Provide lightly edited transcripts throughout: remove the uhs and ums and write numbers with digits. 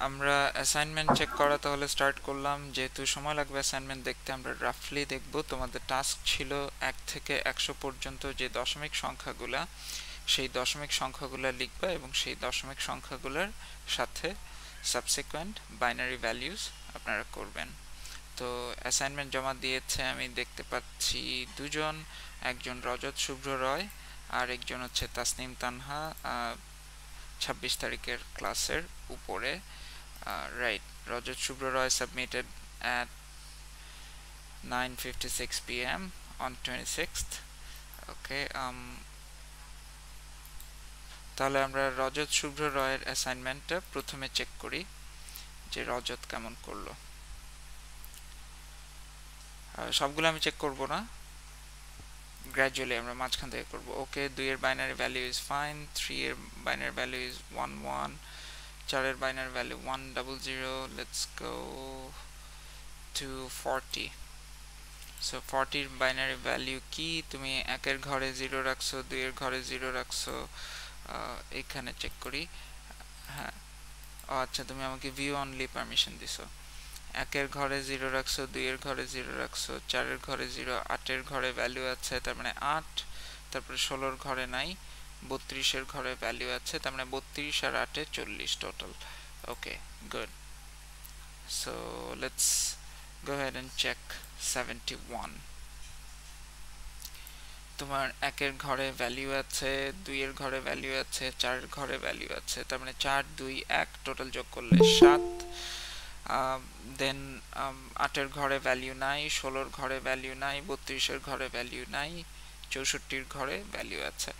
আমরা assignment check করা তাহলে স্টার্ট করলাম। যেহেতু সময় লাগবে অ্যাসাইনমেন্ট দেখতে, আমরা রাফলি দেখব। তোমাদের টাস্ক ছিল 1 থেকে 100 পর্যন্ত যে দশমিক সংখ্যাগুলা, সেই দশমিক সংখ্যাগুলা লিখবা এবং সেই দশমিক সংখ্যাগুলোর সাথে সাবসিকুয়েন্ট বাইনারি ভ্যালুস আপনারা করবেন। তো অ্যাসাইনমেন্ট জমা দিয়েছে আমি দেখতে পাচ্ছি দুজন, একজন রজত শুভ্র রয় আর একজন হচ্ছে তাসনিম তানহা, 26 তারিখের ক্লাসের উপরে। Right, Rajat Shubhra Roy submitted at 9:56 p.m. on 26th. Okay, তাহলে আমরা রজত শুভ্র রয়ের অ্যাসাইনমেন্টটা প্রথমে চেক করি যে রজত কেমন করলো। সবগুলো আমি চেক করব না, গ্র্যাজুয়ালি আমরা মাঝখান থেকে করব। ওকে, 2 এর বাইনারি ভ্যালু ইজ ফাইন, 3 এর বাইনারি ভ্যালু ইজ 1 1, 4 এর binary value 1 0 0। Let's go two 40। So 40 এর বাইনারি ভ্যালু কি? তুমি 1 এর ঘরে 0 রাখছো, 2 এর ঘরে 0 রাখছো, এখানে চেক করি। হ্যাঁ, আচ্ছা, তুমি আমাকে ভিউ অনলি পারমিশন দিছো। 1 এর ঘরে 0 রাখছো, 2 এর ঘরে 0 রাখছো, 4 এর ঘরে 0, 8 এর ঘরে ভ্যালু আছে, তার মানে 8। তারপরে 16 এর ঘরে নাই, 32 এর ঘরে ভ্যালু আছে, তার মানে 32 আর 8 এ 40 total. Okay, good. So let's go ahead and check 71। তোমার 1 এর ঘরে ভ্যালু আছে, 2 এর ঘরে ভ্যালু আছে, 4 এর ঘরে ভ্যালু আছে, তার মানে 4 2 1 টোটাল যোগ করলে 7। দেন 8 এর ঘরে ভ্যালু নাই, 16 এর ঘরে ভ্যালু নাই, 32 এর ঘরে ভ্যালু নাই, 64 এর ঘরে ভ্যালু আছে।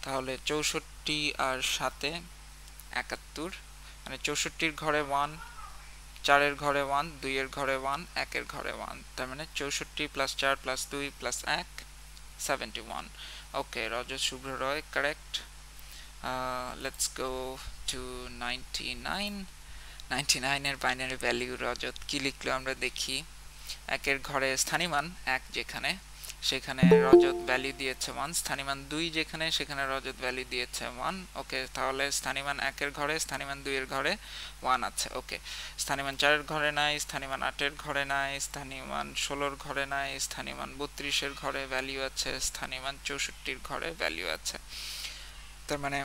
তাহলে 64 আর 7 এ 71, মানে 64 এর ঘরে 1, 4 এর ঘরে 1, 2 এর ঘরে 1, 1 এর ঘরে 1, তার মানে 64 plus 4 plus 2 plus 1 71। Okay, Rajat Shubhra Roy correct. Let's go to 99। 99 এর বাইনারি ভ্যালু রজত কি লিখলো আমরা দেখি। 1 এর ঘরে স্থানীয়মান 1 যেখানে, সেখানে রজত ভ্যালু দিয়েছে 1, স্থানীয়মান 2 যেখানে, সেখানে রজত ভ্যালু দিয়েছে 1। ওকে, তাহলে স্থানীয়মান 1 এর ঘরে, স্থানীয়মান 2 এর ঘরে 1 আছে। ওকে, স্থানীয়মান 4 এর ঘরে নাই, স্থানীয়মান 8 এর ঘরে নাই, স্থানীয়মান 16 এর ঘরে নাই, স্থানীয়মান 32 এর ঘরে ভ্যালু আছে, স্থানীয়মান 64 এর ঘরে ভ্যালু আছে। তার মানে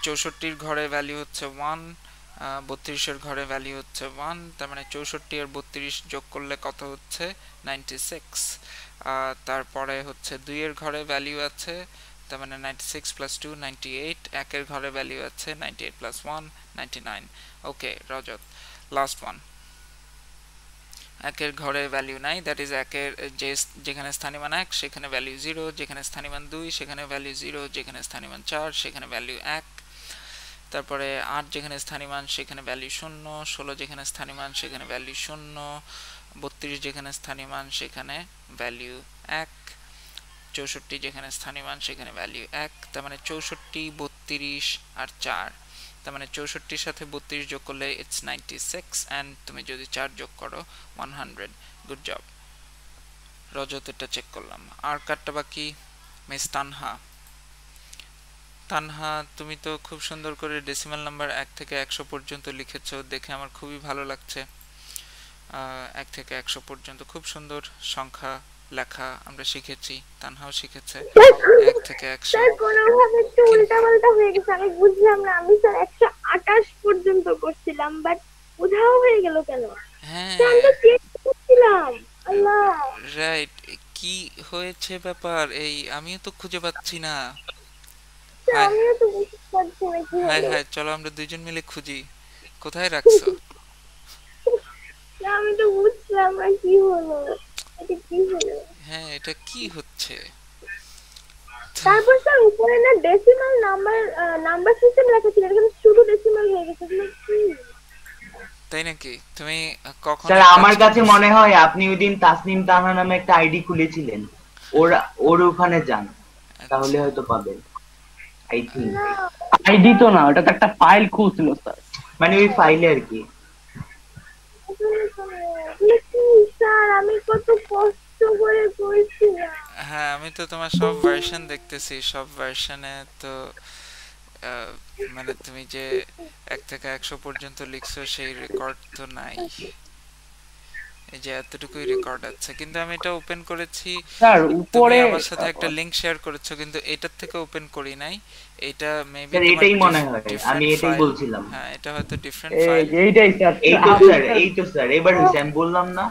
64 এর ঘরে ভ্যালু হচ্ছে 1, 32 এর ঘরে ভ্যালু হচ্ছে 1, তার মানে 64 আর 32 যোগ করলে কত হচ্ছে 96। তারপরে হচ্ছে 2 এর ঘরে ভ্যালু আছে, তার মানে 96 প্লাস 2 98, 1 এর ঘরে ভ্যালু আছে 98 প্লাস 1 99। ওকে রজত, লাস্ট ওয়ান। 1 এর ঘরে ভ্যালু নাই, দ্যাট ইজ 1 এর যেখানে স্থানীয়মান 1 সেখানে ভ্যালু 0, যেখানে স্থানীয়মান 2 সেখানে ভ্যালু 0, যেখানে স্থানীয়মান 4 সেখানে ভ্যালু 1। তারপরে 8 যেখানে স্থানীয়মান সেখানে ভ্যালু 0, 16 যেখানে স্থানীয়মান সেখানে ভ্যালু 0, 32 যেখানে স্থানীয়মান সেখানে ভ্যালু 1, 64 যেখানে স্থানীয়মান সেখানে ভ্যালু 1। তার মানে 64, 32 আর 4, তার মানে 64 এর সাথে 32 যোগ করলে ইটস 96, এন্ড তুমি যদি 4 যোগ করো 100। গুড জব রজত, এটা চেক করলাম। আর কাটটা বাকি মিস তানহা। তানহা, তুমি তো খুব সুন্দর করে ডেসিমাল নাম্বার 1 থেকে 100 পর্যন্ত লিখেছো, দেখে আমার খুবই ভালো লাগছে। 1 থেকে 100 পর্যন্ত খুব সুন্দর সংখ্যা লেখা আমরা শিখেছি, তানহাও শিখেছে 1 থেকে 100। স্যার কোনোভাবে একটু উল্টাপাল্টা হয়ে গেছে, আমি বুঝলাম না। আমি স্যার 128 পর্যন্ত করছিলাম, বাট উধাও হয়ে গেল কেন? স্যার আমি হ্যাঁ, তো চেক করছিলাম। আল্লাহ, রাইট। কি হয়েছে ব্যাপার, এই আমিও তো খুঁজে পাচ্ছি না। স্যার হায় আমিও তো বুঝতে পারছি না কি হায় হলো। হায়, চলো আমরা দুইজন মিলে খুঁজি। কোথায় রাখছো? স্যার আমি তো বুঝলাম না কি হলো, এটা কি হলো। হ্যাঁ, এটা কি হচ্ছে? তারপর স্যার উপরে না ডেসিমাল নাম্বার নাম্বার সিস্টেম লেখা ছিল, এখানে শুধু ডেসিমাল হয়ে গেছে। এগুলো কি? তাই নাকি? তুমি কখন স্যার এই আমার কাজটা কাছে করছো? মনে হয় আপনি ওই দিন তাসনিম তানহা নামে একটা আইডি খুলেছিলেন, ওর ওর ওখানে যান, তাহলে আচ্ছা, হয়তো পাবেন, আই থিঙ্ক। না, আইডি তো না, ওটা তো একটা ফাইল খুলছিল স্যার। মানে ওই ফাইলে আর কি। আসলে তো না। এগুলো কি স্যার, আমি কত কষ্ট করে করছিলাম। হ্যাঁ আমি তো তোমার সব ভার্সন দেখতেছি, সব ভার্সনে তো আহ, মানে তুমি যে 1 থেকে 100 পর্যন্ত লিখছো সেই রেকর্ড তো নাই, এই যে এতটুকুই রেকর্ড আছে, কিন্তু আমি এটা ওপেন করেছি। স্যার তুমি উপরে আমার সাথে একটা লিংক শেয়ার করেছো, কিন্তু এটার থেকে ওপেন করি নাই। এটা মেবি স্যার তোমার এটাই মনে হয়, আমি ডিফারেন্ট এটাই ফাইল। বলছিলাম। হ্যাঁ, এটা হয়তো ডিফারেন্ট এই ফাইল। যে এইটাই স্যার। এই তো আপনি স্যার, স্যার এই তো স্যার, এবার হয়েছে, আমি বললাম না।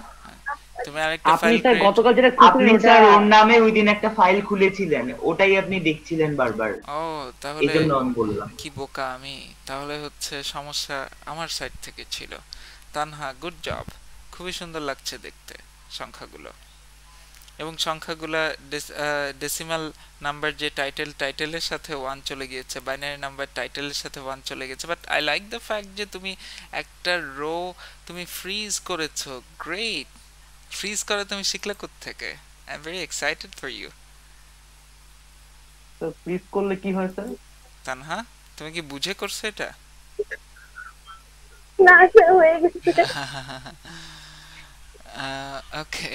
তুমি আরেকটা আপনি ফাইল স্যার ক্রিয়েট। গতকাল যেটা খুঁজছিলেন আপনি ওটা। স্যার ওর নামে ওই দিন একটা ফাইল খুলেছিলেন, ওটাই আপনি দেখছিলেন বারবার, ও, এই তাহলে জন্য আমি বললাম। কি বোকা আমি, তাহলে হচ্ছে সমস্যা আমার সাইড থেকে ছিল। তানহা, গুড জব, খুবই সুন্দর লাগছে দেখতে সংখ্যাগুলো, এবং সংখ্যাগুলা ডেসিমাল নাম্বার যে টাইটেলের সাথে 1 চলে গিয়েছে, বাইনারি নাম্বার টাইটেলের সাথে 1 চলে গেছে। But I like the fact যে তুমি একটা রো তুমি ফ্রিজ করেছো। গ্রেট, ফ্রিজ করা তুমি শিখলে কোত্থেকে? I am very excited for you. Freeze করলে কি হয় স্যার? তানহা, তুমি কি বুঝে করছো এটা? না স্যার, হয়ে গেছে। ওকে,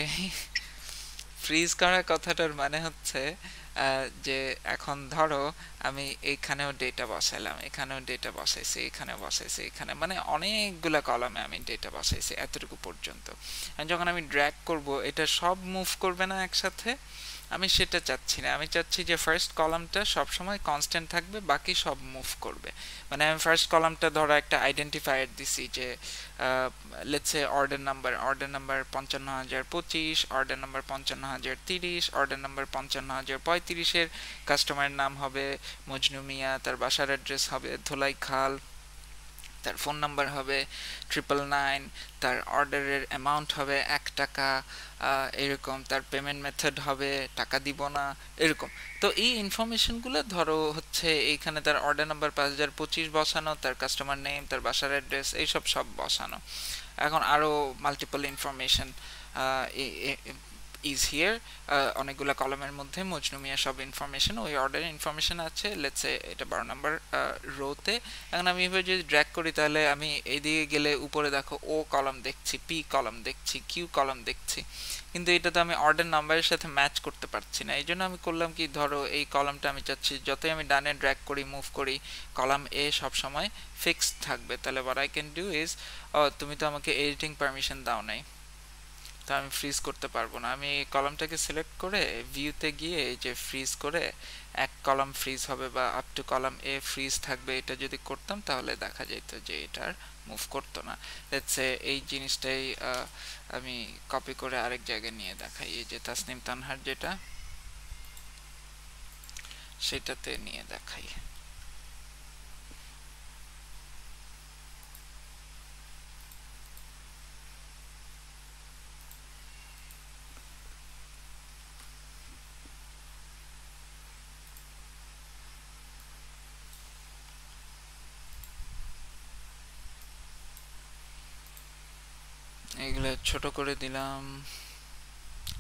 ফ্রিজ করার কথাটার মানে হচ্ছে যে এখন ধরো আমি এইখানেও ডেটা বসাইলাম, এখানেও ডেটা বসাইছি, এখানে বসাইছি, এখানে মানে অনেকগুলা কলামে আমি ডেটা বসাইছি এতটুকু পর্যন্ত। যখন আমি ড্র্যাগ করব, এটা সব মুভ করবে না একসাথে, আমি সেটা চাচ্ছি না। আমি চাচ্ছি যে ফার্স্ট কলামটা সবসময় কনস্ট্যান্ট থাকবে, বাকি সব মুভ করবে। মানে আমি ফার্স্ট কলামটা ধরো একটা আইডেন্টিফায়ার দিছি যে let's say order number 55025, order number 55030, order number 55035 এর কাস্টমারের নাম হবে মজনু মিয়া, তার বাসার অ্যাড্রেস হবে ধোলাই খাল, তার ফোন নাম্বার হবে 999, তার অর্ডারের অ্যামাউন্ট হবে 1 টাকা, এরকম তার পেমেন্ট মেথড হবে টাকা দিব না, এরকম। তো এই ইনফরমেশনগুলো ধরো হচ্ছে এইখানে তার অর্ডার নাম্বার 5025 বসানো, তার কাস্টমার নেম, তার বাসার অ্যাড্রেস, এইসব সব বসানো। এখন আরো মাল্টিপল ইনফরমেশন ইজ হিয়ার, অনেকগুলো কলমের মধ্যে মজনু মিয়া সব ইনফরমেশন, ওই অর্ডারের ইনফরমেশন আছে। লেটস সে এটা 12 নাম্বার রোতে। এখন আমি এভাবে যদি ড্র্যাগ করি, তাহলে আমি এইদিকে গেলে উপরে দেখো ও কলাম দেখছি, পি কলাম দেখছি, কিউ কলাম দেখছি, কিন্তু এটা তো আমি অর্ডার নাম্বারের সাথে ম্যাচ করতে পারছি না। এই জন্য আমি করলাম কি, ধরো এই কলামটা আমি চাচ্ছি যতই আমি ডানে ড্র্যাগ করি, মুভ করি, কলাম এ সবসময় ফিক্সড থাকবে। তাহলে what I can do is, তুমি তো আমাকে এডিটিং পারমিশন দাও নাই, তো আমি ফ্রিজ করতে পারবো না। আমি এই কলামটাকে সিলেক্ট করে ভিউতে গিয়ে এই যে ফ্রিজ করে এক কলাম ফ্রিজ হবে বা up to column A fridge থাকবে, এটা যদি করতাম তাহলে দেখা যেত যে এটার মুভ করতো না। লেটস সে এই জিনিসটাই আমি কপি করে আরেক জায়গায় নিয়ে দেখাই, এই যে তাসনিম তানহার যেটা, সেটাতে নিয়ে দেখাই। এগুলো ছোট করে দিলাম।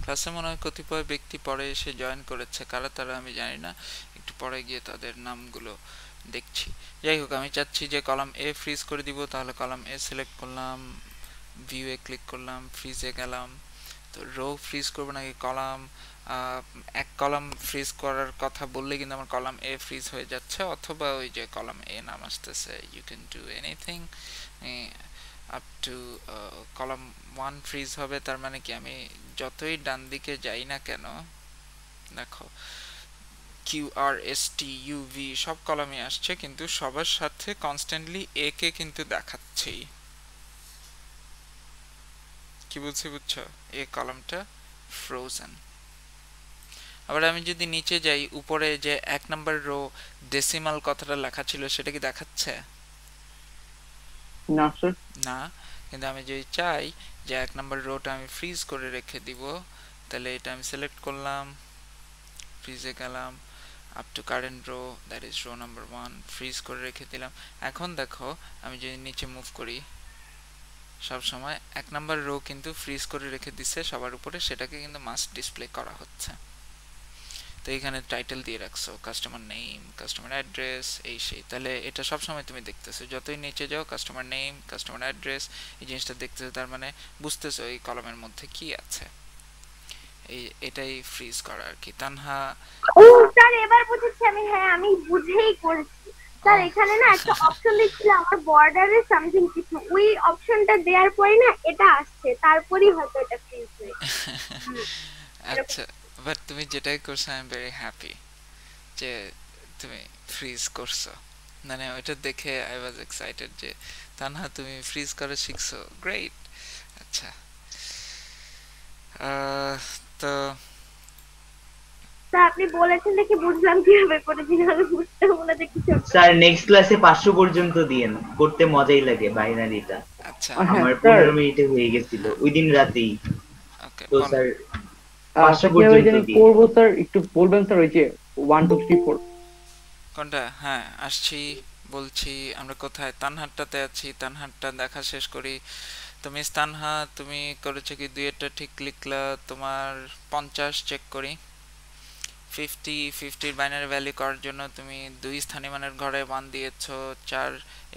ক্লাসে মনে হয় কতিপয় ব্যক্তি পরে এসে জয়েন করেছে, কারা তারা আমি জানি না, একটু পরে গিয়ে তাদের নামগুলো দেখছি। যাই হোক, আমি চাচ্ছি যে কলাম এ ফ্রিজ করে দিব, তাহলে কলাম এ সিলেক্ট করলাম, ভিউ এ ক্লিক করলাম, ফ্রিজে গেলাম। তো রো ফ্রিজ করবো নাকি কলাম, এক কলাম ফ্রিজ করার কথা বললে কিন্তু আমার কলাম এ ফ্রিজ হয়ে যাচ্ছে, অথবা ওই যে কলাম এ নাম আসতেছে, you can do anything up to column 1 freeze হবে। তার মানে কি, আমি যতই ডান দিকে যাই না কেন, দেখো Q R S T U V সব কলামে আসছে, কিন্তু সবার সাথে কনস্ট্যান্টলি এ কে কিন্তু দেখাচ্ছেই। কি বলছি বুঝছো? এই কলামটা ফ্রোজেন। আবার আমি যদি নিচে যাই, উপরে যে 1 নাম্বার রো ডেসিমাল কথাটা লেখা ছিল, সেটা কি দেখাচ্ছে? না স্যার। না। কিন্তু আমি যদি চাই যে 1 নাম্বার রোটা আমি ফ্রিজ করে রেখে দিব, তাহলে এটা আমি সিলেক্ট করলাম, ফ্রিজে গেলাম, up to current row, that is row number 1, freeze করে রেখে দিলাম। এখন দেখো আমি যদি নিচে মুভ করি, সব সময় 1 নাম্বার রো কিন্তু ফ্রিজ করে রেখে দিচ্ছে সবার উপরে, সেটাকে কিন্তু মাস্ট ডিসপ্লে করা হচ্ছে। তো এখানে টাইটেল দিয়ে রাখছো কাস্টমার নেম, কাস্টমার অ্যাড্রেস, এই সেই, তাহলে এটা সব সময় তুমি দেখতেছো, যতই নিচে যাও কাস্টমার নেম, কাস্টমার অ্যাড্রেস, এই জিনিসটা দেখতেছো, তার মানে বুঝতেছো এই কলামের মধ্যে কি আছে। এটাই ফ্রিজ করা আর কি। তানহা, ও স্যার, এবার বুঝেছি আমি। হ্যাঁ, আমি বুঝেই করেছি। স্যার এখানে না একটা অপশন দিচ্ছিল আমার বর্ডারে সামথিং কিছু, ওই অপশনটা দেওয়ার পরে না এটা আসছে, তারপরেই হয়তো এটা ফ্রিজ হয়েছে। আচ্ছা, বাট তুমি যেটাই করছো আই এম ভেরি হ্যাপি যে তুমি ফ্রিজ করছো, মানে ওইটা দেখে আই ওয়াজ এক্সাইটেড যে তানহা তুমি ফ্রিজ করে শিখছো, গ্রেট। আচ্ছা, তো স্যার আপনি বলেছেন দেখে বুঝলাম কিভাবে করেছি, নাহলে বুঝতাম না যে কিছু একটা। স্যার নেক্সট ক্লাসে 500 পর্যন্ত দিয়েন, করতে মজাই লাগে বাইনারিটা। আচ্ছা, হ্যাঁ আমার স্যার 15 মিনিটে হয়ে গেছিল ওই দিন রাতেই। ওকে তো বলো। স্যার 500 কিভাবে পর্যন্ত জানি দিন। করবো স্যার, একটু বলবেন স্যার? ওই যে 1 2 3 4 কোনটা? হ্যাঁ আসছি, বলছি। আমরা কোথায়? তানহাটটাতে আছি, তানহাটটা দেখা শেষ করি। তো মিস তানহা, তুমি করেছো কি দুইটা ঠিক লিখলা, তোমার 50 চেক করি। 50 এর বাইনারি ভ্যালু করার জন্য তুমি দুই স্থানীয় মানের ঘরে 1 দিয়েছো, 4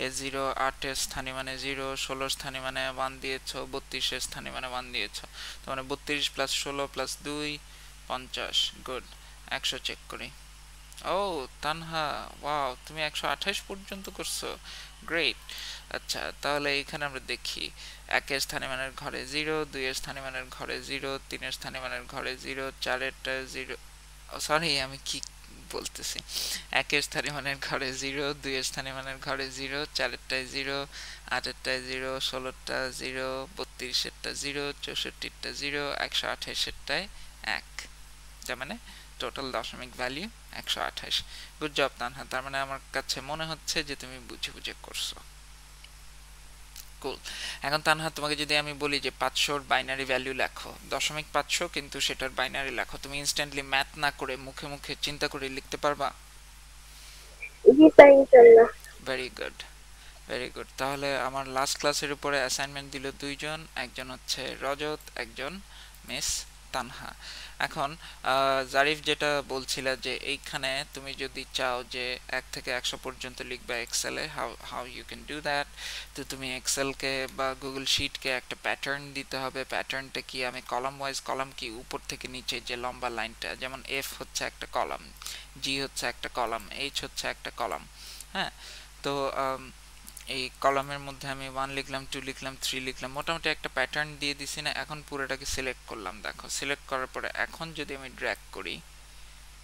A0, 8 এর স্থানীয় মানে 0, 16 স্থানীয় মানে 1 দিয়েছো, 32 এর স্থানীয় মানে 1 দিয়েছো। তো মানে 32 প্লাস 16 প্লাস 2 50। গুড, 100 চেক করি। ও তানহা, ওয়াও, তুমি 128 পর্যন্ত করছো, গ্রেট। আচ্ছা, তাহলে এখানে আমরা দেখি একের স্থানীয় মানের ঘরে 0, 2 এর স্থানীয় মানের ঘরে 0, 3 এর স্থানীয় মানের ঘরে 0, 4 এরটা 0, সরি আমি কি বলতেছি, একের স্থানীয় মানের ঘরে 0, 2 এর স্থানীয় মানের ঘরে 0, 4 এরটায় 0, 8 এরটায় 0, 16টা 0, 32 এরটা 0, 64 এরটা 0, 128 এরটায় 1। তার মানে টোটাল দশমিক ভ্যালু 128। গুড জব তানহা, তার মানে আমার কাছে মনে হচ্ছে যে তুমি বুঝে বুঝে করছো। কুল। এখন তানহা, তোমাকে যদি আমি বলি যে 500 বাইনারি ভ্যালু লেখো, দশমিক 500, কিন্তু সেটার বাইনারি লেখো, তুমি ইনস্ট্যান্টলি ম্যাথ না করে মুখে মুখে চিন্তা করে লিখতে পারবা? জি স্যার ইনশাআল্লাহ। Very good, very good. তাহলে আমার লাস্ট ক্লাসের উপরে অ্যাসাইনমেন্ট দিল দুইজন, একজন হচ্ছে রজত, একজন মিস তানহা। এখন জারিফ যেটা বলছিল যে এইখানে তুমি যদি চাও যে 1 থেকে 100 পর্যন্ত লিখবে এক্সেলে, how how you can do that. তো তুমি এক্সেলকে বা গুগল শিটকে একটা প্যাটার্ন দিতে হবে। প্যাটার্নটা কি? আমি কলাম ওয়াইজ, কলাম কি উপর থেকে নিচে যে লম্বা লাইনটা, যেমন এফ হচ্ছে একটা কলাম, জি হচ্ছে একটা কলাম, এইচ হচ্ছে একটা কলাম। হ্যাঁ, তো এই কলামের মধ্যে আমি 1 লিখলাম, 2 লিখলাম, 3 লিখলাম, মোটামুটি একটা প্যাটার্ন দিয়ে দিছি না? এখন পুরোটাকে সিলেক্ট করলাম, দেখো সিলেক্ট করার পরে এখন যদি আমি ড্র্যাগ করি,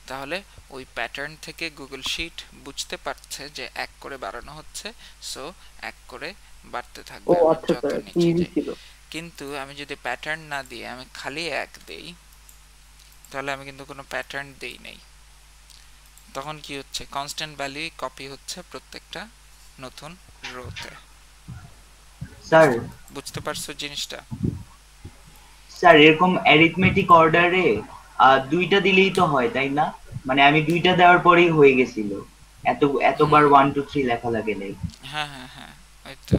তাহলে ওই প্যাটার্ন থেকে গুগল শিট বুঝতে পারছে যে 1 করে বাড়ানো হচ্ছে, সো 1 করে বাড়তে ও থাকবে আমার আচ্ছা যত স্যার, নিচে ইজি যাই। ছিল। কিন্তু আমি যদি প্যাটার্ন না দিয়ে আমি খালি 1 দেই, তাহলে আমি কিন্তু কোনো প্যাটার্ন দেই নাই। তখন কি হচ্ছে? কনস্ট্যান্ট ভ্যালু কপি হচ্ছে প্রত্যেকটা নতুন রোতে। স্যার বুঝতে পারছো জিনিসটা? স্যার এরকম অ্যারিথমেটিক অর্ডারে দুইটা দিলেই তো হয় তাই না? মানে আমি দুইটা দেওয়ার পরেই হয়ে গেছিল, এতবার হুম, 1 2 3 লেখা লাগে নাই। হ্যাঁ হ্যাঁ হ্যাঁ, ওই তো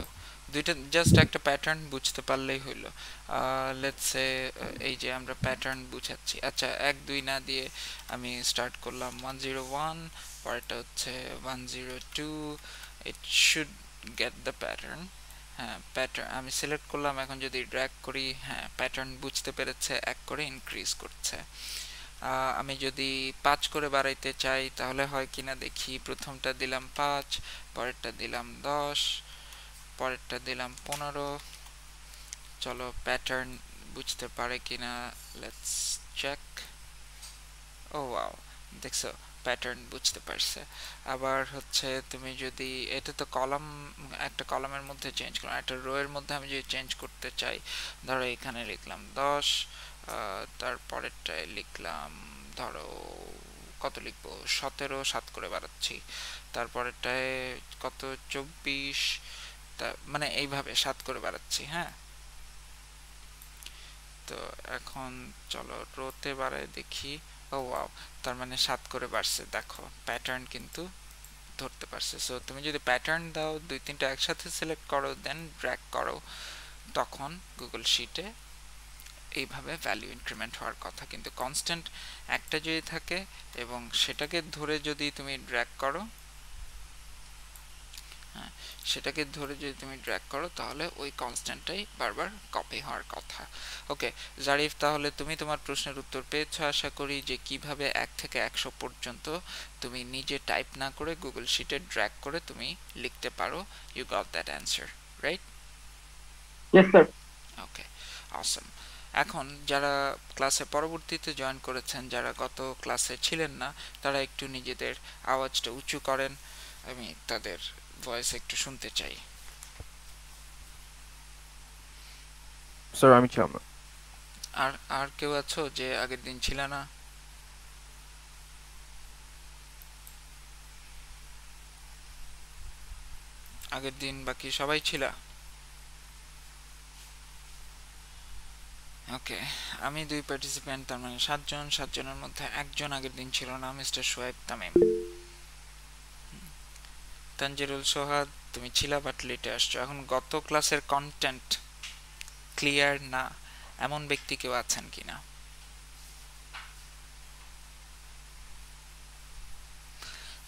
দুইটা, জাস্ট একটা প্যাটার্ন বুঝতে পারলেই হইলো। লেটস সে এই যে আমরা প্যাটার্ন বুঝাচ্ছি। আচ্ছা, 1 2 না দিয়ে আমি স্টার্ট করলাম 101, পরেরটা হচ্ছে 102, it should get the pattern. হ্যাঁ, প্যাটার্ন আমি সিলেক্ট করলাম, এখন যদি ড্র্যাগ করি, হ্যাঁ প্যাটার্ন বুঝতে পেরেছে, 1 করে ইনক্রিজ করছে। আমি যদি 5 করে বাড়াইতে চাই তাহলে হয় কিনা দেখি। প্রথমটা দিলাম 5, পরেরটা দিলাম 10, পরেরটা দিলাম 15। চলো প্যাটার্ন বুঝতে পারে কিনা, লেটস চেক। ও ওয়াও, দেখছো প্যাটার্ন বুঝতে পারছে। আবার হচ্ছে তুমি যদি এটা তো কলাম, একটা কলামের মধ্যে চেঞ্জ করো, একটা রো এর মধ্যে আমি যদি চেঞ্জ করতে চাই, ধরো এখানে লিখলাম 10, তারপরেরটায় লিখলাম ধরো কত লিখবো, 17, 7 করে বাড়াচ্ছি। তারপরেরটায় কত, 24, মানে এইভাবে 7 করে বাড়াচ্ছি। হ্যাঁ, তো এখন চলো রোতে বাড়ায় দেখি। ও ওয়াও, তার মানে 7 করে বাড়ছে, দেখো প্যাটার্ন কিন্তু ধরতে পারছে। সো তুমি যদি প্যাটার্ন দাও, 2 3টা একসাথে সিলেক্ট করো, দেন ড্র্যাগ করো, তখন গুগল শিটে এইভাবে ভ্যালু ইনক্রিমেন্ট হওয়ার কথা। কিন্তু কনস্ট্যান্ট একটা যদি থাকে এবং সেটাকে ধরে যদি তুমি ড্র্যাগ করো, হ্যাঁ, সেটাকে ধরে যদি তুমি ড্র্যাগ করো তাহলে ওই কনস্ট্যান্টটাই বারবার কপি হওয়ার কথা। ওকে জারিফ, তাহলে তুমি তোমার প্রশ্নের উত্তর পেয়েছো আশা করি, যে কিভাবে 1 থেকে 100 পর্যন্ত তুমি নিজে টাইপ না করে গুগল শিটে ড্র্যাগ করে তুমি লিখতে পারো। You got that answer, right? Yes sir. Okay, awesome. এখন যারা ক্লাসে পরবর্তীতে জয়েন করেছেন, যারা গত ক্লাসে ছিলেন না, তারা একটু নিজেদের আওয়াজটা উঁচু করেন, আমি তাদের ভয়েস একটু শুনতে চাই। স্যার আমি ছিলাম না। আর আর কেউ আছো যে আগের দিন ছিল না? আগের দিন বাকি সবাই ছিল? ওকে, আমি 2 পার্টিসিপেন্ট, তার মানে 7 জন। 7 জনের মধ্যে একজন আগের দিন ছিল না, মিস্টার সোয়েব তামিম। তানজিরুল সোহাদ, তুমি ছিলা বাট লেটে আসছো। এখন গত ক্লাসের কন্টেন্ট ক্লিয়ার না এমন ব্যক্তি কেউ আছেন কিনা?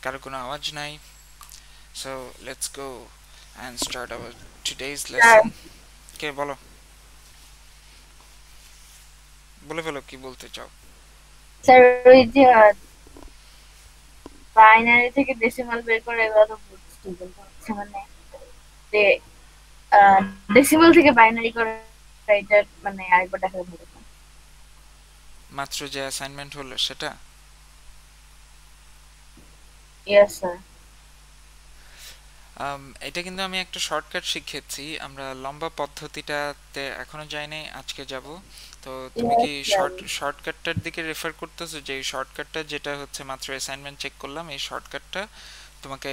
কারো কোনো আওয়াজ নাই। So let's go and start our today's lesson. কে বলো, বলে ফেলো কি বলতে চাও। স্যার ওই যে বাইনারি থেকে ডেসিমাল বের করে এগুলো তো বুঝতে হচ্ছে, মানে যে ডেসিমাল থেকে বাইনারি করে এটা মানে আরেকবার দেখা যাবে। মাত্র যে অ্যাসাইনমেন্ট হলো সেটা? Yes sir. এটা কিন্তু আমি একটা শর্টকাট শিখেছি, আমরা লম্বা পদ্ধতিটাতে এখনো যাই নাই, আজকে যাব। তো তুমি কি শর্টকাটটার দিকে রেফার করতেছো, যে শর্টকাটটা যেটা হচ্ছে মাত্র অ্যাসাইনমেন্ট চেক করলাম, এই শর্টকাটটা তোমাকে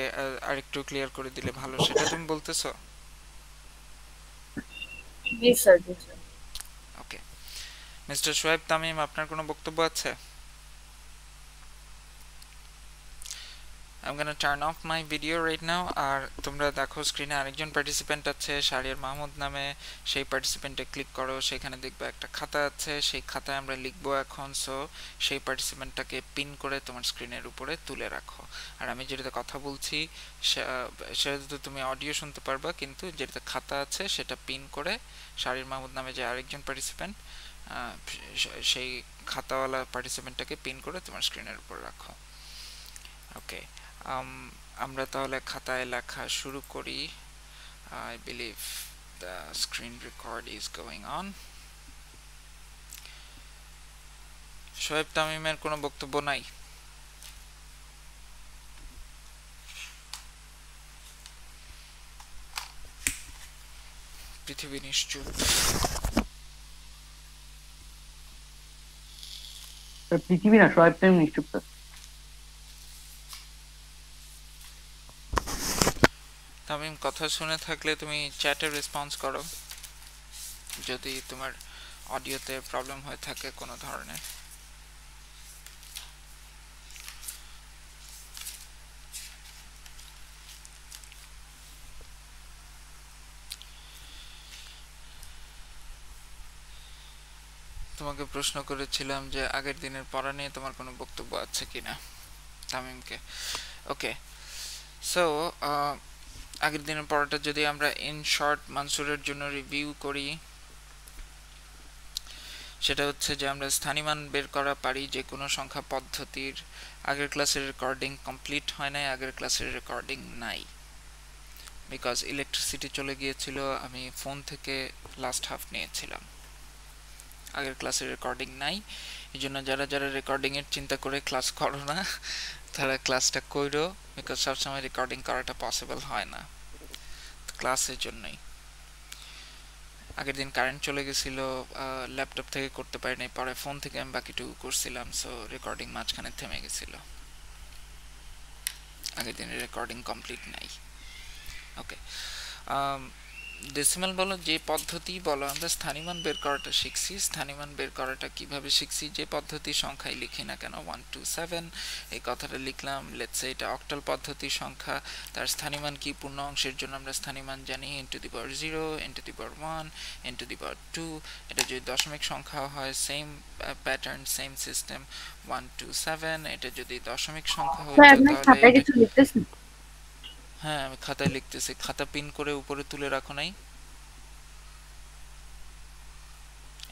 আরেকটু ক্লিয়ার করে দিলে ভালো, সেটা তুমি বলতেছো? জি স্যার, জি স্যার। ওকে, মিস্টার সোয়েব তামিম, আপনার কোনো বক্তব্য আছে? I'm gonna turn off my video right now. আর তোমরা দেখো স্ক্রিনে আরেকজন পার্টিসিপেন্ট আছে শাহরিয়ার মাহমুদ নামে, সেই পার্টিসিপেন্টে ক্লিক করো, সেখানে দেখবে একটা খাতা আছে, সেই খাতায় আমরা লিখবো এখন। সো সেই পার্টিসিপেন্টটাকে পিন করে তোমার স্ক্রিনের উপরে তুলে রাখো। আর আমি যেটাতে কথা বলছি সেটাতে তো তুমি অডিও শুনতে পারবা, কিন্তু যেটাতে খাতা আছে সেটা পিন করে শাহরিয়ার মাহমুদ নামে যে আরেকজন পার্টিসিপেন্ট, সেই খাতাওয়ালা পার্টিসিপেন্টটাকে পিন করে তোমার স্ক্রিনের উপর রাখো। ওকে, আমরা তাহলে খাতায় লেখা শুরু করি। I believe the screen record is going on. Shoaib তামিমের কোনো বক্তব্য নাই? পৃথিবী নিশ্চুপ। পৃথিবী না, সোয়েব তামিম নিশ্চুপ স্যার। তামিম, কথা শুনে থাকলে তুমি চ্যাটে রেসপন্স করো যদি তোমার অডিওতে প্রবলেম হয়ে থাকে কোনো ধরনের। তোমাকে প্রশ্ন করেছিলাম যে আগের দিনের পড়া নিয়ে তোমার কোনো বক্তব্য আছে কিনা, তামিমকে। ওকে, সো আগের দিনের পড়াটা যদি আমরা ইন শর্ট মানসুরের জন্য রিভিউ করি, সেটা হচ্ছে যে আমরা স্থানীয়মান বের করা পারি যে কোনো সংখ্যা পদ্ধতির। আগের ক্লাসের রেকর্ডিং কমপ্লিট হয় নাই, আগের ক্লাসের রেকর্ডিং নাই, বিকজ ইলেকট্রিসিটি চলে গিয়েছিল, আমি ফোন থেকে লাস্ট হাফ নিয়েছিলাম। আগের ক্লাসের রেকর্ডিং নাই, এই জন্য যারা যারা রেকর্ডিংয়ের চিন্তা করে ক্লাস করো না, তারা ক্লাসটা কইরো, বিকজ সবসময় রেকর্ডিং করাটা পসিবল হয় না ক্লাসের জন্যই। আগের দিন কারেন্ট চলে গেছিল, ল্যাপটপ থেকে করতে পারি নাই, পরে ফোন থেকে আমি বাকিটুকু করছিলাম, সো রেকর্ডিং মাঝখানে থেমে গেছিল, আগের দিনের রেকর্ডিং কমপ্লিট নাই। ওকে, ডেসিমাল বলো, যে পদ্ধতি বলো, আমরা স্থানীয়মান বের করাটা শিখছি। স্থানীয়মান বের করাটা কিভাবে শিখছি, যে পদ্ধতি সংখ্যায় লিখি না কেন, 1 2 7 এই কথাটা লিখলাম, লেটস সে এটা অক্টাল পদ্ধতির সংখ্যা, তার স্থানীয়মান কি, পূর্ণ অংশের জন্য আমরা স্থানীয়মান জানি n⁻0, n⁻1, n⁻2। এটা যদি দশমিক সংখ্যা হয় সেম প্যাটার্ন, সেম সিস্টেম, 1 2 7। এটা যদি দশমিক সংখ্যা হতো তাহলে হ্যাঁ আমি খাতায় লিখতেছি, খাতা পিন করে উপরে তুলে রাখো নাই?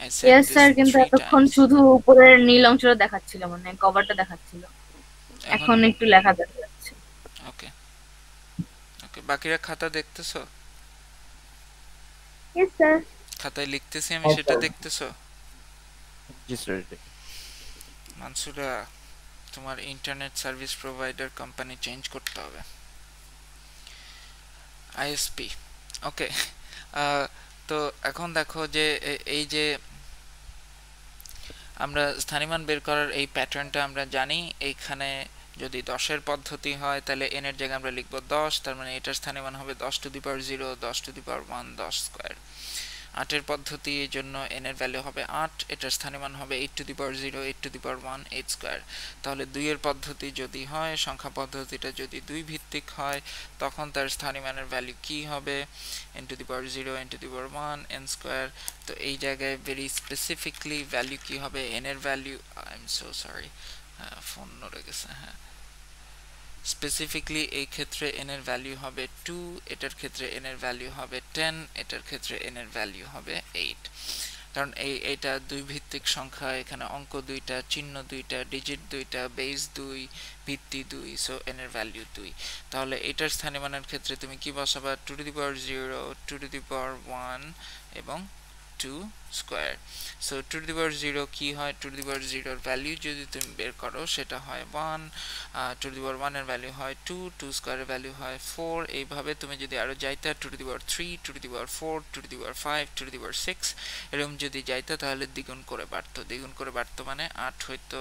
I said yes this sir, কিন্তু 3 এতক্ষণ times. শুধু উপরের নীল অংশটা দেখাচ্ছিল, মানে কভারটা দেখাচ্ছিল। এখন এখন একটু লেখা দেখা যাচ্ছে। ওকে ওকে, বাকিরা খাতা দেখতেছো? Yes sir. খাতায় লিখতেছি আমি, হ্যাঁ সেটা স্যার। দেখতেছো? জি স্যার। মানসুরা, তোমার internet service provider company change করতে হবে, আইএসপি। ওকে, তো এখন দেখো যে এই যে আমরা স্থানীয়মান বের করার এই প্যাটার্নটা আমরা জানি। এইখানে যদি 10-এর পদ্ধতি হয় তাহলে n এর জায়গায় আমরা লিখব 10, তার মানে এটার স্থানীয়মান হবে 10 to the power 0, 10 to the power 1, 10 square. 8-এর পদ্ধতি, এর জন্য n এর ভ্যালু হবে 8, এটার স্থানীয়মান হবে 8 two the power 0, 8 two the power 1, 8 square. তাহলে 2-এর পদ্ধতি যদি হয়, সংখ্যা পদ্ধতিটা যদি 2 ভিত্তিক হয়, তখন তার স্থানীয়মানের ভ্যালু কি হবে? n to the power 0, n to the power 1, n square. তো এই জায়গায় ভেরি স্পেসিফিকলি ভ্যালু কি হবে? n এর value, I am so sorry, phone নড়ে গেছে, হ্যাঁ, স্পেসিফিকলি এই ক্ষেত্রে n এর ভ্যালু হবে 2, এটার ক্ষেত্রে n এর ভ্যালু হবে 10, এটার ক্ষেত্রে n এর ভ্যালু হবে 8। কারণ এইটা 2 ভিত্তিক সংখ্যা, এখানে অঙ্ক 2টা, চিহ্ন 2টা, ডিজিট 2টা, বেস 2, ভিত্তি 2, সো n এর ভ্যালু 2। তাহলে এটার স্থানীয়মানের ক্ষেত্রে তুমি কি বসাবা? 2 to the power 0, 2 to the power 1 এবং 2 square. So 2 to the power 0 কি হয়? 2 টু দি পাওয়ার 0 এর ভ্যালু যদি তুমি বের করো সেটা হয় 1, 2 টু দি পাওয়ার 1 এর ভ্যালু হয় 2, 2 স্কয়ারের ভ্যালু হয় 4। এইভাবে তুমি যদি আরো যাইতা 2 to the power 3, 2 to the power 4, 2 to the power 5, 2 to the power 6, এরকম যদি যাইতা তাহলে দ্বিগুণ করে বাড়তো। দ্বিগুণ করে বাড়তো মানে 8 হইতো,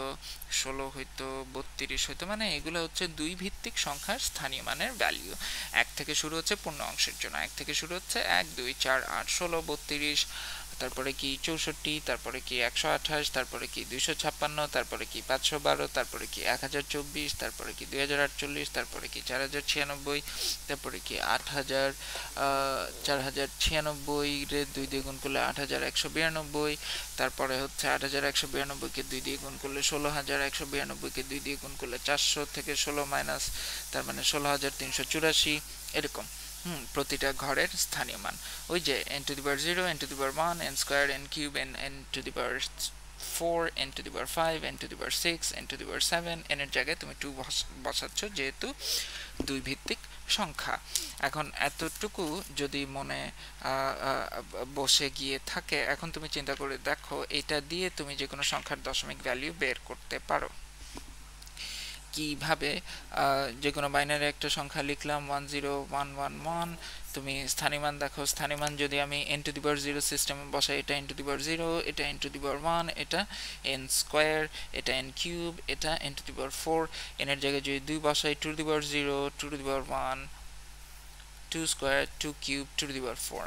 16 হইতো, 32 হইতো, মানে এগুলো হচ্ছে 2 ভিত্তিক সংখ্যার স্থানীয় মানের ভ্যালু। 1 থেকে শুরু হচ্ছে পূর্ণ অংশের জন্য, 1 থেকে শুরু হচ্ছে 1, 2, 4, 8, 16, 32, তারপরে কি 64, তারপরে কি 128, তারপরে কি 256, তারপরে কি 512, তারপরে কি 1024, তারপরে কি 2048, তারপরে কি 4096, তারপরে কি 8000, 4096 রে 2 দিয়ে গুণ করলে 8192, তারপরে হচ্ছে 8192 কে 2 দিয়ে গুণ করলে 16192 কে 2 দিয়ে গুণ করলে 400 থেকে 16 মাইনাস, তার মানে 16384, এরকম। প্রতিটা ঘরের স্থানীয় মান ওই যে n to the power 0, n to the power 1, n square, n cube, n to the power 4, n to the power 5, n to the power 6, n to the power 7, n এর জায়গায় তুমি 2 বসাচ্ছ যেহেতু 2 ভিত্তিক সংখ্যা। এখন এতটুকু যদি মনে বসে গিয়ে থাকে, এখন তুমি চিন্তা করে দেখো এটা দিয়ে তুমি যে কোনো সংখ্যার দশমিক ভ্যালু বের করতে পারো কিভাবে। যে কোনো বাইনারি একটা সংখ্যা লিখলাম 10111, তুমি স্থানীয়মান দেখো, স্থানীয়মান যদি আমি n টু দি পাওয়ার 0 সিস্টেমে বসাই, এটা n টু দি পাওয়ার 0, এটা n টু দি পাওয়ার 1, এটা n স্কয়ার, এটা n কিউব, এটা n to the power 4, n এর জায়গায় যদি 2 বসাই, 2 to the power 0, 2 to the power 1, 2 square, 2 cube, 2 to the power 4।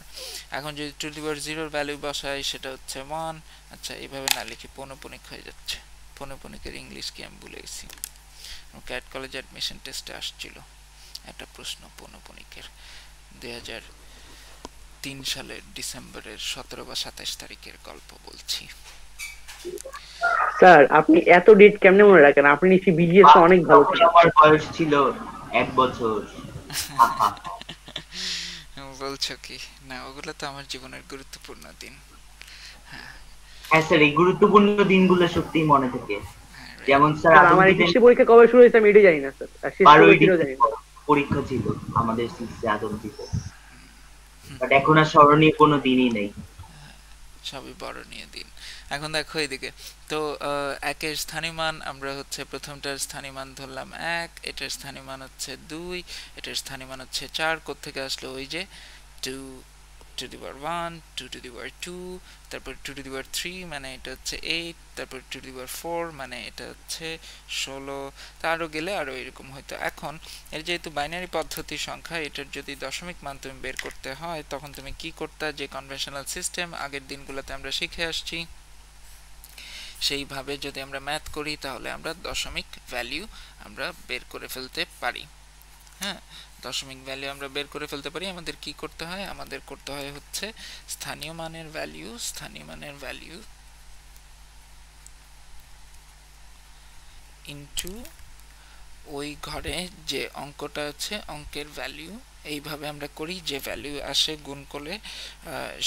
এখন যদি 2 টু দি পাওয়ার 0 এর ভ্যালু বসাই সেটা হচ্ছে 1। আচ্ছা এইভাবে না লিখি, পৌনঃপুনিক হয়ে যাচ্ছে। পৌনঃপুনিকের ইংলিশ কি আমি ভুলে গেছি। ক্যাট কলেজ অ্যাডমিশন টেস্টে আসছিল একটা প্রশ্ন পৌনঃপুনিকের, 2003 সালের ডিসেম্বরের 17 বা 27 তারিখের গল্প বলছি। স্যার আপনি এত ডেট কেমনে মনে রাখেন? আপনি নিশ্চয়ই বিজিএস অনেক ভালো তখন ছিলেন। আমার বয়স ছিল 1 বছর। আহা। বলছো কি? না, ওগুলো তো আমার জীবনের গুরুত্বপূর্ণ দিন। হ্যাঁ স্যার, এই গুরুত্বপূর্ণ দিনগুলো সত্যিই মনে থাকে। হ্যাঁ, যেমন স্যার স্যার আমার আদমদীপে একুশে পরীক্ষা কবে শুরু হয়েছে আমি এটাই জানি না স্যার, আর শেষ কবে 12ই ছিল জানি না। ডিসেম্বর পরীক্ষা ছিল আমাদের 6 আদমদীপে। বাট এখন আর স্মরণীয় কোনো দিনই নেই। সবই বরণীয় দিন। এখন দেখো এদিকে তো একের স্থানীয় মান আমরা হচ্ছে প্রথমটার স্থানীয় মান ধরলাম 1, এটার স্থানীয় মান হচ্ছে 2, এটার স্থানীয় মান হচ্ছে 4। কোত্থেকে আসলো? ওই যে 2 to the power 1, 2 to the power 2, তারপর 2 টু দি পাওয়ার 3 মানে এটা হচ্ছে 8, তারপর 2 টু দি পাওয়ার 4 মানে এটা হচ্ছে 16, তারও গেলে আরো এরকম হয়তো। এখন এর যেহেতু বাইনারি পদ্ধতি সংখ্যা, এটার যদি দশমিক মান তুমি বের করতে হয় তখন তুমি কি করতে, যে কনভেনশনাল সিস্টেম আগের দিনগুলোতে আমরা শিখে আসছি সেইভাবে যদি আমরা ম্যাথ করি তাহলে আমরা দশমিক ভ্যালু আমরা বের করে ফেলতে পারি। হ্যাঁ, দশমিক ভ্যালু আমরা বের করে ফেলতে পারি। আমাদের কি করতে হয়? আমাদের করতে হয় হচ্ছে স্থানীয় মানের ভ্যালু ইনটু ওই ঘরে যে অঙ্কটা আছে অঙ্কের ভ্যালু এইভাবে আমরা করি, যে ভ্যালু আসে গুণ করলে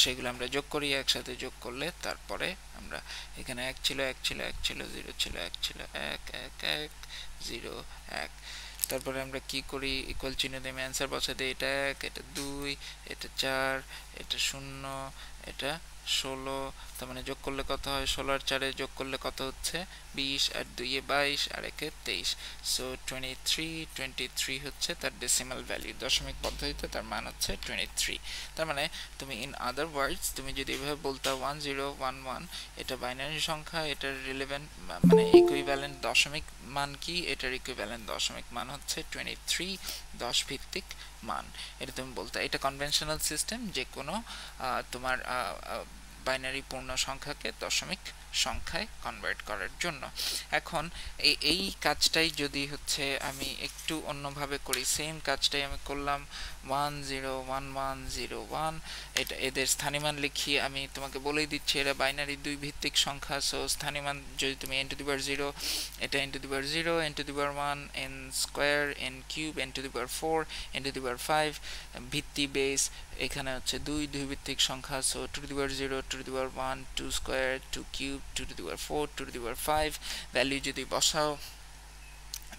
সেগুলো আমরা যোগ করি, একসাথে যোগ করলে তারপরে আমরা এখানে 1 ছিল 1 ছিল 1 ছিল 0 ছিল 1 ছিল 1 1 1 0 1, তারপরে আমরা কি করি ইকুয়াল চিহ্ন দিয়ে অ্যান্সার বসাই দিই, এটা 1 এটা 2 এটা 4 এটা 0 এটা 16, তার মানে যোগ করলে কত হয় 16 আর 4 এ যোগ করলে কত হচ্ছে 20 আর 2 এ 22 আর 1 এ 23, সো 23 হচ্ছে তার ডেসিমাল ভ্যালু, দশমিক পদ্ধতিতে তার মান হচ্ছে 23। তার মানে তুমি ইন আদার ওয়ার্ডস তুমি যদি এভাবে বলতা 1011 এটা বাইনারি সংখ্যা, এটার রিলেভেন্ট মানে ইকুইভ্যালেন্ট দশমিক মান কি, এটার ইকুইভ্যালেন্ট দশমিক মান হচ্ছে 23 10 ভিত্তিক মান, এটা তুমি বলতে। এটা কনভেনশনাল সিস্টেম, যে কোনো তোমার বাইনারি পূর্ণ সংখ্যাকে দশমিক সংখ্যায় কনভার্ট করার জন্য। এখন এই কাজটাই যদি হচ্ছে আমি একটু অন্যভাবে করি, সেম কাজটাই আমি করলাম 101101, এটা এদের স্থানীয় মান লিখি, আমি তোমাকে বলেই দিচ্ছি এরা বাইনারি 2 ভিত্তিক সংখ্যা, সো স্থানীয় মান যদি তুমি n টু দি পাওয়ার 0 এটা n to the power 0 n to the power 1 n square n cube n to the power 4 n to the power 5 ভিত্তি বেস এখানে হচ্ছে 2 ভিত্তিক সংখ্যা, so 2 to the power 0 2 to the power 1 2 square 2 cube 2 to the power 4 2 to the power 5, value যদি বসাও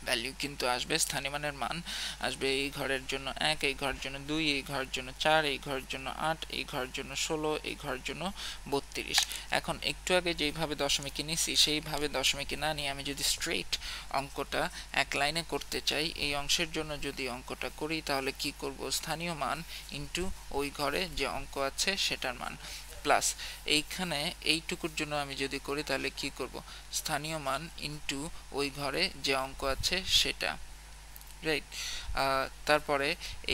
value কিন্তু আসবে স্থানীয় মানের মান আসবে এই ঘরের জন্য 1, এই ঘরের জন্য 2, এই ঘরের জন্য 4, এই ঘরের জন্য 8, এই ঘরের জন্য 16, এই ঘরের জন্য 32। এখন একটু আগে যেইভাবে দশমিকে নিছি সেইভাবে দশমিকে না নিয়ে আমি যদি স্ট্রেট অঙ্কটা এক লাইনে করতে চাই, এই অংশের জন্য যদি অঙ্কটা করি তাহলে কি করব, স্থানীয় মান ইনটু ওই ঘরে যে অঙ্ক আছে সেটার মান প্লাস এইখানে এইটুকুর জন্য আমি যদি করি তাহলে কি করব, স্থানীয় মান ইনটু ওই ঘরে যে অঙ্ক আছে সেটা, রাইট। তারপরে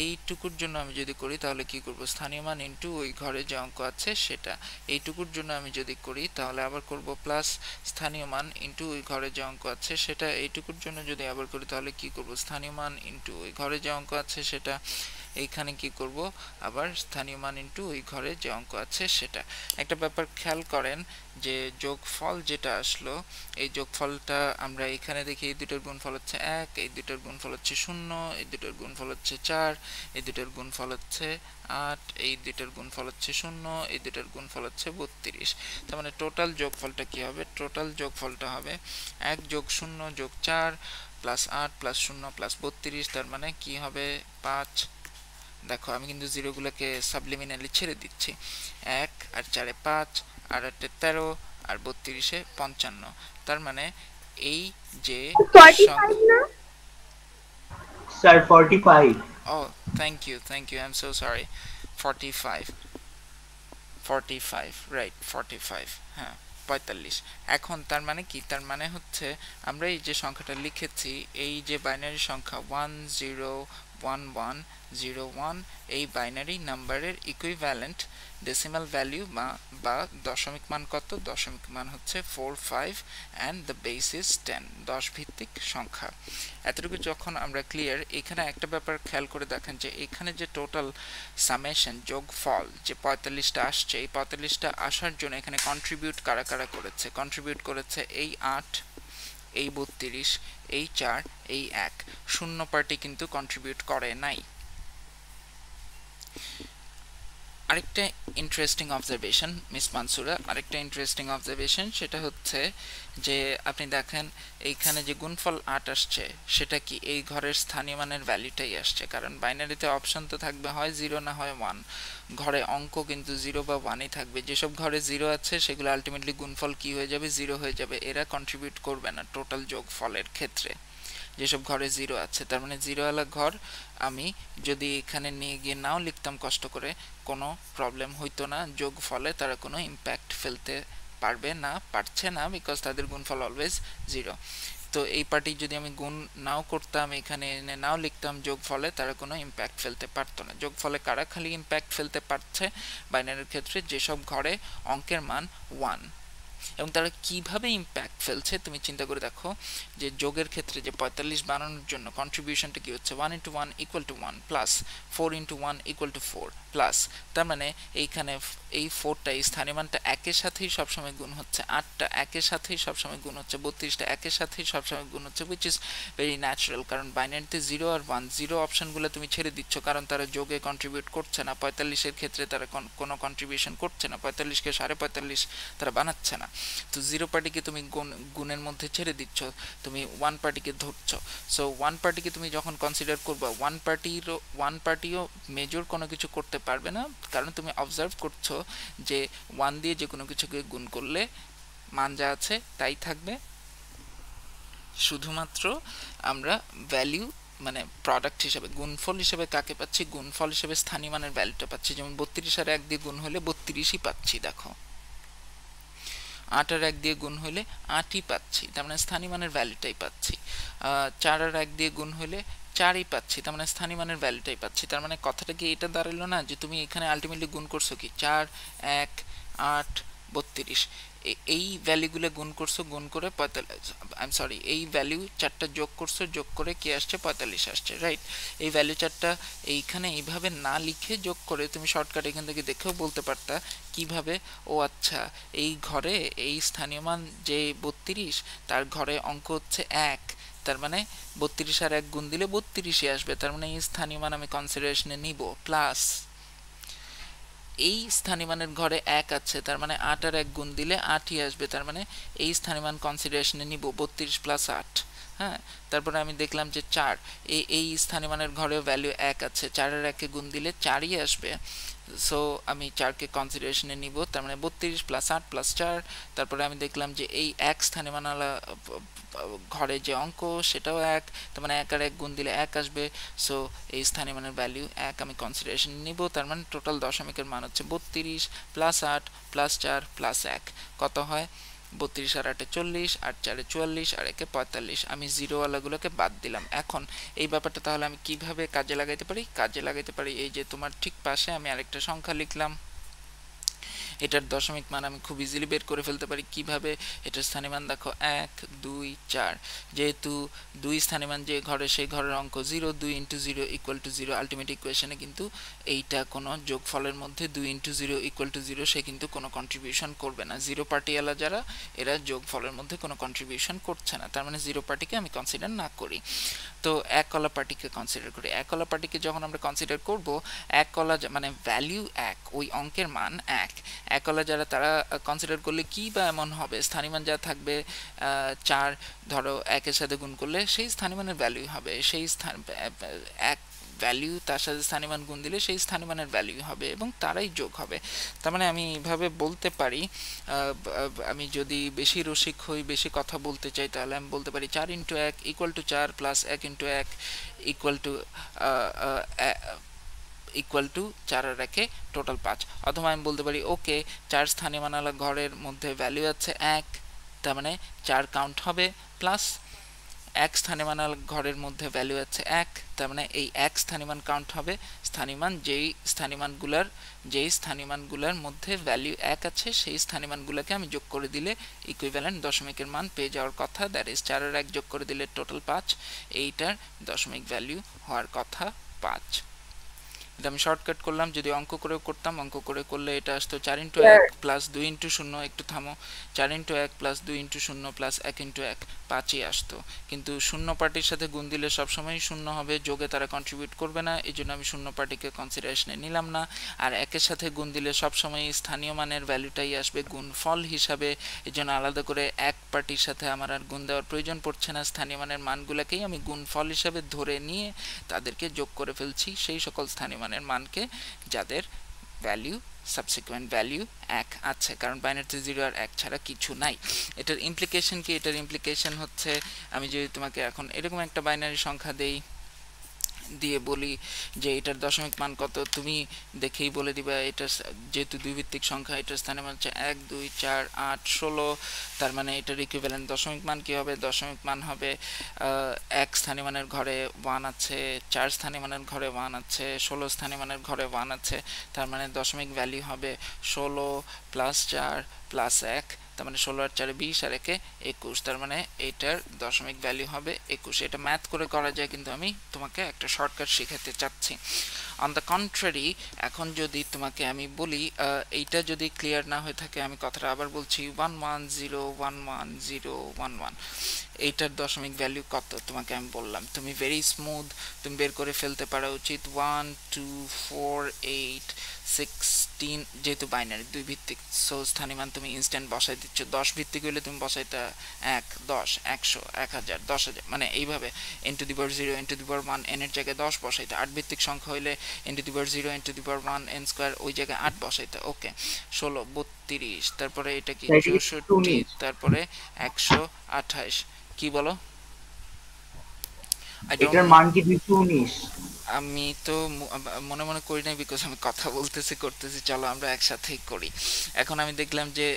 এইটুকুর জন্য আমি যদি করি তাহলে কি করব, স্থানীয় মান ইনটু ওই ঘরে যে অঙ্ক আছে সেটা, এইটুকুর জন্য আমি যদি করি তাহলে আবার করব প্লাস স্থানীয় মান ইনটু ওই ঘরে যে অঙ্ক আছে সেটা, এইটুকুর জন্য যদি আবার করি তাহলে কি করব, স্থানীয় মান ইনটু ওই ঘরে যে অঙ্ক আছে সেটা, এইখানে কি করব আবার স্থানীয় মান ইনটু ওই ঘরে যে অঙ্ক আছে সেটা। একটা ব্যাপার খেয়াল করেন যে যোগফল যেটা আসলো এই যোগফলটা আমরা এখানে দেখি এই দুটোর গুণফল হচ্ছে 1, এই দুটোর গুণফল হচ্ছে 0, এই দুটোর গুণফল হচ্ছে 4, এই দুটোর গুণফল হচ্ছে 8, এই দুটোর গুণফল হচ্ছে 0, এই দুটোর গুণফল হচ্ছে 32। তার মানে টোটাল যোগফলটা কি হবে, টোটাল যোগফলটা হবে 1 যোগ 0 যোগ 4 প্লাস 8 প্লাস 0 প্লাস 32, তার মানে কি হবে 5। দেখো আমি কিন্তু জিরোগুলোকে সাবলিমিনালি ছেড়ে দিচ্ছি, 1 আর 4 এ 5 আর 8 এ 13 আর 32 এ 55, তার মানে এই যে 45 না sir 45। Oh thank you I am so sorry, 45 right 45, হ্যাঁ 45। এখন তার মানে কি, তার মানে হচ্ছে আমরা এই যে সংখ্যাটা লিখেছি এই যে বাইনারি সংখ্যা 101101 এই বাইনারি নাম্বারের ইকুইভ্যালেন্ট ডেসিমাল ভ্যালু বা দশমিক মান কত, দশমিক মান হচ্ছে 45 and the base is 10, 10 ভিত্তিক সংখ্যা। এতটুকু যখন আমরা ক্লিয়ার, এখানে একটা ব্যাপার খেয়াল করে দেখেন যে এখানে যে টোটাল সামেশন যোগফল যে 45টা আসছে, এই 45টা আসার জন্য এখানে কন্ট্রিবিউট কারা কারা করেছে, কন্ট্রিবিউট করেছে এই 8, এই 32, এই 4, এই 1, শূন্য পার্টি কিন্তু কন্ট্রিবিউট করে নাই। আরেকটা ইন্টারেস্টিং অবজারভেশন মিস মানসুরা, আরেকটা ইন্টারেস্টিং অবজারভেশন সেটা হচ্ছে যে আপনি দেখেন এইখানে যে গুণফল 8 আসছে সেটা কি এই ঘরের স্থানীয় মানের ভ্যালুটাই আসছে, কারণ বাইনারিতে অপশন তো থাকবে হয় 0 না হয় 1, ঘরে অঙ্ক কিন্তু 0 বা 1ই থাকবে, যেসব ঘরে 0 আছে সেগুলো আলটিমেটলি গুণফল কি হয়ে যাবে 0 হয়ে যাবে, এরা কন্ট্রিবিউট করবে না টোটাল যোগফলের ক্ষেত্রে যেসব ঘরে 0 আছে। তার মানে 0 ওয়ালা ঘর আমি যদি এখানে নিয়ে গিয়ে নাও লিখতাম কষ্ট করে কোনো প্রবলেম হইতো না, যোগফলে তারা কোনো ইম্প্যাক্ট ফেলতে পারবে না, পারছে না, বিকজ তাদের গুণফল অলওয়েজ 0। তো এই পার্টি যদি আমি গুণ নাও করতাম এখানে এনে নাও লিখতাম যোগফলে তারা কোনো ইম্প্যাক্ট ফেলতে পারতো না। যোগফলে কারা খালি ইম্প্যাক্ট ফেলতে পারছে বাইনারির ক্ষেত্রে, যেসব ঘরে অঙ্কের মান 1, এবং তারা কিভাবে ইম্প্যাক্ট ফেলছে তুমি চিন্তা করে দেখো যে যোগের ক্ষেত্রে যে 45 বানানোর জন্য কন্ট্রিবিউশনটা কি হচ্ছে 1 * 1 = 1 প্লাস 4 * 1 = 4 প্লাস, তার মানে এইখানে এই 4টা এই স্থানীয় মানটা একের সাথেই সবসময় গুণ হচ্ছে, 8টা একের সাথেই সবসময় গুণ হচ্ছে, 32টা একের সাথেই সবসময় গুণ হচ্ছে, উইচ ইজ ভেরি ন্যাচারাল, কারণ বাইনারিতে 0 আর 1, 0 অপশনগুলো তুমি ছেড়ে দিচ্ছ কারণ তারা যোগে কন্ট্রিবিউট করছে না। 45-এর ক্ষেত্রে তারা কোনো কন্ট্রিবিউশন করছে না, 45কে 45.5 তারা বানাচ্ছে না। তো 0 পার্টিকে তুমি গুণের মধ্যে ছেড়ে দিচ্ছ, তুমি 1 পার্টিকে ধরছো। সো 1 পার্টিকে তুমি যখন কনসিডার করবা, 1 পার্টিও মেজর কোনো কিছু করতে পারবে না, কারণ তুমি অবজার্ভ করছো যে 1 দিয়ে যে কোনো কিছুকে গুণ করলে মান যা আছে তাই থাকবে, শুধুমাত্র আমরা ভ্যালু মানে প্রোডাক্ট হিসেবে গুণফল হিসেবে কাকে পাচ্ছি, গুণফল হিসেবে স্থানীয় মানের ভ্যালুটা পাচ্ছি। যেমন 32 আর 1 দিয়ে গুণ হলে 32ই পাচ্ছি, দেখো 8 আর 1 দিয়ে গুণ হলে 8ই পাচ্ছি, তার মানে স্থানীয় মানের ভ্যালুটাই পাচ্ছি। 4 আর 1 দিয়ে গুণ হলে 4ই পাচ্ছি, তার মানে স্থানীয় মানের ভ্যালুটাই পাচ্ছি। তার মানে কথাটা কি এটা দাঁড়ালো না যে তুমি এখানে আলটিমেটলি গুণ করছো কি 4, 1, 8, 32, এই ভ্যালুগুলো গুণ করছো, গুণ করে 45, এই ভ্যালু 4টা যোগ করছো, যোগ করে কি আসছে 45 আসছে, রাইট। এই ভ্যালু 4টা এইখানে এইভাবে না লিখে যোগ করে তুমি শর্টকাট এখান থেকে দেখেও বলতে পারতা কিভাবে, ও আচ্ছা এই ঘরে এই স্থানীয় মান যে 32 তার ঘরে অঙ্ক হচ্ছে 1, তার মানে 32 আর 1 গুণ দিলে 32ই আসবে, তার মানে এই স্থানীয় মান আমি কনসিডারেশনে নিব, প্লাস এই স্থানীয় মানের ঘরে 1 আছে, তার মানে 8 আর 1 গুণ দিলে 8ই আসবে, তার মানে এই স্থানীয় মান কনসিডারেশনে নিব 32 প্লাস 8। হ্যাঁ, তারপরে আমি দেখলাম যে 4, এই স্থানীয় মানের ঘরেও ভ্যালু 1 আছে, 4 আর 1 কে গুণ দিলে 4ই আসবে, সো আমি 4কে কনসিডারেশনে নিব, তার মানে 32 প্লাস 8 প্লাস 4। তারপরে আমি দেখলাম যে এই 1 স্থানীয় মানওয়ালা ঘরে যে অঙ্ক সেটাও 1, তার মানে 1 আর 1 গুণ দিলে 1 আসবে, সো এই স্থানীয় মানের ভ্যালু 1 আমি কনসিডারেশন নিব, তার মানে টোটাল দশমিকের মান হচ্ছে 32 প্লাস 8 প্লাস 4 প্লাস 1, কত হয় 32 আর 8 40, 8 4 44, আর 1 45। আমি জিরোওয়ালাগুলোকে বাদ দিলাম। এখন এই ব্যাপারটা তাহলে আমি কিভাবে কাজে লাগাইতে পারি? কাজে লাগাইতে পারি এই যে তোমার ঠিক পাশে আমি আরেকটা সংখ্যা লিখলাম, এটার দশমিক মান আমি খুব ইজিলি বের করে ফেলতে পারি। কিভাবে? এটার স্থানীয় মান দেখো 1 2 4, যেহেতু 2 স্থানীয় মান যে ঘরে সেই ঘরের অঙ্ক 0, 2 × 0 = 0, আলটিমেট ইকুয়েশনে কিন্তু এইটা কোনো যোগফলের মধ্যে 2 × 0 = 0 সে কিন্তু কোনো কন্ট্রিবিউশন করবে না। জিরো পার্টিওয়ালা যারা এরা যোগফলের মধ্যে কোনো কন্ট্রিবিউশন করছে না, তার মানে জিরো পার্টিকে আমি কনসিডার না করি। তো এক কলা পার্টিকে কনসিডার করি। এক কলা পার্টিকে যখন আমরা কনসিডার করব, এক কলা মানে ভ্যালু 1, ওই অঙ্কের মান 1, এক কলা যারা তারা কনসিডার করলে কি বা এমন হবে, স্থানীয় মান যা থাকবে 4, ধরো 1-এর সাথে গুণ করলে সেই স্থানীয় মানের ভ্যালু হবে, সেই এক ভ্যালু তার সাথে স্থানীয় মান গুণ দিলে সেই স্থানীয় মানের ভ্যালু হবে এবং তারাই যোগ হবে। তার মানে আমি এইভাবে বলতে পারি, আমি যদি বেশি রসিক হই, বেশি কথা বলতে চাই, তাহলে আমি বলতে পারি 4 × 1 = 4 প্লাস 1 × 1 = 4 আর 1 টোটাল 5। অথবা আমি বলতে পারি ওকে 4 স্থানীয় মানওয়ালা ঘরের মধ্যে ভ্যালু আছে 1, তার মানে 4 কাউন্ট হবে, প্লাস 1 স্থানীয় মানওয়ালা ঘরের মধ্যে ভ্যালু আছে 1, তার মানে এই 1 স্থানীয় মান কাউন্ট হবে। স্থানীয় মান যেই স্থানীয় মানগুলোর মধ্যে ভ্যালু 1 আছে সেই স্থানীয় মানগুলোকে আমি যোগ করে দিলে ইকুইভ্যালেন্ট দশমিকের মান পেয়ে যাওয়ার কথা, দ্যাট ইজ 4 আর 1 যোগ করে দিলে টোটাল 5, এইটার দশমিক ভ্যালু হওয়ার কথা 5। এটা আমি শর্টকাট করলাম। যদি অঙ্ক করেও করতাম, অঙ্ক করে করলে এটা আসতো 4 × 1 প্লাস 2 × 0, একটু থামো, 4 × 1 প্লাস 2 × 0 প্লাস 1 × 1, 5ই আসতো। কিন্তু শূন্য পার্টির সাথে গুণ দিলে সবসময় শূন্য হবে, যোগে তারা কন্ট্রিবিউট করবে না, এই জন্য আমি শূন্য পার্টিকে কনসিডারেশনে নিলাম না। আর 1-এর সাথে গুণ দিলে সবসময় স্থানীয় মানের ভ্যালুটাই আসবে গুণফল হিসাবে, এই জন্য আলাদা করে 1 পার্টির সাথে আমার আর গুণ দেওয়ার প্রয়োজন পড়ছে না। স্থানীয় মানের মানগুলোকেই আমি গুণফল হিসাবে ধরে নিয়ে তাদেরকে যোগ করে ফেলছি সেই সকল স্থানীয় মানের মানকে যাদের ভ্যালু সাবসিকুয়েন্ট ভ্যালু 1 আছে, কারণ বাইনারিতে 0 আর 1 ছাড়া কিছু নাই। এটার ইমপ্লিকেশন কি? এটার ইমপ্লিকেশন হচ্ছে, আমি যদি তোমাকে এখন এরকম একটা বাইনারি সংখ্যা দিয়ে বলি যে এটার দশমিক মান কত, তুমি দেখেই বলে দিবা এটা যেহেতু দুই ভিত্তিক সংখ্যা, এটার স্থানীয় মান হচ্ছে 1 2 4 8 16, তার মানে এটার ইকুইভ্যালেন্ট দশমিক মান কি হবে? দশমিক মান হবে 1 স্থানীয় মানের ঘরে 1 আছে, 4 স্থানীয় মানের ঘরে 1 আছে, 16 স্থানীয় মানের ঘরে 1 আছে, তার মানে দশমিক ভ্যালু হবে 16 প্লাস 4 প্লাস 1, তার মানে 16 আর 4 20 আর 1 21, তার মানে এটার দশমিক ভ্যালু হবে 21। এটা ম্যাথ করে করা যায়, কিন্তু আমি তোমাকে একটা শর্টকাট শেখাতে চাচ্ছি। অন দ্য কন্ট্রারি এখন যদি তোমাকে আমি বলি এইটা যদি ক্লিয়ার না হয়ে থাকে আমি কথাটা আবার বলছি 1101111 এইটার দশমিক ভ্যালু কত তোমাকে আমি বললাম তুমি ভেরি স্মুথ তুমি বের করে ফেলতে পারা উচিত 12486 যেহেতু বাইনারি 2 ভিত্তিক সো স্থানীয় তুমি ইনস্ট্যান্ট বসাই দিচ্ছ 10 ভিত্তিক হইলে তুমি বসাইতে 1 10 100 1000 10000 মানে এইভাবে n to the power 0 n to the power 1 n এর জায়গায় 10 বসাইতে 8 ভিত্তিক সংখ্যা হইলে n to the power 0 n to the power 1 n square ওই জায়গায় 8 বসাইতে ওকে 16 32 তারপরে এটা কি 64 তারপরে 128 কি বলো এটার মান কি 219 আমি তো মনে মনে করি নাই বিকজ আমি কথা করতেছি চলো আমরা একসাথেই করি এখন আমি দেখলাম যে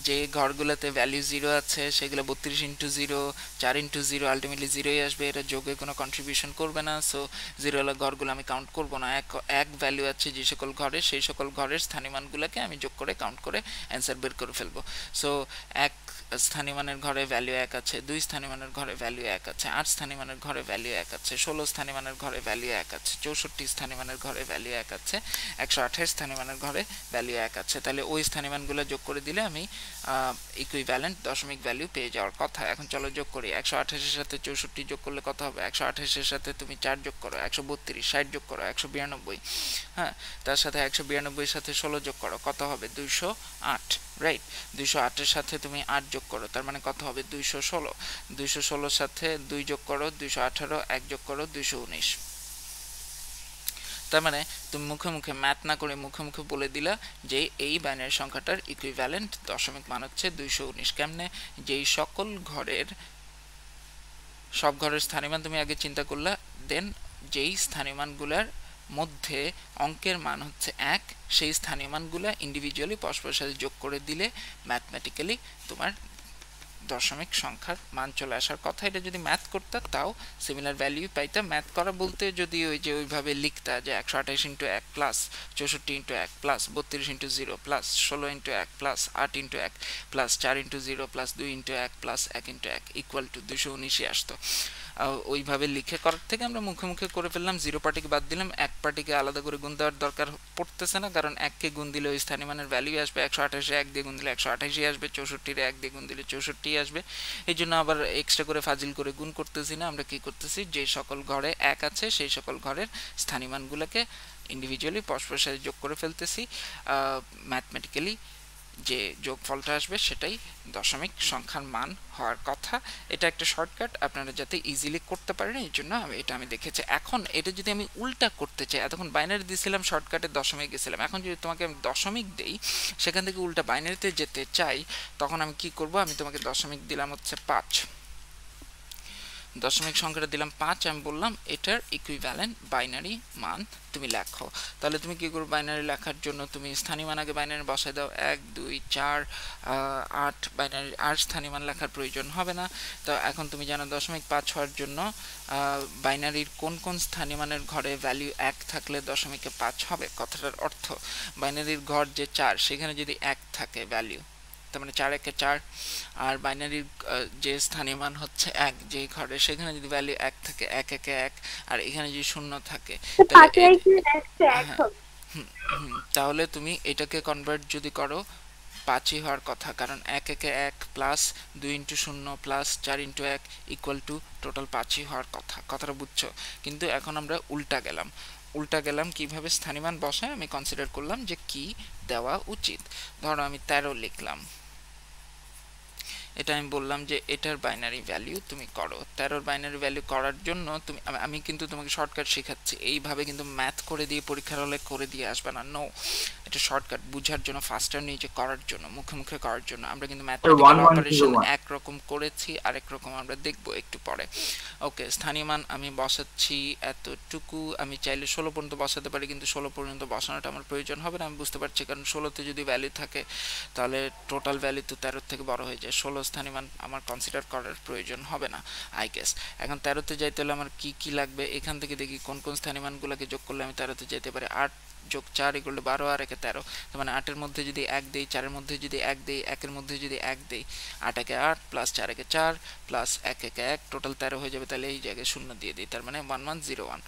যে ঘরগুলোতে ভ্যালু 0 আছে সেগুলো 32 ইনটু 0 4 ইনটু 0 আলটিমেটলি 0ই আসবে এটা যোগে কোনো কন্ট্রিবিউশন করবে না সো 0 ওয়ালা ঘরগুলো আমি কাউন্ট করব না এক ভ্যালু আছে যে সকল ঘরে সেই সকল ঘরের স্থানীয় মানগুলোকে আমি যোগ করে কাউন্ট করে অ্যানসার বের করে ফেলবো সো এক স্থানীয় মানের ঘরে ভ্যালু 1 আছে 2 স্থানীয় মানের ঘরে ভ্যালু 1 আছে 8 স্থানীয় মানের ঘরে ভ্যালু 1 আছে 16 স্থানীয় মানের ঘরে ভ্যালু 1 আছে 64 স্থানীয় মানের ঘরে ভ্যালু 1 আছে 128 স্থানীয় মানের ঘরে ভ্যালু 1 আছে তাহলে ওই স্থানীয় মানগুলো যোগ করে দিলে আমি ইকুইভ্যালেন্ট দশমিক ভ্যালু পেয়ে যাওয়ার কথা এখন চলো যোগ করি 128 এর সাথে 64 যোগ করলে কত হবে 128 এর সাথে তুমি 4 যোগ করো 132 60 যোগ করো 192 হ্যাঁ তার সাথে 192 এর সাথে 16 যোগ করো কত হবে 208 রাইট 208 এর সাথে তুমি 8 যোগ করো তার মানে কত হবে 216 216 এর সাথে 2 যোগ করো 218 1 যোগ করো 219 তার মানে তুমি মুখে মুখে ম্যাথ না করে মুখে মুখে বলে দিলা যে এই বাইনারি সংখ্যাটার ইকুইভ্যালেন্ট দশমিক মান হচ্ছে 219 কেমনে যেই সকল ঘরের সব ঘরের স্থানীয় মান তুমি আগে চিন্তা করলা দেন যেই স্থানীয় মানগুলোর মধ্যে অঙ্কের মান হচ্ছে 1 সেই স্থানীয় মানগুলো ইন্ডিভিজুয়ালি পরস্পরের সাথে যোগ করে দিলে ম্যাথমেটিক্যালি তোমার দশমিক সংখ্যার মান চলে আসার কথা এটা যদি ম্যাথ করতে তাও সিমিলার ভ্যালু পাইতা ম্যাথ করা বলতে যদি ওই যে ওইভাবে লিখতা যে 128 into 1 plus 64 into 1 plus 32 into 0 plus 16 into 1 plus 8 into 1 plus 4 into 0 plus 2 into 1 plus 1 into 1 equal two 219 আসতো ওইভাবে লিখে করার থেকে আমরা মুখে মুখে করে ফেললাম 0 পার্টিকে বাদ দিলাম 1 পার্টিকে আলাদা করে গুণ দেওয়ার দরকার পড়তেছে না কারণ 1 কে গুণ দিলে ওই স্থানীয় মানের ভ্যালু আসবে 128 এ 1 দিয়ে গুণ দিলে 128ই আসবে 64 এ 1 দিয়ে গুণ দিলে 64ই আসবে এইজন্য আবার এক্সট্রা করে ফাজিল করে গুণ করতেছি না আমরা কি করতেছি যে সকল ঘরে 1 আছে সেই সকল ঘরের স্থানীয় মানগুলোকে ইন্ডিভিজুয়ালি পরস্পরের সাথে যোগ করে ফেলতেছি ম্যাথমেটিক্যালি যে যোগফলটা আসবে সেটাই দশমিক সংখ্যার মান হওয়ার কথা এটা একটা শর্টকাট আপনারা যাতে ইজিলি করতে পারেন এই জন্য আমি দেখেছি এখন এটা যদি আমি উল্টা করতে চাই এতক্ষণ বাইনারি দিয়েছিলাম শর্টকাটে দশমিক গেছিলাম এখন যদি তোমাকে আমি দশমিক দেই সেখান থেকে উল্টা বাইনারিতে যেতে চাই তখন আমি কি করব আমি তোমাকে দশমিক দিলাম হচ্ছে 5 দশমিক সংখ্যাটা দিলাম 5 আমি বললাম এটার ইকুইভ্যালেন্ট বাইনারি মান তুমি লেখো তাহলে তুমি কি করবে বাইনারি লেখার জন্য তুমি স্থানীয় মান আগে বাইনারি বসায় দাও 1 2 4 8 বাইনারি আর স্থানীয় মান লেখার প্রয়োজন হবে না তো এখন তুমি জানো দশমিক 5 হওয়ার জন্য বাইনারির কোন কোন স্থানীয় মানের ঘরে ভ্যালু 1 থাকলে দশমিকে 5 হবে কথাটার অর্থ বাইনারির ঘর যে 4 সেখানে যদি 1 থাকে ভ্যালু তার মানে 4 একে 4 আর বাইনারির যে স্থানীয় মান হচ্ছে 1 যে ঘরে সেখানে যদি ভ্যালু 1 থাকে 1 একে 1 আর এখানে যদি শূন্য থাকে তাহলে তুমি এটাকে কনভার্ট যদি করো 5ই হওয়ার কথা কারণ 1 একে 1 plus 2 into 0 plus 4 into 1 equal to total 5ই হওয়ার কথা কথাটা বুঝছো কিন্তু এখন আমরা উল্টা গেলাম কিভাবে স্থানীয় মান বসায় আমি কনসিডার করলাম যে কি দেওয়া উচিত ধরো আমি 13 লিখলাম এটা আমি বললাম যে এটার বাইনারি ভ্যালু তুমি করো 13 বাইনারি ভ্যালু করার জন্য তুমি আমি কিন্তু তোমাকে শর্টকাট শেখাচ্ছি এইভাবে কিন্তু ম্যাথ করে দিয়ে পরীক্ষার হলে করে দিয়ে আসবে না নো এটা শর্টকাট বুঝার জন্য ফাস্টার নিজে করার জন্য মুখে মুখে করার জন্য আমরা কিন্তু ম্যাথমেটিক্যাল অপারেশন এক রকম করেছি আরেক রকম আমরা দেখব একটু পরে ওকে স্থানীয় মান আমি বসাচ্ছি এতটুকু আমি চাইলে 16 পর্যন্ত বসাতে পারি কিন্তু 16 পর্যন্ত বসানোটা আমার প্রয়োজন হবে না আমি বুঝতে পারছি কারণ 16 তে যদি ভ্যালু থাকে তাহলে টোটাল ভ্যালু তো 13 থেকে বড় হয়ে যায় 16 স্থানীয় মান আমার কনসিডার করার প্রয়োজন হবে না আই গেস এখন 13 তে যাইতে হলে আমার কি কি লাগবে এখান থেকে দেখি কোন কোন স্থানীয় মানগুলোকে যোগ করলে আমি 13 তে যেতে পারি 8 যোগ 4 ইকুয়াল টু 12 আর 1 13 তার মানে 8 এর মধ্যে যদি 1 দেই 4 এর মধ্যে যদি 1 দেই 1 এর মধ্যে যদি 1 দেই 8 একে 8 প্লাস 4 একে 4 প্লাস 1 একে 1 টোটাল 13 হয়ে যাবে তাহলে এই জায়গায় শূন্য দিয়ে দিই তার মানে 1101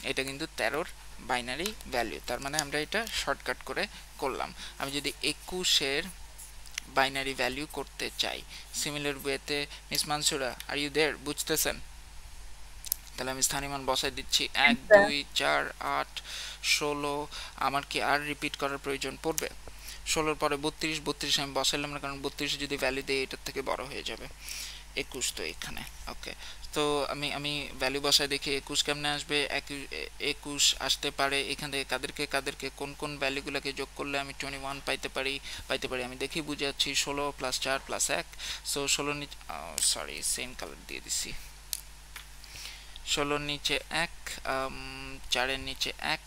এটা কিন্তু 13 এর বাইনারি ভ্যালু, তার মানে আমরা এটা শর্টকাট করে করলাম। আমি যদি 21-এর বাইনারি ভ্যালু করতে চাই সিমিলার ওয়েতে, miss Mansura are you there, বুঝতেছেন? তাহলে আমি স্থানীয় মান বসাই দিচ্ছি 1 2 4 8 16। আমার কি আর রিপিট করার প্রয়োজন পড়বে? 16 পরে 32, 32 আমি বসাইলাম না, কারণ 32 যদি ভ্যালু দেই এটার থেকে বড় হয়ে যাবে। 21 তো এখানে, ওকে। তো আমি ভ্যালু বসাই দেখি 21 কেমনে আসবে। 21 আসতে পারে এখান থেকে কাদেরকে কোন কোন ভ্যালুগুলোকে যোগ করলে আমি 21 পাইতে পারি। আমি দেখি বুঝে যাচ্ছি 16 + 4 + 1। সো 16 নিচে, সরি সেম কালার দিয়ে দিছি। 16 নিচে 1, 4 এর নিচে 1,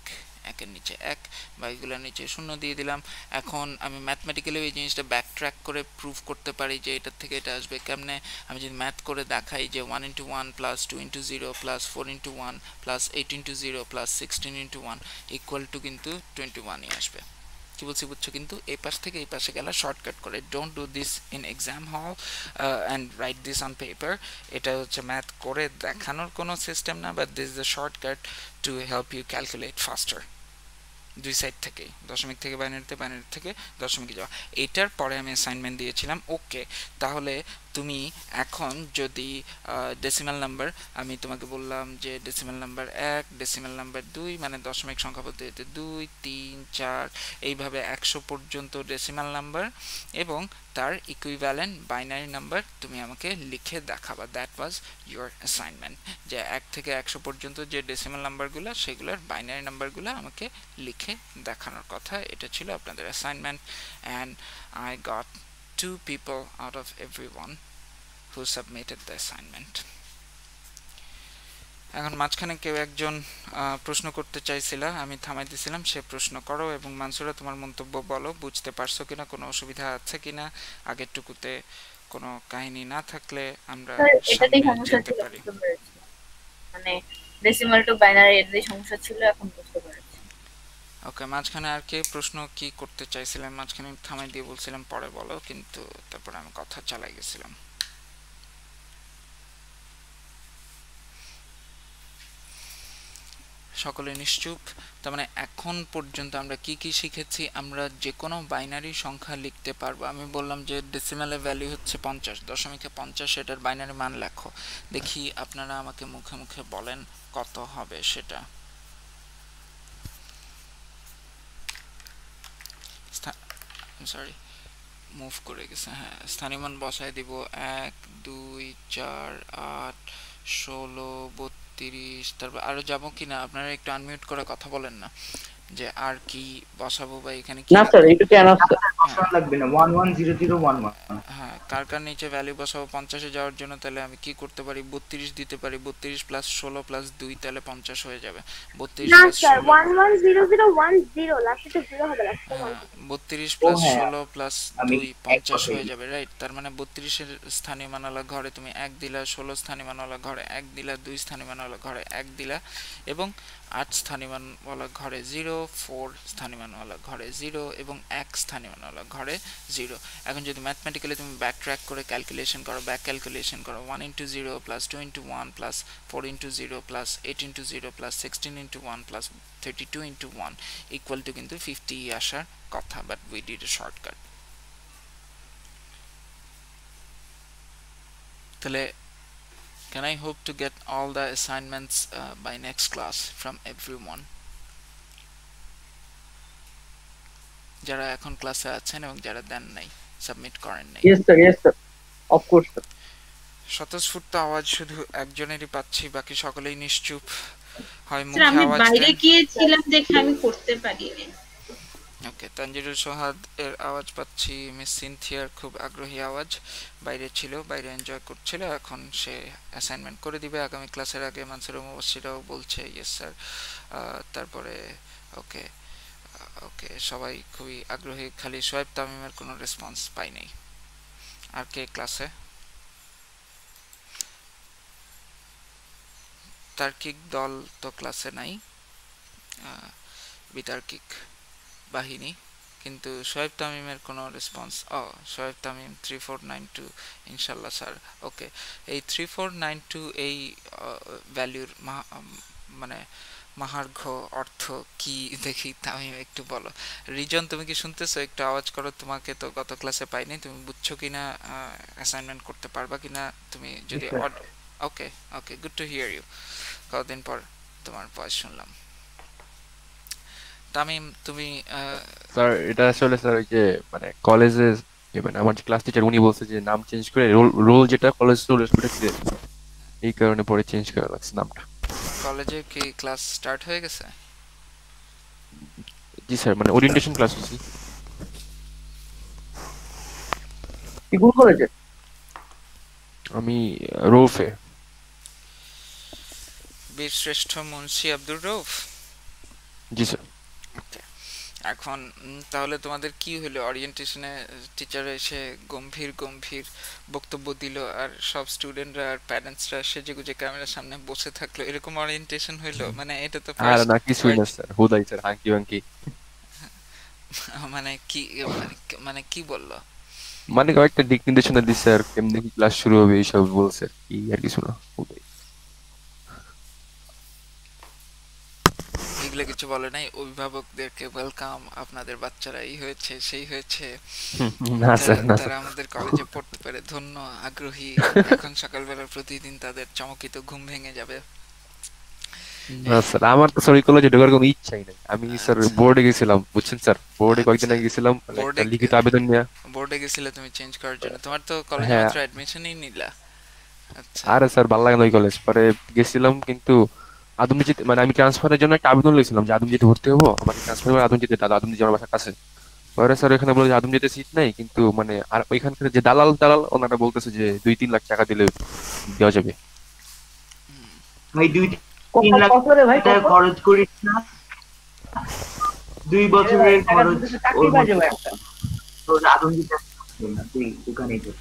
1 এর নিচে 1, বাইগুলোর নিচে 0 দিয়ে দিলাম। এখন আমি ম্যাথমেটিক্যালি এই জিনিসটা ব্যাক ট্র্যাক করে প্রুফ করতে পারি যে এটার থেকে এটা আসবে কেমনে। আমি যদি ম্যাথ করে দেখাই যে 1 × 1 + 2 × 0 + 4 × 1 + 8 × 0 + 16 × 1 = কিন্তু 21ই আসবে। কি বলছি বুঝছো? কিন্তু এই পাশ থেকে এই পাশে গেলে শর্টকাট করে, don't do this in exam hall and write this on paper. এটা হচ্ছে ম্যাথ করে দেখানোর কোনো সিস্টেম না, but this is the shortcut to help you calculate faster. দুই সাইড থেকে, দশমিক থেকে বাইনারিতে, বাইনারি থেকে দশমিকে যাওয়া। এইটার পরে আমি অ্যাসাইনমেন্ট দিয়েছিলাম। ওকে, তাহলে তুমি এখন যদি ডেসিমাল নাম্বার, আমি তোমাকে বললাম যে ডেসিমাল নাম্বার 1, ডেসিমাল নাম্বার 2, মানে দশমিক সংখ্যা পদ্ধতিতে 2 3 4 এইভাবে 100 পর্যন্ত ডেসিমাল নাম্বার এবং তার ইকুইভ্যালেন্ট বাইনারি নাম্বার তুমি আমাকে লিখে দেখাবা। দ্যাট ওয়াজ ইউর অ্যাসাইনমেন্ট, যে 1 থেকে 100 পর্যন্ত যে ডেসিমাল নাম্বারগুলো সেগুলোর বাইনারি নাম্বারগুলো আমাকে লিখে দেখানোর কথা। এটা ছিল আপনাদের assignment, and I got 2 people out of everyone who submitted the assignment. এখন মাঝখানে কেউ একজন প্রশ্ন করতে চাইছিল, আমি থামাই দিয়েছিলাম, সে প্রশ্ন করো। এবং মানসুরা তোমার মন্তব্য বলো, বুঝতে পারছো কিনা, কোনো অসুবিধা আছে কিনা, আগের টুকুতে কোনো কাহিনী না থাকলে আমরা এটাতেই সামনে সমস্যা যেতে ছিল, পারি। বুঝতে পেরেছি। মানে ডেসিমাল টু বাইনারি এটাই সমস্যা ছিল, এখন বুঝতে পেরেছি। ওকে, মাঝখানে আর কে প্রশ্ন কি করতে চাইছিলেন? মাঝখানে থামাই দিয়ে বলছিলাম পরে বলো, কিন্তু তারপরে আমি কথা চালাই গেছিলাম। সকলে নিশ্চুপ। তার মানে এখন পর্যন্ত আমরা কি কি শিখেছি? আমরা যে কোনো বাইনারি সংখ্যা লিখতে পারবো। আমি বললাম যে ডেসিমালের ভ্যালু হচ্ছে 50, দশমিকে 50, সেটার বাইনারি মান লেখো। দেখি আপনারা আমাকে মুখে মুখে বলেন কত হবে সেটা। সরি, মুভ করে গেছে। হ্যাঁ, স্থানীয় মান বসায় দিব 1 2 4 8 16 32। তারপর আরো যাবো কিনা? আপনারা একটু আনমিউট করে কথা বলেন না, যে আর কি বসাবো বা এখানে কি না স্যার, একটু কেন স্যার? বসানো লাগবে না, 110011। হ্যাঁ, কার কার নিচে ভ্যালু বসাবো 50-এ যাওয়ার জন্য? তাহলে আমি কি করতে পারি? 32 দিতে পারি। 32 + 16 + 2 তাহলে 50 হয়ে যাবে। 32 না + স্যার, 16, 110010 লাস্টে তো 0 হবে, লাস্টে 1 হ্যাঁ, 32 ও + হ্যাঁ, 16 + আমি 2 এক 50 কথাই হয়ে যাবে, রাইট? তার মানে 32-এর স্থানীয় মানওয়ালা ঘরে তুমি 1 দিলা, 16 স্থানীয় মানওয়ালা ঘরে 1 দিলা, 2 স্থানীয় মানওয়ালা ঘরে 1 দিলা, এবং 8 স্থানীয় মানওয়ালা ঘরে 0, 4 স্থানীয় মানওয়ালা ঘরে 0 এবং 1 স্থানীয় মানওয়ালা ঘরে 0। এখন যদি ম্যাথমেটিক্যালি তুমি ব্যাক ট্র্যাক করে ক্যালকুলেশন করো, ব্যাক ক্যালকুলেশন করো, 1 × 0 + 2 × 1 + 4 × 0 + 8 × 0 + 16 × 1 + 32 × 1 = কিন্তু 50 আসার কথা, but we did A shortcut. তাহলে can I hope to get all the assignments by next class from everyone? যারা এখন ক্লাসে আছেন এবং যারা দেন নাই, সাবমিট করেন নাই। Yes sir, of course sir. স্বতঃস্ফূর্ত আওয়াজ শুধু একজনেরই পাচ্ছি, বাকি সকলেই নিশ্চুপ। হয় স্যার, মুখে আমি আওয়াজ বাইরে দেন। গিয়েছিলাম দেখে আমি করতে পারিনি। ওকে, তানজিরুল সোহাদ এর আওয়াজ পাচ্ছি। মিস সিনথিয়ার খুব আগ্রহী আওয়াজ, বাইরে ছিল, বাইরে এনজয় করছিল, এখন সে অ্যাসাইনমেন্ট করে দিবে আগামী ক্লাসের আগে। মানসুর মুবাশশিরাও বলছে ইয়েস স্যার। তারপরে ওকে ওকে, সবাই খুবই আগ্রহী, খালি শোয়েব তামিমের কোনো রেসপন্স পাই নাই। আর কে ক্লাসে? তার্কিক দল তো ক্লাসে নাই, বিতার্কিক বাহিনী, কিন্তু শোয়েব তামিমের কোনো রেসপন্স। শোয়েব তামিম 3492, ইনশাল্লাহ স্যার। ওকে, এই 3492 এই ভ্যালুর মানে মহার্ঘ অর্থ কি দেখি আমি একটু বলো। রিজন তুমি কি শুনতেছো? একটু আওয়াজ করো। তোমাকে তো গত ক্লাসে পাইনি, তুমি বুঝছো কিনা, অ্যাসাইনমেন্ট করতে পারবা কিনা তুমি জি যদি। Sir. Okay okay, good to hear you. কতদিন পর তোমার ভয়েস শুনলাম। তামিম তুমি স্যার এটা আসলে স্যার ওই যে মানে কলেজে মানে আমার যে ক্লাস টিচার উনি বলছে যে নাম চেঞ্জ করে রোল রোল যেটা কলেজ রোল ওটা এই কারণে পরে চেঞ্জ করা লাগছে নামটা। কলেজে কি ক্লাস স্টার্ট হয়ে গেছে? জি স্যার, মানে ওরিয়েন্টেশন ক্লাস হচ্ছে। কি কোন কলেজে? আমি রোফে। বীরশ্রেষ্ঠ মুন্সি আব্দুর রউফ। জি স্যার। এখন তাহলে তোমাদের কি হলো? অরিয়েন্টেশনে টিচার এসে গম্ভীর গম্ভীর বক্তব্য দিল আর সব স্টুডেন্টরা আর প্যারেন্টসরা সেজেগুজে ক্যামেরার সামনে বসে থাকলো, এরকম অরিয়েন্টেশন হইলো? মানে এটা তো আর ফার্স্ট না কিছুই না স্যার, হুদাই স্যার হাঙ্কি বাঙ্কি। মানে কি, মানে কি বললো? মানে কয়েকটা দিক নির্দেশনা দিচ্ছে আর কেমনে কি ক্লাস শুরু হবে এইসব বলছে আর কি, আর কিছু না হুদাই। এগুলো কিছু বলে নাই? অভিভাবকদেরকে ওয়েলকাম, আপনাদের বাচ্চারা এই হয়েছে সেই হয়েছে, না স্যার, না স্যার। তারা আমাদের কলেজে পড়তে পারে ধন্য আগ্রহী, এখন সকালবেলা প্রতিদিন তাদের চমকিত ঘুম ভেঙে যাবে। না স্যার, আমার তো স্যার ওই কলেজে ঢোকার কোনো ইচ্ছাই নাই। আমি স্যার আচ্ছা বোর্ডে গেছিলাম, বুঝছেন স্যার, বোর্ডে কয়েকদিন আচ্ছা, আগে গেছিলাম, মানে একটা বোর্ডে লিখিত আবেদন নিয়ে। বোর্ডে গেছিলে তুমি চেঞ্জ করার জন্য? তোমার তো কলেজে হ্যাঁ। মাত্র অ্যাডমিশনই নিলা। আচ্ছা আরে স্যার ভালো লাগে না ওই কলেজ, পরে গেছিলাম কিন্তু আদমদীচিতে, মানে আমি ট্রান্সফারের জন্য একটা আবেদন লিখছিলাম যে আদমদীতে ভর্তি হবো, আমাকে ট্রান্সফার করে আদমদীতে, দাদা আদমদীতে আমার বাসার কাছে। পরে স্যার এখানে বলে যে আদমদীতে সিট নাই, কিন্তু মানে আর ওইখানকার যে দালাল দালাল ওনারা বলতেছে যে 2-3 লাখ টাকা দিলে দেওয়া যাবে। ভাই কত 2-3 লাখ কত রে ভাই, টাকা কত? খরচ করিস না, 2 এ ভাই বছরের টাকা খরচ দিতে তো চাকরি ওর পাওয়া মধ্যে। যাবে একটা। তোর আদম দিতে হবে না, তুই ওখানেই থাক,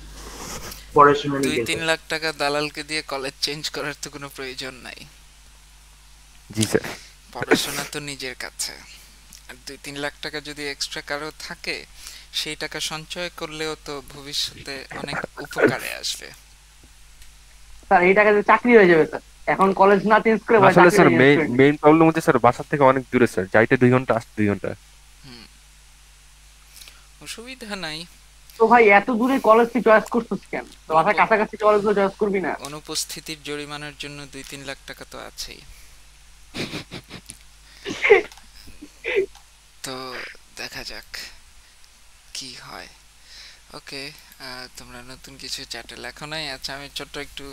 পড়াশোনা দুই নিজে তিন কর। লাখ টাকা দালালকে দিয়ে কলেজ চেঞ্জ করার তো কোনো প্রয়োজন নাই, জি স্যার। পড়াশোনা তো নিজের কাছে। আর 2-3 লাখ টাকা যদি এক্সট্রা কারো থাকে, সেই টাকা সঞ্চয় করলেও তো ভবিষ্যতে অনেক উপকারে আসবে। স্যার এই টাকা দিয়ে চাকরি হয়ে যাবে স্যার, এখন কলেজ না চেঞ্জ করে ভাই আসলে চাকরিটা স্যার চেঞ্জ মেইন করে নিন। মেইন প্রবলেম হচ্ছে স্যার বাসা থেকে অনেক দূরে স্যার, যাইতে 2 ঘন্টা আসতে 2 ঘন্টা। হুম, অসুবিধা নাই। তো ভাই এত দূরে কলেজ তুই চয়েস করছিস কেন? তো বাসার কাছাকাছি কলেজগুলো চয়েস করবি না? অনুপস্থিতির জরিমানার জন্য 2-3 লাখ টাকা তো আছেই। তো দেখা যাক কি হয়। ওকে, তোমরা নতুন কিছু চ্যাটে লেখো নাই? আচ্ছা আমি ছোট্ট একটু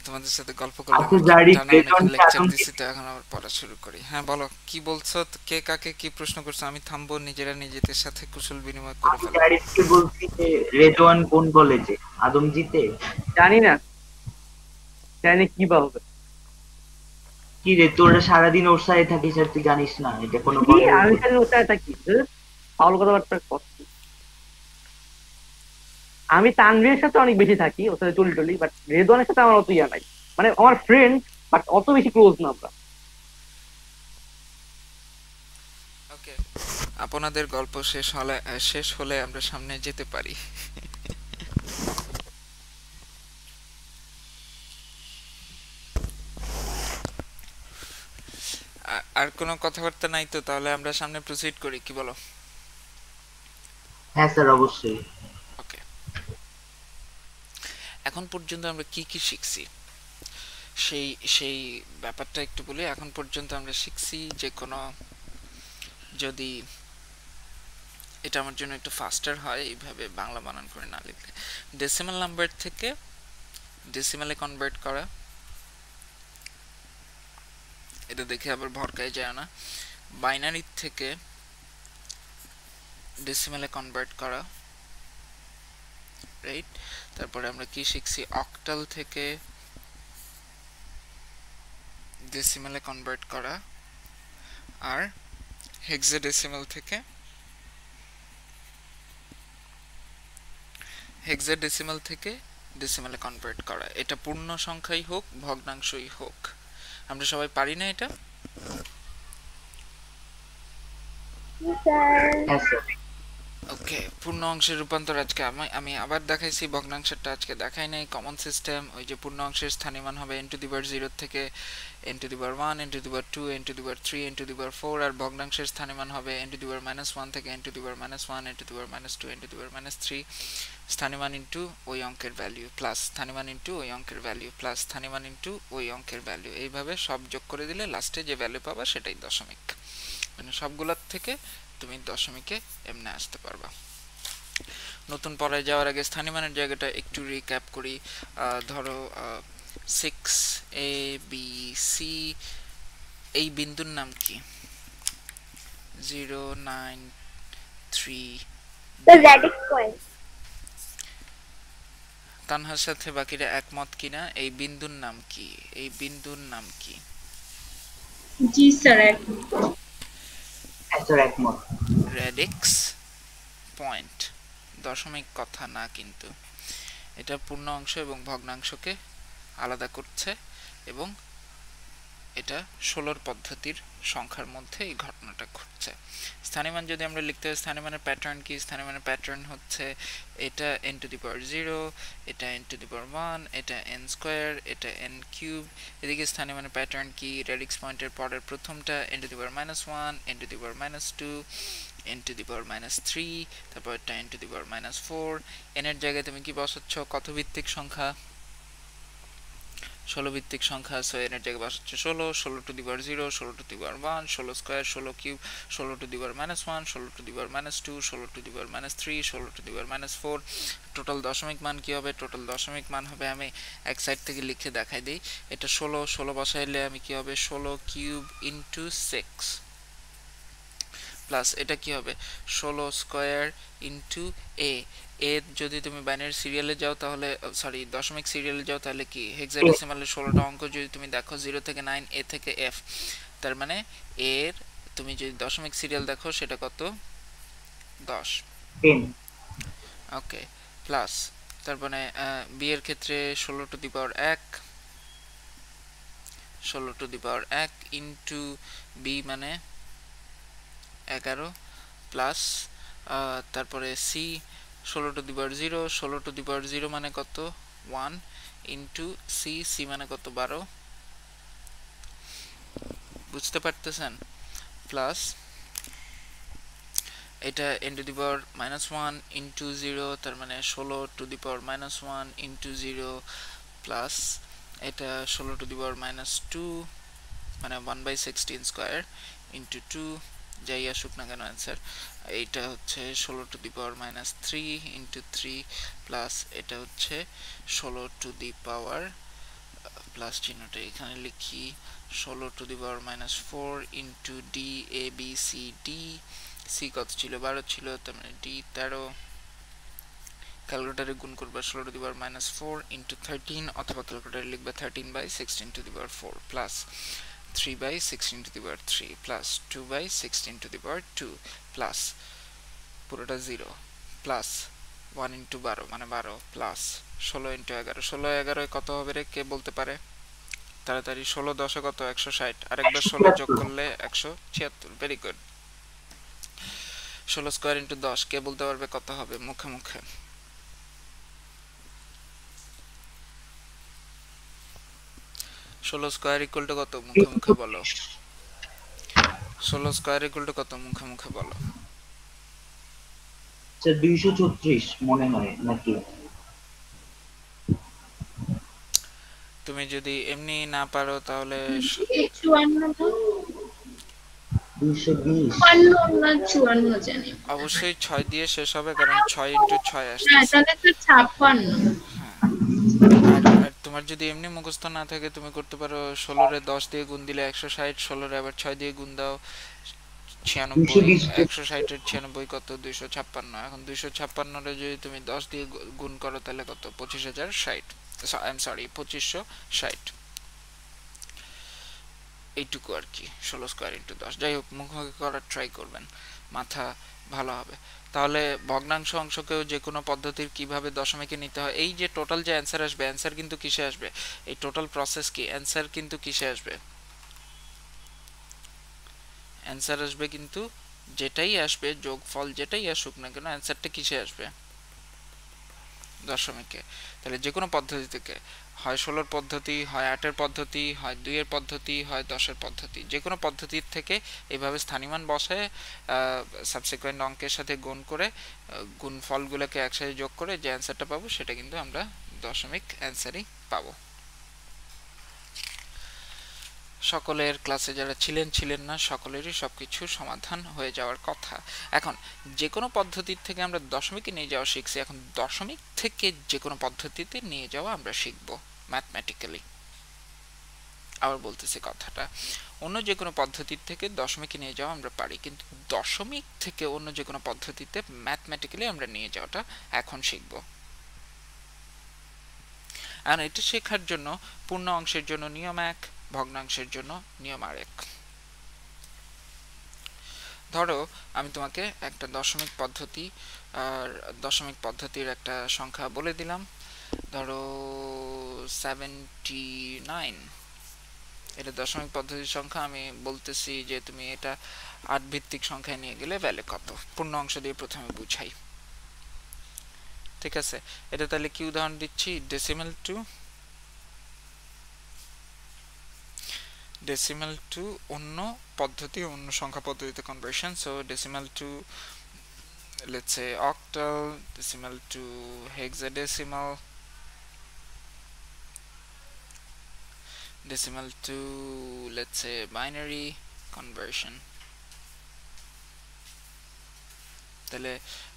তোমাদের সাথে গল্প করলাম আচ্ছা আর কি, জারি টানা অনেকক্ষণ বেতনটা লেকচার আদম দিছি, তো এখন আবার পড়া শুরু করি। হ্যাঁ বলো, কি বলছো? তো কে কাকে কি প্রশ্ন করছো? আমি থামবো, নিজেরা নিজেদের সাথে কুশল বিনিময় করে আমি ফেলবো। জারিফকে বলছি যে রেদওয়ান কোন কলেজে, আদমজিতে? জানি না, জানি কি বা হবে। কি রে, তোরা সারাদিন ওর সাথে থাকিস আর তুই জানিস না এটা কোনো কি কথা আমি হইলো? খালি ওটা থাকি ফাউল কথাবার্তা করছি। আমি তানভীরের সাথে অনেক বেশি থাকি, ওর সাথে চলি টলি, বাট রেদওয়ানের সাথে আমার অত ইয়া নাই। মানে আমার ফ্রেন্ড, বাট অত বেশি ক্লোজ না আমরা। ওকে, আপনাদের গল্প শেষ হলে আমরা সামনে যেতে পারি। আর কোনো কথাবার্তা নাই তো? তাহলে আমরা সামনে প্রসিড করি, কি বলো? হ্যাঁ স্যার অবশ্যই। ওকে, এখন পর্যন্ত আমরা কি কি শিখছি সেই সেই ব্যাপারটা একটু বলি। এখন পর্যন্ত আমরা শিখছি যে কোনো, যদি এটা আমার জন্য একটু ফাস্টার হয় এইভাবে বাংলা বানান করে না লিখলে, ডেসিমাল নাম্বার থেকে ডেসিমালে কনভার্ট করা, এটা দেখে আবার ভরকায় যায় না। বাইনারি থেকে ডেসিমালে কনভার্ট করা, রাইট? তারপরে আমরা কি শিখছি? অক্টাল থেকে ডেসিমালে কনভার্ট করা, আর হেক্সাডেসিমাল থেকে ডেসিমালে কনভার্ট করা। এটা পূর্ণ সংখ্যাই হোক ভগ্নাংশই হোক, আমরা সবাই পারি না এটা? স্যার হ্যাঁ স্যার। ওকে, পূর্ণ অংশের রূপান্তর আজকে আমি আবার দেখাইছি, ভগ্নাংশেরটা আজকে দেখাই নাই। কমন সিস্টেম, ওই যে পূর্ণ অংশের স্থানীয় মান হবে n টু দি পাওয়ার 0 থেকে n to the power 1, n to the power 2, n to the power 3, n to the power 4, আর ভগ্নাংশের স্থানীয় মান হবে n টু দি পাওয়ার -1 থেকে n to the power -1, n to the power -2, n to the power -3, স্থানীয় মান into ওই অঙ্কের ভ্যালু প্লাস স্থানীয় মান ইনটু ওই অঙ্কের ভ্যালু প্লাস স্থানীয় মান ইনটু ওই অঙ্কের ভ্যালু, এইভাবে সব যোগ করে দিলে লাস্টে যে ভ্যালু পাবা সেটাই দশমিক। মানে সবগুলোর থেকে তুমি দশমিকে এমনি আসতে পারবা। নতুন পরে যাওয়ার আগে স্থানীয় মানের জায়গাটা একটু রিক্যাপ করি। ধরো 6ABC, এই বিন্দুর নাম কি? 0, 9, 3। The radix point. তানহার সাথে বাকিরা একমত কিনা? এই বিন্দুর নাম কি? এই বিন্দুর নাম কি? জি স্যার, স্যার একমত। রেডিক্স পয়েন্ট, দশমিক কথা না, কিন্তু এটা পূর্ণ অংশ এবং ভগ্নাংশকে আলাদা করছে এবং এটা 16 পদ্ধতির সংখ্যার মধ্যে এই ঘটনাটা ঘটছে। স্থানীয় মান যদি আমরা লিখতে হয়, স্থানীয় মানের প্যাটার্ন কি? স্থানীয় মানের প্যাটার্ন হচ্ছে এটা n টু দি পাওয়ার 0, এটা n টু দি পাওয়ার 1, এটা n স্কয়ার, এটা n কিউব। এদিকে স্থানীয় মানের প্যাটার্ন কি? রেডিক্স পয়েন্টের পরের প্রথমটা n to the power -1, n to the power -2, n to the power -3, তারপর এটা n to the power -4। n এর জায়গায় তুমি কি বসাচ্ছ? কত ভিত্তিক সংখ্যা? 16 ভিত্তিক সংখ্যা, সো n এর জায়গায় বসাচ্ছ 16, 16 to the power 0, 16 to the power 1, 16 square, 16 cube, 16 to the power -1, 16 to the power -2, 16 to the power -3, 16 to the power -4। Total দশমিক মান কি হবে? টোটাল দশমিক মান হবে, আমি এক সাইড থেকে লিখে দেখাই দিই। এটা 16 বসাইলে আমি কি হবে? 16 কিউব ইনটু 6 প্লাস এটা কি হবে? 16 স্কয়ার ইনটু a। যদি তুমি বাইনারি সিরিয়ালে যাও তাহলে, সরি দশমিক সিরিয়ালে যাও তাহলে কি হেক্সাডেসিমালে 16টা অঙ্ক যদি তুমি দেখো 0 থেকে 9, a থেকে f, তার মানে এর তুমি যদি দশমিক সিরিয়াল দেখো সেটা কত? 10। ওকে, প্লাস তার মানে b এর ক্ষেত্রে 16 to the power 1, 16 to the power 1 into b মানে 11 প্লাস তারপরে c 16 to the power 0, 16 to the power 0 মানে কত? 1 ইনটু c মানে কত? 12। বুঝতে পারতেছেন? প্লাস এটা n to the power -1 into 0, তার মানে 16 to the power -1 into 0 plus এটা 16 টু দি পাওয়ার -2 মানে 1/16 স্কয়ার ইনটু 2, যাই আসুক না কেন অ্যান্সার। এইটা হচ্ছে 16 to the power -3 into 3 plus এটা হচ্ছে 16 টু দি পাওয়ার প্লাস চিহ্নটা এখানে লিখি 16 to the power -4 into d a b c d। c কত ছিল? 12 ছিল, তার মানে d 13। ক্যালকুলেটরে গুণ করবে 16 টু দি পাওয়ার -4 ইনটু 13, অথবা ক্যালকুলেটরে লিখবে 13/16 two the power 4 plus 3/16 to the power 3 plus 2/16 to the power 2 plus পুরোটা 0 প্লাস 1 ইনটু 12 মানে 12 প্লাস 16 ইনটু 11, 16 11 কত হবে রে? কে বলতে পারে তাড়াতাড়ি? 16 10 কত? 160, আরেকবার 16 যোগ করলে 176। Very good. 16 স্কয়ার ইনটু 10 কে বলতে পারবে কত হবে? মুখে মুখে 16 স্কয়ার ইকুয়াল টু কত? মুখে মুখে বলো। 16 স্কয়ার ইকুয়াল টু কত? মুখে মুখে বলো। স্যার 236 মনে হয় নাকি? তুমি যদি এমনি না পারো তাহলে 254 জানি। অবশ্যই 6 দিয়ে শেষ হবে, কারণ 6 ইনটু 6 আসছে। হ্যাঁ, তাহলে তো 56। আর তোমার যদি এমনি মুখস্থ না থাকে তুমি করতে পারো 16 রে 10 দিয়ে গুণ দিলে 160, 16 রে আবার 6 দিয়ে গুণ দাও 96, 160 এর 96 কত? 256। এখন 256 রে যদি তুমি 10 দিয়ে গুণ করো তাহলে কত? 25060, আই এম সরি 2560। এইটুকু আর কি, 16 স্কয়ার ইনটু 10। যাই হোক, মুখোমুখি করার ট্রাই করবেন, মাথা ভালো হবে। তাহলে ভগ্নাংশ অংশকেও যে কোনো পদ্ধতির কিভাবে দশমিকে নিতে হয়, এই যে টোটাল যে অ্যান্সার আসবে, অ্যান্সার কিন্তু কিসে আসবে? এই টোটাল প্রসেস কি? অ্যান্সার কিন্তু কিসে আসবে? অ্যান্সার আসবে কিন্তু যেটাই আসবে, যোগফল যেটাই আসুক না কেন, অ্যান্সারটা কিসে আসবে? দশমিকে। তাহলে যে কোনো পদ্ধতি থেকে, হয় 16 পদ্ধতি, হয় 8 পদ্ধতি, হয় 2 পদ্ধতি, হয় 10 পদ্ধতি, যে কোনো পদ্ধতির থেকে এইভাবে স্থানীয়মান বসায় সাবসিকুয়েন্ট অঙ্কের সাথে গুণ করে গুণফলগুলোকে একসাথে যোগ করে যে অ্যান্সারটা পাবো সেটা কিন্তু আমরা দশমিক অ্যান্সারই পাবো। সকলের ক্লাসে যারা ছিলেন না সকলেরই সবকিছু সমাধান হয়ে যাওয়ার কথা। এখন যে কোনো পদ্ধতির থেকে আমরা দশমিকে নিয়ে যাওয়া শিখছি, এখন দশমিক থেকে যে কোনো পদ্ধতিতে নিয়ে যাওয়া আমরা শিখব ম্যাথমেটিক্যালি। আবার বলতেছি কথাটা, অন্য যে কোনো পদ্ধতির থেকে দশমিকে নিয়ে যাওয়া আমরা পারি, কিন্তু দশমিক থেকে অন্য যে কোনো পদ্ধতিতে ম্যাথমেটিক্যালি আমরা নিয়ে যাওয়াটা এখন শিখব। আর এটা শেখার জন্য পূর্ণ অংশের জন্য নিয়ম 1, ভগ্নাংশের জন্য নিয়ম আরেক। ধরো আমি তোমাকে একটা দশমিক পদ্ধতি আর দশমিক পদ্ধতির একটা সংখ্যা বলে দিলাম, ধরো 79, এটা দশমিক পদ্ধতির সংখ্যা। আমি বলতেছি যে তুমি এটা 8 ভিত্তিক সংখ্যায় নিয়ে গেলে ভ্যালু কত, পূর্ণ অংশ দিয়ে প্রথমে বুঝাই, ঠিক আছে? এটা তাহলে কি উদাহরণ দিচ্ছি, decimal to অন্য পদ্ধতি, অন্য সংখ্যা পদ্ধতিতে conversion. So decimal to, let's say octal, decimal to hexadecimal, decimal to, let's say binary conversion. তাহলে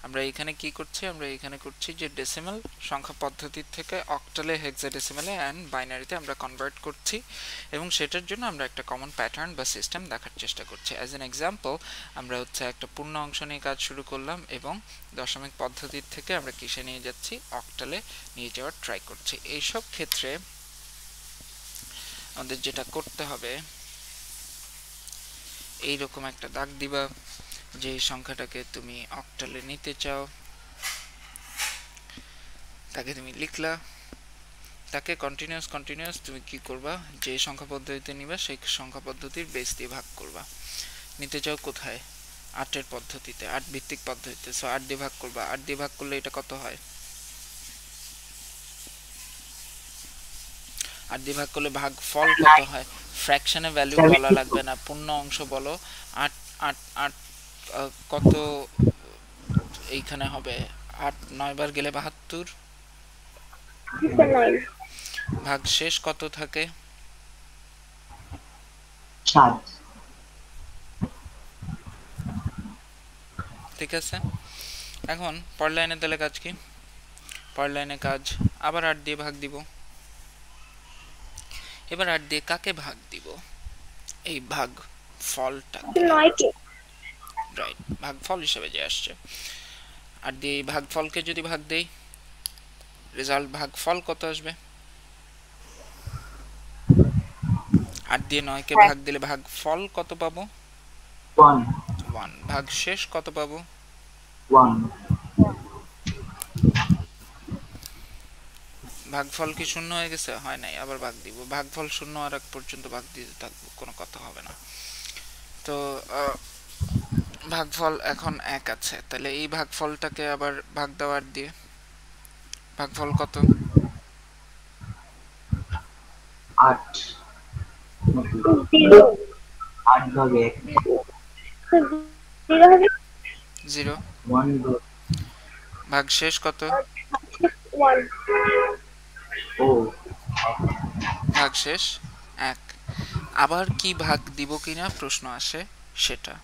আমরা এখানে কি করছি, আমরা এখানে করছি যে ডেসিমাল সংখ্যা পদ্ধতি থেকে অক্টালে, হেক্সাডেসিমালে এন্ড বাইনারিতে আমরা কনভার্ট করছি, এবং সেটার জন্য আমরা একটা কমন প্যাটার্ন বা সিস্টেম দেখার চেষ্টা করছি। অ্যাজ এন এক্সাম্পল আমরা হচ্ছে একটা পূর্ণ অংশ নিয়ে কাজ শুরু করলাম এবং দশমিক পদ্ধতির থেকে আমরা কিসে নিয়ে যাচ্ছি, অক্টালে নিয়ে যাওয়ার ট্রাই করছি। এইসব ক্ষেত্রে আমাদের যেটা করতে হবে, এইরকম একটা দাগ দিবা যে সংখ্যাটাকে তুমি অক্টালে নিতে চাও, তাকে তুমি লিখলা, তাকে কন্টিনিউয়াস তুমি কি করবা, যে সংখ্যা পদ্ধতিতে নিবা সেই সংখ্যা পদ্ধতির বেস দিয়ে ভাগ করবা। নিতে চাও কোথায়, 8 পদ্ধতিতে, 8 ভিত্তিক পদ্ধতিতে। সো 8 দিয়ে ভাগ করবা, 8 দিয়ে ভাগ করলে এটা কত হয়, 8 দিয়ে ভাগ করলে ভাগফল কত হয়, ফ্র্যাকশনে ভ্যালু বলা লাগবে না, পূর্ণ অংশ বলো। 8 8 8 কত এইখানে হবে, 8 9 বার গেলে 72, ভাগ শেষ কত থাকে, 7। ঠিক আছে? এখন পরের লাইনে তাহলে কাজ কি, পরের লাইনে কাজ আবার 8 দিয়ে ভাগ দিব। এবার 8 দিয়ে কাকে ভাগ দিব, এই ভাগ ফলটাকে, রাইট, ভাগ ফল হিসেবে যে আসছে। 8 দিয়ে এই ভাগ ফলকে যদি ভাগ দেই, রেজাল্ট ভাগ ফল কত আসবে, 8 দিয়ে 9 কে ভাগ দিলে ভাগ ফল কত পাবো, 1। ভাগ শেষ কত পাবো, 1। ভাগফল কি শূন্য হয়ে গেছে, হয় নাই, আবার ভাগ দিব। ভাগফল শূন্য আর এক পর্যন্ত ভাগ দিতে থাকবো, কোনো কথা হবে না। তো ভাগফল এখন 1 আছে, তাহলে এই ভাগফলটাকে আবার ভাগ দেওয়ার দিয়ে, ভাগফল কত, 8। 8 ভাগে 0। 1। ভাগ শেষ কত, ও ভাগ শেষ 1। আবার কি ভাগ দিব কিনা প্রশ্ন আসে সেটা,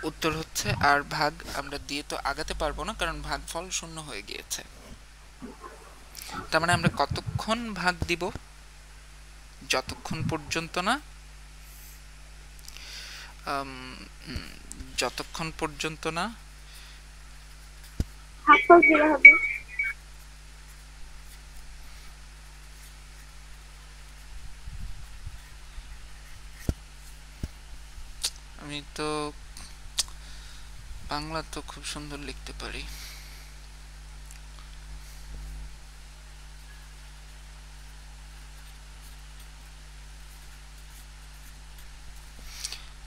উত্তর হচ্ছে আর ভাগ আমরা দিয়ে তো আগাতে পারবো না, কারণ ভাগফল শূন্য হয়ে গিয়েছে। তার মানে আমরা কতক্ষণ ভাগ দিব, যতক্ষণ পর্যন্ত না যতক্ষণ পর্যন্ত না আমি তো বাংলা তো খুব সুন্দর লিখতে পারি,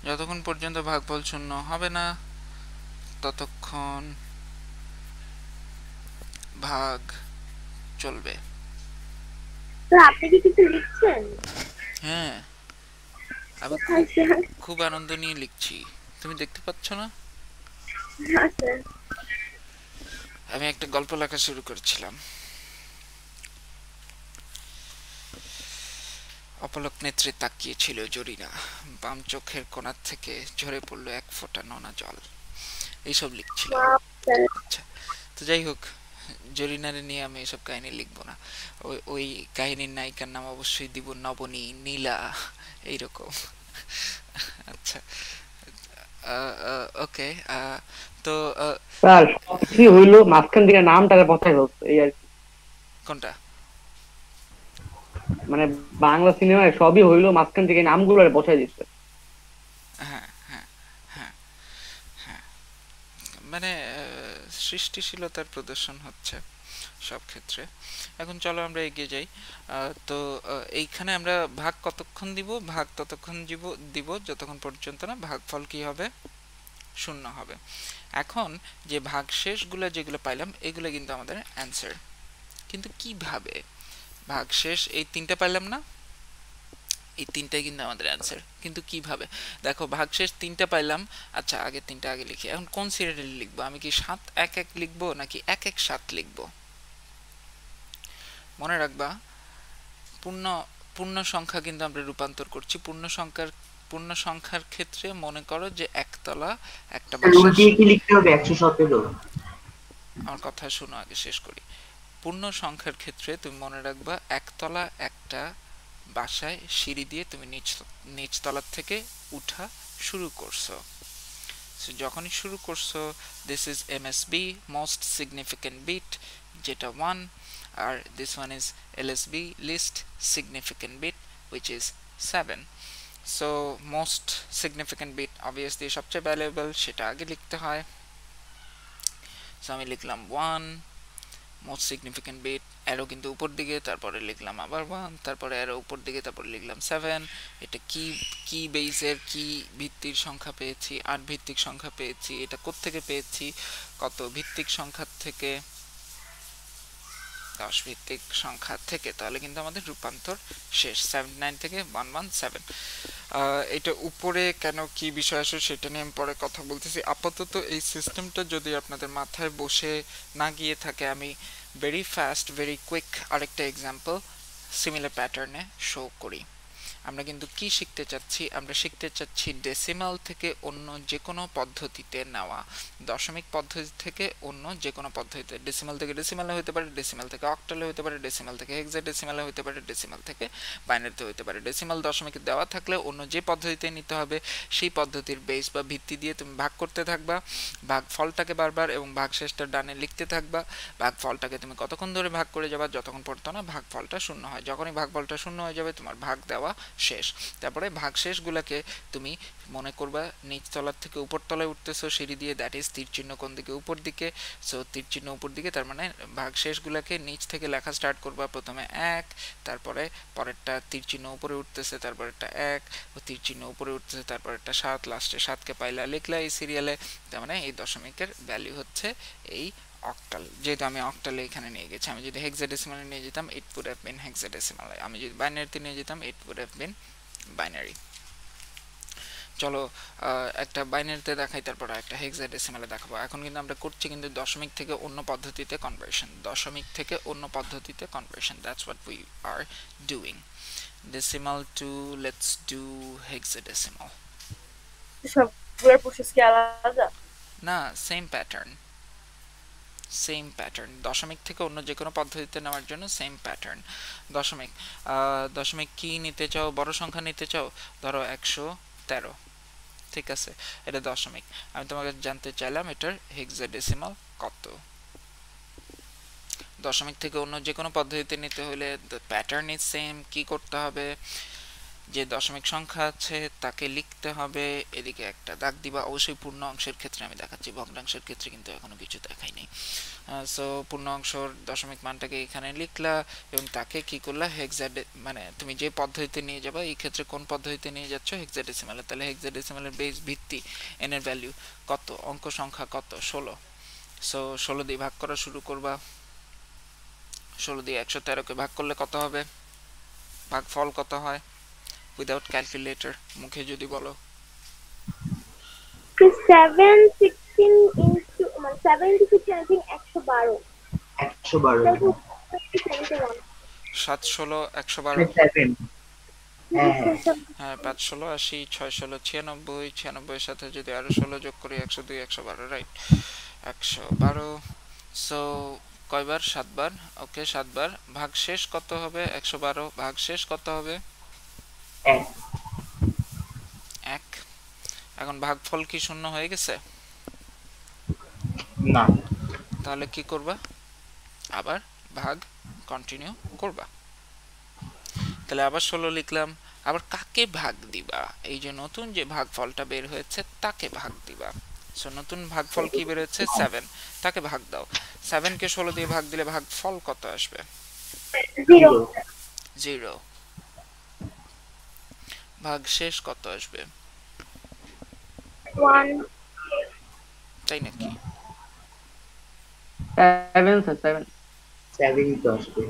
যতক্ষণ পর্যন্ত ভাগফল শূন্য হবে না ততক্ষণ ভাগ চলবে। তো আপনি কি কিছু লিখছেন? হ্যাঁ, আমি কোথায় খুব স্যার? খুব আনন্দ নিয়ে লিখছি, তুমি দেখতে পাচ্ছ না? না স্যার। আমি একটা গল্প লেখা শুরু করেছিলাম। অপলক নেত্রে তাকিয়েছিল জরিনা, বাম চোখের কোণার থেকে ঝরে পড়লো এক ফোঁটা নোনা জল। এইসব লিখছিলাম। বাপ স্যার। আচ্ছা, তো যাই হোক, জরিনারে নিয়ে আমি এসব কাহিনী লিখবো না। ওই কাহিনীর নায়িকার নাম অবশ্যই দিব নবনী, নীলা, এইরকম। আচ্ছা, ওকে। তো স্যার কি হইলো মাঝখান থেকে নামটাকে বসাই হচ্ছে এই আর কি। কোনটা? মানে বাংলা সিনেমায় সবই হইলো মাঝখান থেকে নামগুলো বসাই দিচ্ছে। হ্যাঁ, হ্যাঁ, হ্যাঁ, হ্যাঁ, মানে সৃষ্টিশীলতার প্রদর্শন হচ্ছে সব ক্ষেত্রে। এখন চলো আমরা এগিয়ে যাই। তো এইখানে আমরা ভাগ কতক্ষণ দিব? ভাগ ততক্ষণ দিব যতক্ষণ পর্যন্ত না ভাগফল কি হবে? শূন্য হবে। এখন যে ভাগশেষগুলো যেগুলো পাইলাম এগুলো কিন্তু আমাদের অ্যান্সার। কিন্তু কিভাবে? ভাগশেষ এই তিনটা পাইলাম না, এই তিনটাই কিন্তু আমাদের অ্যান্সার, কিন্তু কিভাবে? দেখো, ভাগশেষ তিনটা পাইলাম। আচ্ছা, আগে তিনটা আগে লিখি। এখন কোন সিরিয়ালে লিখবো? আমি কি 7-1-1 লিখবো নাকি 1-1-7 লিখবো? মনে রাখবা, পূর্ণ পূর্ণ সংখ্যা কিন্তু আমরা রূপান্তর করছি। পূর্ণ সংখ্যার ক্ষেত্রে মনে করো যে একতলা একটা বাসা। উল্টিয়ে কি লিখতে হবে 117? আমার কথা শোনো, আগে শেষ করি। পূর্ণ সংখ্যার ক্ষেত্রে তুমি মনে রাখবা একতলা একটা বাসায় সিঁড়ি দিয়ে তুমি নিচতলার থেকে উঠা শুরু করছো। যখনই শুরু করছো, this is MSB, most significant bit, যেটা 1, আর this one is LSB, least significant bit, which is 7. So most significant bit obviously সবচেয়ে ভ্যালুয়েবল, সেটা আগে লিখতে হয়। সো আমি লিখলাম 1, মোস্ট সিগনিফিক্যান্ট বিট, অ্যারো কিন্তু উপর দিকে, তারপরে লিখলাম আবার 1, তারপরে অ্যারো উপর দিকে, তারপরে লিখলাম 7। এটা কি বেসের কি ভিত্তির সংখ্যা পেয়েছি? 8 ভিত্তিক সংখ্যা পেয়েছি। এটা কোত্থেকে পেয়েছি? কত ভিত্তিক সংখ্যা থেকে? 10 ভিত্তিক সংখ্যা থেকে। তাহলে কিন্তু আমাদের রূপান্তর শেষ। 79 থেকে 117। এটা উপরে কেন কি বিষয় আসে সেটা নিয়ে আমি পরে কথা বলতেছি। আপাতত এই সিস্টেমটা যদি আপনাদের মাথায় বসে না গিয়ে থাকে, আমি ভেরি ফাস্ট ভেরি কুইক আরেকটা এক্সাম্পল সিমিলার প্যাটার্নে শো করি। আমরা কিন্তু কি শিখতে চাচ্ছি? আমরা শিখতে চাচ্ছি ডেসিমাল থেকে অন্য যে কোনো পদ্ধতিতে নেওয়া, দশমিক পদ্ধতি থেকে অন্য যে কোনো পদ্ধতিতে। ডেসিমাল থেকে ডেসিমালে হতে পারে, ডেসিমাল থেকে অক্টালে হতে পারে, ডেসিমাল থেকে হেক্সাডেসিমালে হতে পারে, ডেসিমাল থেকে বাইনারিতে হতে পারে। ডেসিমাল দশমিকে দেওয়া থাকলে অন্য যে পদ্ধতিতে নিতে হবে সেই পদ্ধতির বেস বা ভিত্তি দিয়ে তুমি ভাগ করতে থাকবা, ভাগফলটাকে বারবার এবং ভাগশেষটা ডানে লিখতে থাকবা। ভাগফলটাকে তুমি কতক্ষণ ধরে ভাগ করে যাবা? যতক্ষণ পর্যন্ত না ভাগফলটা শূন্য হয়। যখনই ভাগফলটা শূন্য হয়ে যাবে তোমার ভাগ দেওয়া শেষ। তারপরে ভাগশেষগুলোকে তুমি মনে করবা নিচতলার থেকে উপরতলায় উঠতেছো সিঁড়ি দিয়ে, দ্যাট ইজ তীর চিহ্ন কোন দিকে? উপর দিকে। সো তীর চিহ্ন উপর দিকে, তার মানে ভাগশেষগুলোকে নিচ থেকে লেখা স্টার্ট করবা। প্রথমে 1, তারপরে পরেরটা তীর চিহ্ন উপরে উঠতেছে, তারপরেরটা 1, ও তীর চিহ্ন উপরে উঠতেছে, তারপরেরটা 7, লাস্টে 7কে পাইলা লিখলা এই সিরিয়ালে। তার মানে এই দশমিকের ভ্যালু হচ্ছে এই অক্টাল। যেহেতু আমি অক্টালে এখানে নিয়ে গেছি, আমি যদি হেক্সাডেসিমালে নিয়ে যেতাম it would have been hexadecimal, আমি যদি বাইনারিতে নিয়ে যেতাম it would have been binary. চলো একটা বাইনারিতে দেখাই, তারপর একটা হেক্সাডেসিমালে দেখাবো। এখন কিন্তু আমরা করছি কিন্তু দশমিক থেকে অন্য পদ্ধতিতে কনভার্সন, দশমিক থেকে অন্য পদ্ধতিতে conversion, that's what we are doing. Decimal two let's do hexadecimal. সবগুলোর প্রসেস কি আলাদা? না, সেম প্যাটার্ন, সেম প্যাটার্ন। দশমিক থেকে অন্য যে কোনো পদ্ধতিতে নেওয়ার জন্য সেম প্যাটার্ন। দশমিক কি নিতে চাও? বড় সংখ্যা নিতে চাও? ধরো 113, ঠিক আছে, এটা দশমিক। আমি তোমাকে জানতে চাইলাম এটার হেক্সাডেসিমাল কত। দশমিক থেকে অন্য যে কোনো পদ্ধতিতে নিতে হলে দ্য প্যাটার্ন ইজ সেম। কি করতে হবে? যে দশমিক সংখ্যা আছে তাকে লিখতে হবে, এদিকে একটা দাগ দিবা। অবশ্যই পূর্ণ অংশের ক্ষেত্রে আমি দেখাচ্ছি, ভগ্নাংশের ক্ষেত্রে কিন্তু এখনো কিছু দেখাই নাই। সো পূর্ণ অংশের দশমিক মানটাকে এখানে লিখলা এবং তাকে কি করলা, মানে তুমি যে পদ্ধতিতে নিয়ে যাবা, এই ক্ষেত্রে কোন পদ্ধতিতে নিয়ে যাচ্ছ, হেক্সাডেসিমালে। তাহলে হেক্সাডেসিমালের বেস ভিত্তি n এর ভ্যালু কত, অঙ্ক সংখ্যা কত, 16। সো 16 দিয়ে ভাগ করা শুরু করবা। 16 দিয়ে 113 কে ভাগ করলে কত হবে, ভাগফল কত হয় উইদাউট ক্যালকুলেটর, মুখে যদি বলো। 716 into মানে 716 I think 112 112 71 7 16 112। 7 হ্যাঁ হ্যাঁ 5 16 80 6 16 96, 96 এর সাথে যদি আরো 16 যোগ করি 102 112, রাইট 112। সো কয়বার, 7 বার। ওকে 7 বার। ভাগ শেষ কত হবে, 112 ভাগ শেষ কত হবে, 1। এখন ভাগফল কি শূন্য হয়ে গেছে? না। তাহলে কি করবা, আবার ভাগ কন্টিনিউ করবা। তাহলে আবার 16 লিখলাম। আবার কাকে ভাগ দিবা, এই যে নতুন যে ভাগফলটা বের হয়েছে তাকে ভাগ দিবা। সো নতুন ভাগফল কি বের হয়েছে, 7, তাকে ভাগ দাও। 7 কে 16 দিয়ে ভাগ দিলে ভাগফল কত আসবে, 0। ভাগ শেষ কত আসবে, 1 তাই নাকি? 7 স্যার 7 7 তো আসবে।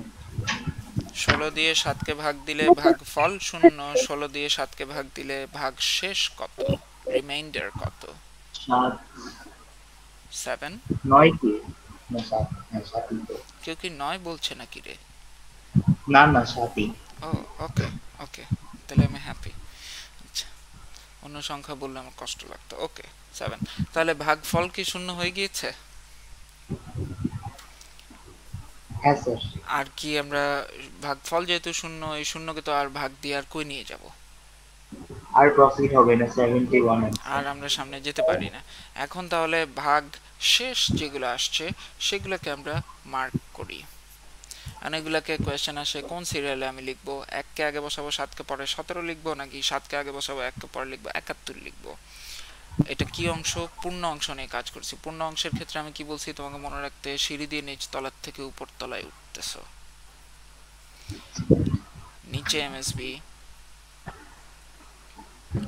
16 দিয়ে 7 কে ভাগ দিলে ভাগফল 0, 16 দিয়ে 7 কে ভাগ দিলে ভাগ শেষ কত, রিমাইন্ডার কত, 7। 9 কি না 7, হ্যাঁ 7 তো। কেউ কি 9 বলছে নাকি রে? না না 7ই। ও ওকে ওকে, তাহলে আমি হ্যাপি। আচ্ছা, অন্য সংখ্যা বললে আমার কষ্ট লাগতো। ওকে 7। তাহলে ভাগফল কি শূন্য হয়ে গিয়েছে? হ্যাঁ স্যার। আর কি আমরা ভাগফল যেহেতু শূন্য, এই শূন্যকে তো আর ভাগ দিয়ে আর কই নিয়ে যাব, আর প্রফিট হবে না, 71 আর আমরা সামনে যেতে পারি না। এখন তাহলে ভাগ শেষ যেগুলো আসছে সেগুলোকে আমরা মার্ক করি। অনেকগুলোকে কোয়েশ্চেন আসে কোন সিরিয়ালে আমি লিখবো, 1 কে আগে বসাবো 7 কে পরে 17 লিখবো, নাকি 7 কে আগে বসাবো 1 কে পরে লিখবো 71 লিখবো। এটা কি অংশ, পূর্ণ অংশ নিয়ে কাজ করছি। পূর্ণ অংশের ক্ষেত্রে আমি কি বলছি তোমাকে মনে রাখতে, সিঁড়ি দিয়ে নিচ তলার থেকে উপর তলায় উঠতেছো। নিচে এমএসবি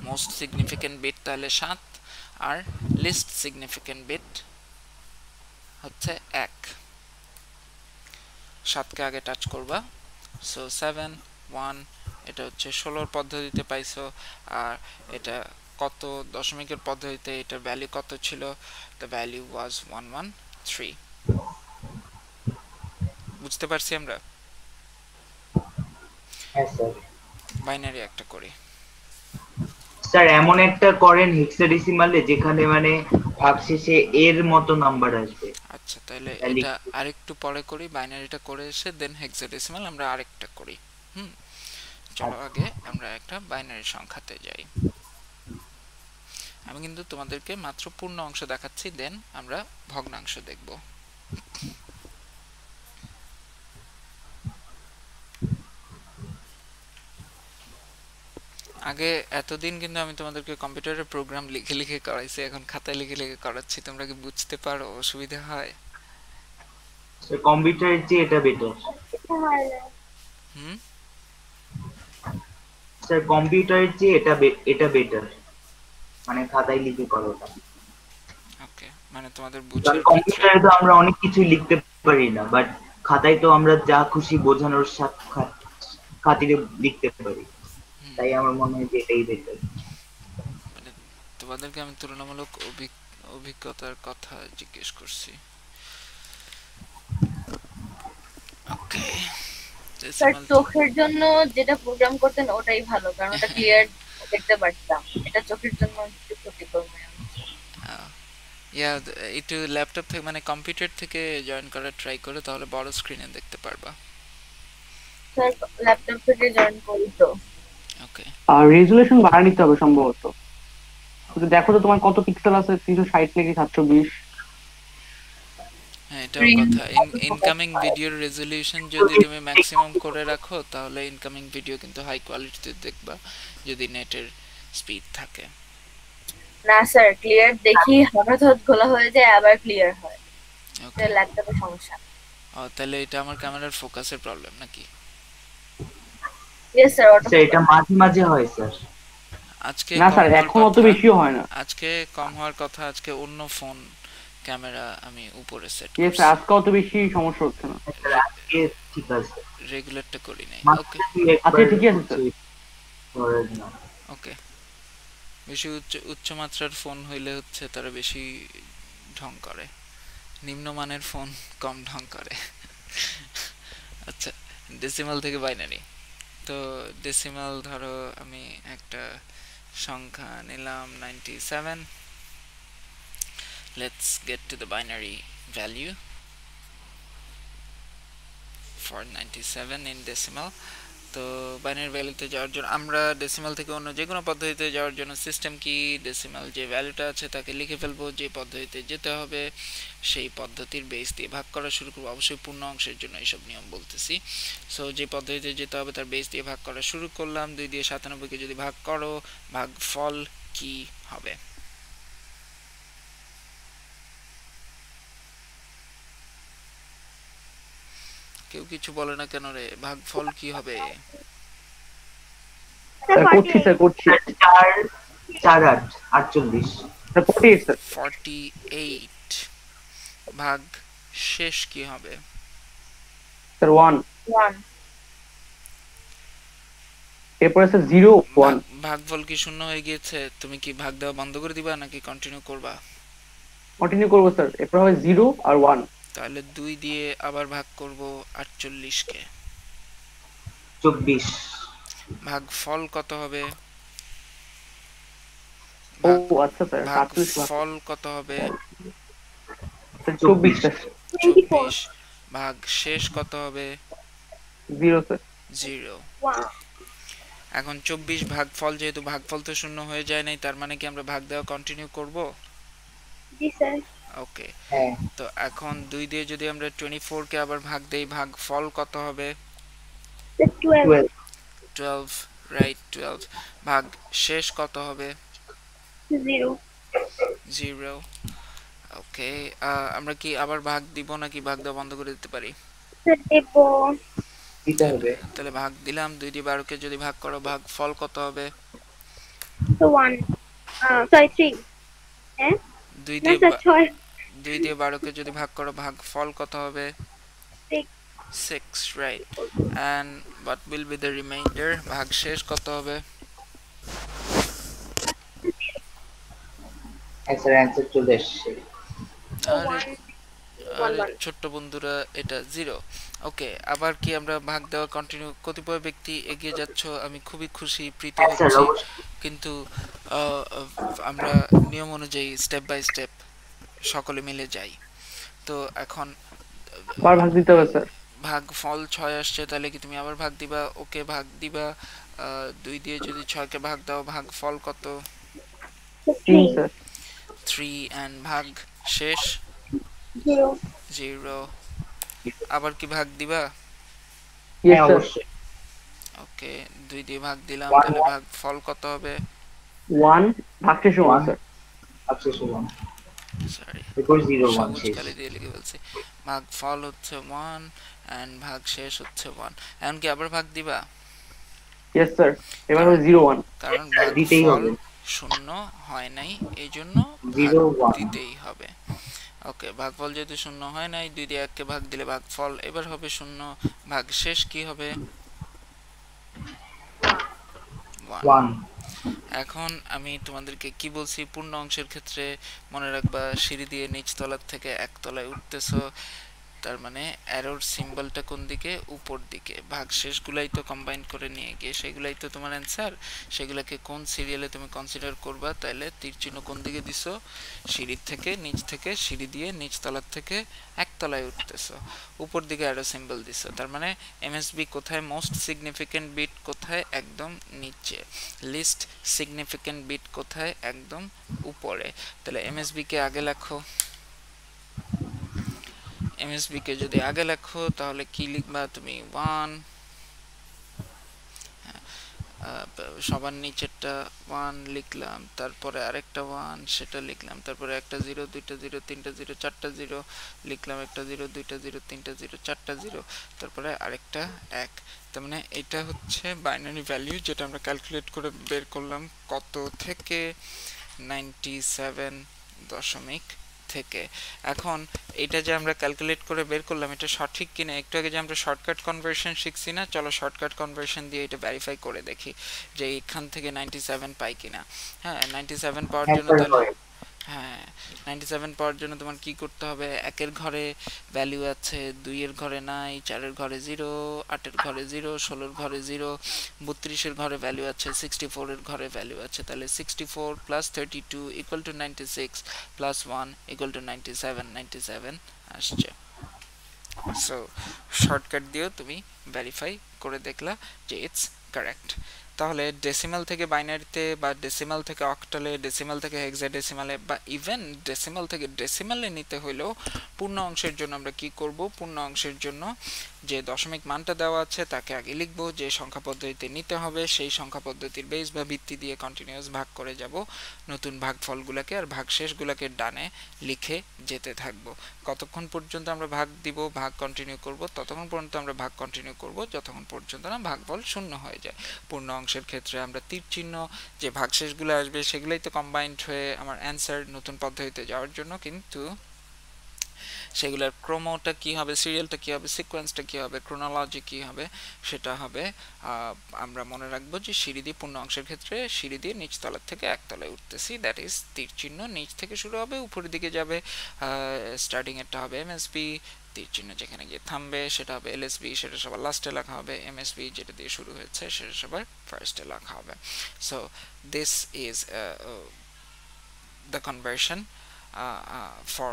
মোস্ট সিগনিফিকেন্ট বিট তাহলে 7, আর লিস্ট সিগনিফিকেন্ট বিট হচ্ছে 1। 7 কে আগে টাচ করবা। সো 7 1, এটা হচ্ছে 16 পদ্ধতিতে পাইছো। আর এটা কত দশমিকের পদ্ধতিতে, এটা ভ্যালু কত ছিল, দ্য ভ্যালু ওয়াজ 113। বুঝতে পারছি আমরা। হ্যাঁ স্যার। বাইনারি একটা করি। স্যার এমন একটা করেন হেক্সাডেসিমালে যেখানে মানে ভাগশেষে এর মতো নাম্বার আসবে। আচ্ছা তাহলে এটা আরেকটু পরে করি, বাইনারিটা করে এসে দেন হেক্সাডেসিমাল আমরা আরেকটা করি। চলো আগে আমরা একটা বাইনারি সংখ্যাতে যাই। আমি কিন্তু তোমাদেরকে মাত্র পূর্ণ অংশ দেখাচ্ছি, দেন আমরা ভগ্নাংশ দেখব। আগে এতদিন কিন্তু আমি তোমাদেরকে কম্পিউটারে প্রোগ্রাম লিখে লিখে করাইছি, এখন খাতায় লিখে লিখে করাচ্ছি। তোমরা কি বুঝতে পারো, অসুবিধা হয়? স্যার কম্পিউটারের চেয়ে এটা বেটার। স্যার কম্পিউটারের চেয়ে এটা বেটার, মানে খাতায় লিখে করাটা। ওকে, মানে তোমাদের বুঝার কারণ ক্ষেত্রে কম্পিউটারে তো আমরা অনেক কিছু লিখতে পারি না, বাট খাতায় তো আমরা যা খুশি বোঝানোর খাতিরে লিখতে পারি। তাই আমার মনে হয় যে এটাই বেটার। মানে তোমাদেরকে আমি তুলনামূলক অভিজ্ঞতার কথা জিজ্ঞেস করছি। ওকে, স্যার চোখের জন্য যেটা প্রোগ্রাম করতেন ওটাই ভালো, কারণ ওটা ক্লিয়ার দেখতে পারতাম। এটা চোখের জন্য একটু ক্ষতিকর মনে হচ্ছে। একটু ল্যাপটপ থেকে মানে কম্পিউটার থেকে জয়েন করার ট্রাই করে, তাহলে বড় স্ক্রিনে দেখতে পারবা। স্যার ল্যাপটপ থেকে জয়েন করি তো। ওকে, আর রেজুলেশন বাড়া নিতে হবে সম্ভবত। দেখো তো তোমার কত পিক্সেল আছে, 360 নাকি 720? হ্যাঁ এটাও কথা। ইনকামিং ভিডিওর রেজলিউশন যদি তুমি ম্যাক্সিমাম করে রাখো তাহলে ইনকামিং ভিডিও কিন্তু হাই কোয়ালিটিতে দেখবা যদি নেটের স্পিড থাকে। না স্যার, ক্লিয়ার দেখি হঠাৎ ঘোলা হয়ে যায় আবার ক্লিয়ার হয়, ওকে, এটা ল্যাপটপের সমস্যা। তাহলে এটা আমার ক্যামেরার ফোকাসের প্রবলেম নাকি? ইয়েস স্যার, স্যার এটা মাঝে মাঝে হয় স্যার। আজকে না কম স্যার, হওয়ার এখন অত কথা, বেশিও হয় না। আজকে কম হওয়ার কথা, আজকে অন্য ফোন ক্যামেরা আমি উপরে সেট ইয়েস করছি, স্যার, আজকে অত বেশি সমস্যা হচ্ছে না। স্যার আজকে ঠিক আছে, রেগুলেটটা করি নাই। ওকে আজকে ঠিকই আছে স্যার। করেন না। ওকে, বেশি উচ্চ মাত্রার ফোন হইলে হচ্ছে তারা বেশি ঢং করে, নিম্নমানের ফোন কম ঢং করে। আচ্ছা, ডেসিমাল থেকে বাইনারি। তো ডেসিমাল ধরো আমি একটা সংখ্যা নিলাম 97. Let's get to the binary value for 97 in decimal. তো বাইনারি ভ্যালুতে যাওয়ার জন্য আমরা ডেসিমাল থেকে অন্য যে কোনো পদ্ধতিতে যাওয়ার জন্য সিস্টেম কি ডেসিমাল যে ভ্যালুটা আছে তাকে লিখে ফেলবো, যে পদ্ধতিতে যেতে হবে সেই পদ্ধতির বেস দিয়ে ভাগ করা শুরু করবো। অবশ্যই পূর্ণ অংশের জন্য এইসব নিয়ম বলতেছি। সো যে পদ্ধতিতে যেতে হবে তার বেস দিয়ে ভাগ করা শুরু করলাম। 2 দিয়ে 97কে যদি ভাগ করো, ভাগফল কি হবে? কেউ কিছু বলে না কেন রে? ভাগফল কি হবে? স্যার করছি স্যার, করছি। 4 4 8 48 স্যার 48 স্যার। 48 ভাগ শেষ কি হবে? স্যার 1। 1 এরপরে স্যার 0 1। ভাগফল কি শূন্য হয়ে গিয়েছে? তুমি কি ভাগ দেওয়া বন্ধ করে দিবা নাকি কন্টিনিউ করবা? কন্টিনিউ করব স্যার, এরপর হবে 0 আর 1। তাহলে 2 দিয়ে আবার ভাগ করব 48 কে। 24 ভাগফল কত হবে? ও আচ্ছা স্যার, 48 ভাগ ভাগফল কত হবে? 24 স্যার। 24 ভাগ শেষ কত হবে? 0 স্যার। 0। Wow. এখন 24 ভাগফল, যেহেতু ভাগফল তো শূন্য হয়ে যায় নাই, তার মানে কি আমরা ভাগ দেওয়া কন্টিনিউ করব? জি স্যার। ওকে, হ্যাঁ তো এখন 2 দিয়ে যদি আমরা 24 কে আবার ভাগ দেই, ভাগফল কত হবে? 12. 12, রাইট, 12 ভাগ শেষ কত হবে? 0. 0। ওকে, আমরা কি আবার ভাগ দিব নাকি ভাগ দেওয়া বন্ধ করে দিতে পারি? স্যার দেবো। দিতে হবে। তাহলে ভাগ দিলাম। 2 দিয়ে 12 কে যদি ভাগ করো, ভাগফল কত হবে? তো 1. সরি 3. হ্যাঁ 2 না দিয়ে স্যার 6. 2 দিয়ে 12 কে যদি ভাগ করো, ভাগফল কত হবে? 6. 6, right. And what will be the remainder? ভাগশেষ কত হবে? অ্যান্সার চলে এসেছে। আরে ছোট্ট বন্ধুরা, এটা 0। ওকে, আবার কি আমরা ভাগ দেওয়া কন্টিনিউ? কতিপয় ব্যক্তি এগিয়ে যাচ্ছ, আমি খুবই খুশি, প্রীত হচ্ছি, কিন্তু আমরা নিয়ম অনুযায়ী স্টেপ বাই স্টেপ সকলে মিলে যাই। তো এখন আবার ভাগ দিতে হবে স্যার। ভাগফল 6 আসছে, তাহলে কি তুমি আবার ভাগ দিবা? ওকে, ভাগ দিবা। 2 দিয়ে যদি 6 কে ভাগ দাও, ভাগফল কত? 3 স্যার। 3 and ভাগ শেষ 0. 0। আবার কি ভাগ দিবা? Yes sir. অবশ্যই ওকে, 2 দিয়ে ভাগ দিলাম, One, তাহলে one. ভাগফল কত হবে? 1 ভাগশেষ 1 স্যার। আচ্ছা শুনুন, সরি, এরপর 0 1 সবুজ শেষ। কালি দিয়ে লিখে ফেলছি। ভাগফল হচ্ছে 1 and ভাগ শেষ হচ্ছে 1। এখন কি আবার ভাগ দিবা? ইয়েস স্যার, এবার হবে 0 1। কারণ দিতেই ভাগফল হবে। শূন্য হয় নাই, এই জন্য 0 1 দিতেই হবে। ওকে, ভাগফল যেহেতু শূন্য হয় নাই, 2 দিয়ে 1 কে ভাগ দিলে ভাগফল এবার হবে 0। ভাগ শেষ কি হবে? 1। 1 এখন আমি তোমাদেরকে কি বলছি, পূর্ণ অংশের ক্ষেত্রে মনে রাখবা সিঁড়ি দিয়ে নিচ তলার থেকে এক তলায় উঠতেছো, তার মানে অ্যারোর সিম্বলটা কোন দিকে? উপর দিকে। ভাগশেষগুলাই তো কম্বাইন করে নিয়ে গিয়ে সেগুলাই তো তোমার অ্যান্সার। সেগুলোকে কোন সিরিয়ালে তুমি কনসিডার করবা? তাহলে তীর চিহ্ন কোন দিকে দিছো? সিঁড়ির থেকে, নিচ থেকে, সিঁড়ি দিয়ে নিচ তলার থেকে এক তলায় উঠতেছো, উপর দিকে অ্যারো সিম্বল দিছো। তার মানে এমএসবি কোথায়? মোস্ট সিগনিফিকেন্ট বিট কোথায়? একদম নিচে। লিস্ট সিগনিফিকেন্ট বিট কোথায়? একদম উপরে। তাহলে এমএসবি কে আগে লেখো। এমএসবি কে যদি আগে লেখো তাহলে কি লিখবা তুমি 1, সবার নিচেরটা 1 লিখলাম, তারপরে আরেকটা 1 সেটা লিখলাম, তারপরে একটা 0 দুইটা 0 তিনটা 0 চারটা 0 লিখলাম, একটা 0 দুইটা 0 তিনটা 0 চারটা 0, তারপরে আরেকটা 1। তার মানে এটা হচ্ছে বাইনারি ভ্যালু যেটা আমরা ক্যালকুলেট করে বের করলাম কত থেকে, 97 দশমিক থেকে। এখন এটা যে আমরা ক্যালকুলেট করে বের করলাম এটা সঠিক কিনা, একটু আগে যে আমরা শর্টকাট কনভার্সন শিখছি না, চলো শর্টকাট কনভার্সন দিয়ে এটা ভেরিফাই করে দেখি যে এখান থেকে 97 পাই কিনা। হ্যাঁ 97 পাওয়ার হ্যাঁ জন্য স্যার তাহলে হয়। হ্যাঁ 97 পাওয়ার জন্য তোমার কি করতে হবে, একের ঘরে ভ্যালু আছে, দুইয়ের ঘরে নাই, চারের ঘরে 0, আটের ঘরে 0, 16-এর ঘরে 0, 32-এর ঘরে ভ্যালু আছে, 64-এর ঘরে ভ্যালু আছে, তাহলে 64 plus 32 equal to 96 plus 1 equal two 97, 97 আসছে। সো শর্টকাট দিয়েও তুমি ভেরিফাই করে দেখলা যে ইটস কারেক্ট। তাহলে ডেসিমাল থেকে বাইনারিতে বা ডেসিমাল থেকে অক্টালে, ডেসিমাল থেকে হেক্সাডেসিমালে বা ইভেন ডেসিমাল থেকে ডেসিমালে নিতে হইলেও পূর্ণ অংশের জন্য আমরা কি করব, পূর্ণ অংশের জন্য যে দশমিক মানটা দেওয়া আছে তাকে আগে লিখব, যে সংখ্যা পদ্ধতিতে নিতে হবে সেই সংখ্যা পদ্ধতির বেস বা ভিত্তি দিয়ে কন্টিনিউয়াস ভাগ করে যাব নতুন ভাগফলগুলোকে, আর ভাগশেষগুলোকে ডানে লিখে যেতে থাকব। কতক্ষণ পর্যন্ত আমরা ভাগ দিব, ভাগ কন্টিনিউ করব, ততক্ষণ পর্যন্ত আমরা ভাগ কন্টিনিউ করব যতক্ষণ পর্যন্ত না ভাগফল শূন্য হয়ে যায়। পূর্ণ অংশের ক্ষেত্রে আমরা তীর চিহ্ন যে ভাগশেষগুলো আসবে সেগুলোই তো কম্বাইন্ড হয়ে আমার অ্যান্সার নতুন পদ্ধতিতে যাওয়ার জন্য, কিন্তু সেগুলোর ক্রমটা কি হবে, সিরিয়ালটা কি হবে, সিকোয়েন্সটা কি হবে, ক্রোনোলজি কি হবে, সেটা হবে আমরা মনে রাখবো যে সিঁড়ি দিয়ে পূর্ণ অংশের ক্ষেত্রে সিঁড়ি দিয়ে নিচতলার থেকে একতলায় উঠতেছি, দ্যাট ইজ তীর চিহ্ন নিচ থেকে শুরু হবে উপরের দিকে যাবে, স্টার্টিং এরটা হবে এমএসবি, তীর চিহ্ন যেখানে গিয়ে থামবে সেটা হবে এলএসবি, সেটা সবার লাস্টে লেখা হবে, এমএসবি যেটা দিয়ে শুরু হয়েছে সেটা সবার ফার্স্টে লেখা হবে। So this is the conversion for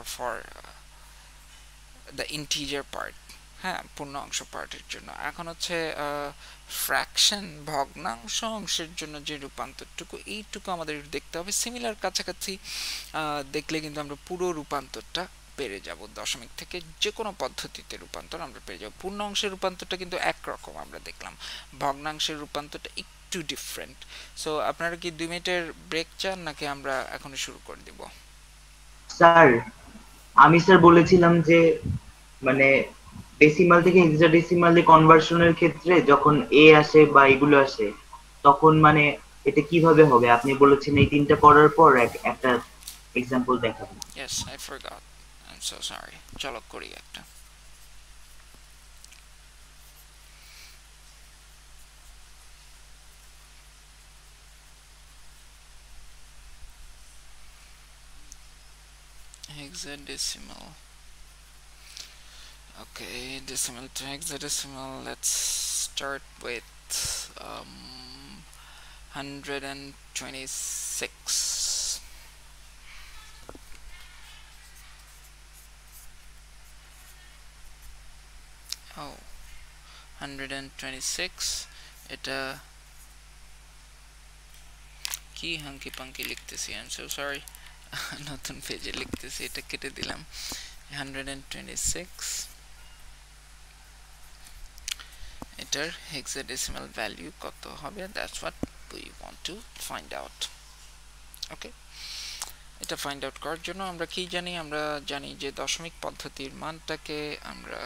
the integer part, হ্যাঁ পূর্ণ অংশ পার্টের জন্য। এখন হচ্ছে ফ্র্যাকশন ভগ্নাংশ অংশের জন্য যে রূপান্তরটুকু এইটুকু আমাদের দেখতে হবে, সিমিলার কাছাকাছি দেখলে কিন্তু আমরা পুরো রূপান্তরটা পেরে যাব, দশমিক থেকে যে কোনো পদ্ধতিতে রূপান্তর আমরা পেরে যাব। পূর্ণ অংশের রূপান্তরটা কিন্তু একরকম আমরা দেখলাম, ভগ্নাংশের রূপান্তরটা একটু ডিফারেন্ট। সো আপনারা কি 2 মিনিটের ব্রেক চান নাকি আমরা এখনই শুরু করে দিব? স্যার আমি স্যার বলেছিলাম যে মানে ডেসিমাল থেকে হেক্সাডেসিমালে কনভার্সনের ক্ষেত্রে যখন এ আসে বা এগুলো আসে তখন মানে এটা কিভাবে হবে, আপনি বলেছেন এই তিনটা পড়ার পর একটা এক্সাম্পল দেখাবেন। Yes, I forgot. I'm so sorry. চলো করি একটা। Hexadecimal. Okay, decimal to hexadecimal. Let's start with 126. Oh, 126. এটা কি হাঙ্কি পাঙ্কি লিখতেছি, আই এম সো সরি। নতুন পেজে লিখতেছি, এটা কেটে দিলাম। 126 এটার হেক্সাডেসিমাল ভ্যালু কত হবে, that's what we want to find out. Okay, এটা ফাইন্ড আউট করার জন্য আমরা কি জানি, আমরা জানি যে দশমিক পদ্ধতির মানটাকে আমরা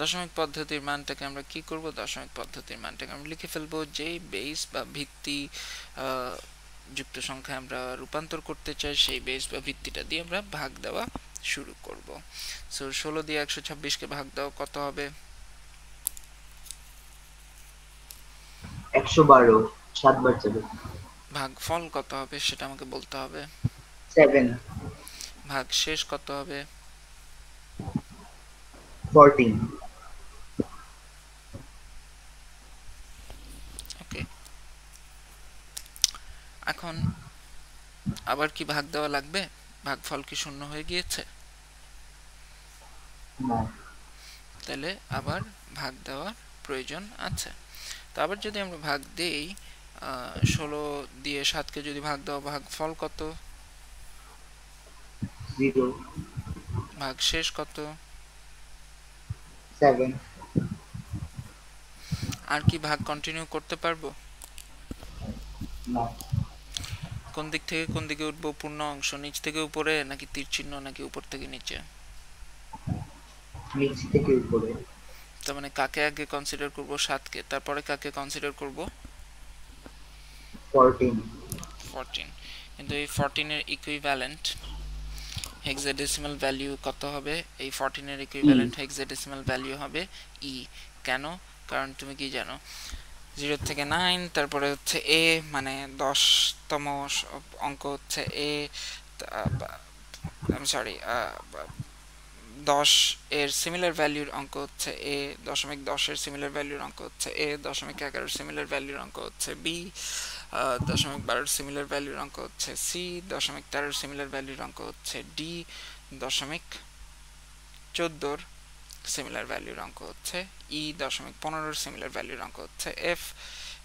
দশমিক পদ্ধতির মানটাকে আমরা কি করব, দশমিক পদ্ধতির মানটাকে আমরা লিখে ফেলবো যে বেস বা ভিত্তি যুক্ত সংখ্যা আমরা রূপান্তর করতে চাই সেই বেস বা ভিত্তিটা দিয়ে আমরা ভাগ দেওয়া শুরু করব। সো 16 দিয়ে 126 কে ভাগ দাও কত হবে? 112 7 বার যাবে। ভাগফল কত হবে সেটা আমাকে বলতে হবে। 7 ভাগ শেষ কত হবে? 14 ওকে, এখন আবার কি ভাগ দেওয়া লাগবে? ভাগফল কি শূন্য হয়ে গিয়েছে? না তাহলে আবার ভাগ দেওয়ার প্রয়োজন আছে। তো আবার যদি আমরা ভাগ দেই 16 দিয়ে 7কে যদি ভাগ দাও, ভাগফল কত? 0 ভাগ শেষ কত? 7 আর কি ভাগ কন্টিনিউ করতে পারবো? না কোন দিক থেকে কোন দিকে উঠবো? পূর্ণ অংশ নিচ থেকে উপরে নাকি তীর চিহ্ন নাকি উপর থেকে নিচে? নিচ থেকে উপরে তার মানে কাকে আগে কনসিডার করব? 7কে। তারপরে কাকে কনসিডার করব? 14 14। কিন্তু এই 14 এর ইকুইভ্যালেন্ট হেক্সাডেসিমাল ভ্যালু কত হবে? এই 14 এর ইকুইভ্যালেন্ট হেক্সাডেসিমাল ভ্যালু হবে ই। কেন? কারণ তুমি কি জানো 0 থেকে 9, তারপরে হচ্ছে এ, মানে 10তম অঙ্ক হচ্ছে এ, আমি সরি 10 এর সিমিলার ভ্যালুর অঙ্ক হচ্ছে এ, 0.10 এর সিমিলার ভ্যালুর অঙ্ক হচ্ছে এ, 0.11 এর সিমিলার ভ্যালুর অঙ্ক হচ্ছে বি, 0.12 এর সিমিলার ভ্যালুর অঙ্ক হচ্ছে সি, 0.13 এর সিমিলার ভ্যালুর অঙ্ক হচ্ছে ডি, 0.14 এর সিমিলার ভ্যালুর অঙ্ক হচ্ছে ই, 0.15 এর সিমিলার ভ্যালুর অঙ্ক হচ্ছে এফ।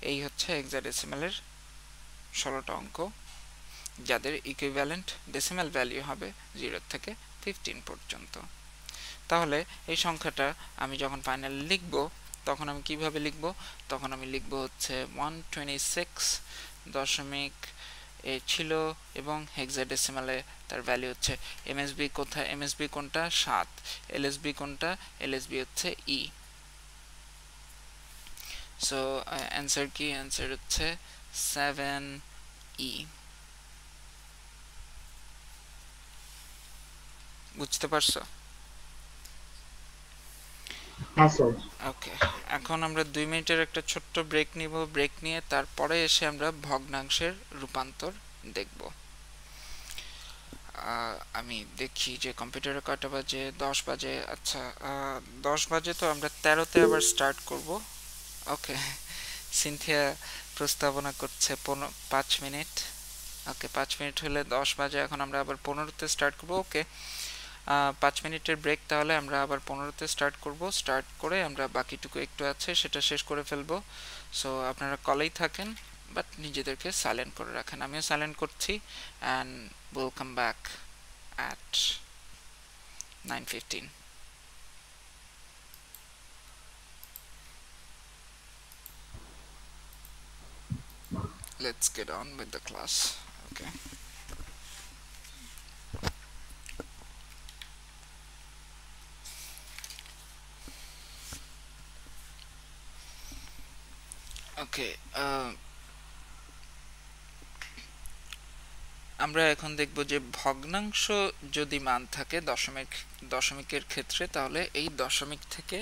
এই হচ্ছে হেক্সাডেসিমালের 16টা অঙ্ক, যাদের ইকুইভ্যালেন্ট ডেসিমাল ভ্যালু হবে 0 থেকে 15 পর্যন্ত। তাহলে এই সংখ্যাটা আমি যখন ফাইনালি লিখব তখন আমি কিভাবে লিখব? তখন আমি লিখব হচ্ছে 126 দশমিক এ ছিল এবং হেক্সাডেসিমালে তার ভ্যালু হচ্ছে এমএসবি কোথায়? এমএসবি কোনটা? 7। এলএসবি কোনটা? এলএসবি হচ্ছে ই। সো অ্যান্সার কি? অ্যান্সার হচ্ছে 7E। বুঝতে পারছো? হ্যাঁ স্যার ওকে, এখন আমরা 2 মিনিটের একটা ছোট্ট ব্রেক নিব। ব্রেক নিয়ে তারপরে এসে আমরা ভগ্নাংশের রূপান্তর দেখব। আমি দেখি যে কম্পিউটারে কয়টা বাজে। 10 বাজে। আচ্ছা 10 বাজে, তো আমরা 13তে আবার স্টার্ট করব। ওকে, সিনথিয়া প্রস্তাবনা করছে 5 মিনিট। ওকে, 5 মিনিট হলে 10 বাজে, এখন আমরা আবার 15তে স্টার্ট করব। ওকে, 5 মিনিটের ব্রেক, তাহলে আমরা আবার 15তে স্টার্ট করব। স্টার্ট করে আমরা বাকিটুকু একটু আছে সেটা শেষ করে ফেলবো। সো আপনারা কলেই থাকেন, বাট নিজেদেরকে সাইলেন্ট করে রাখেন। আমিও সাইলেন্ট করছি, and will come back at 9:15. Let's get on with the class. Okay. Okay. আমরা এখন দেখব যে ভগ্নাংশ যদি মান থাকে দশমিকের ক্ষেত্রে, তাহলে এই দশমিক থেকে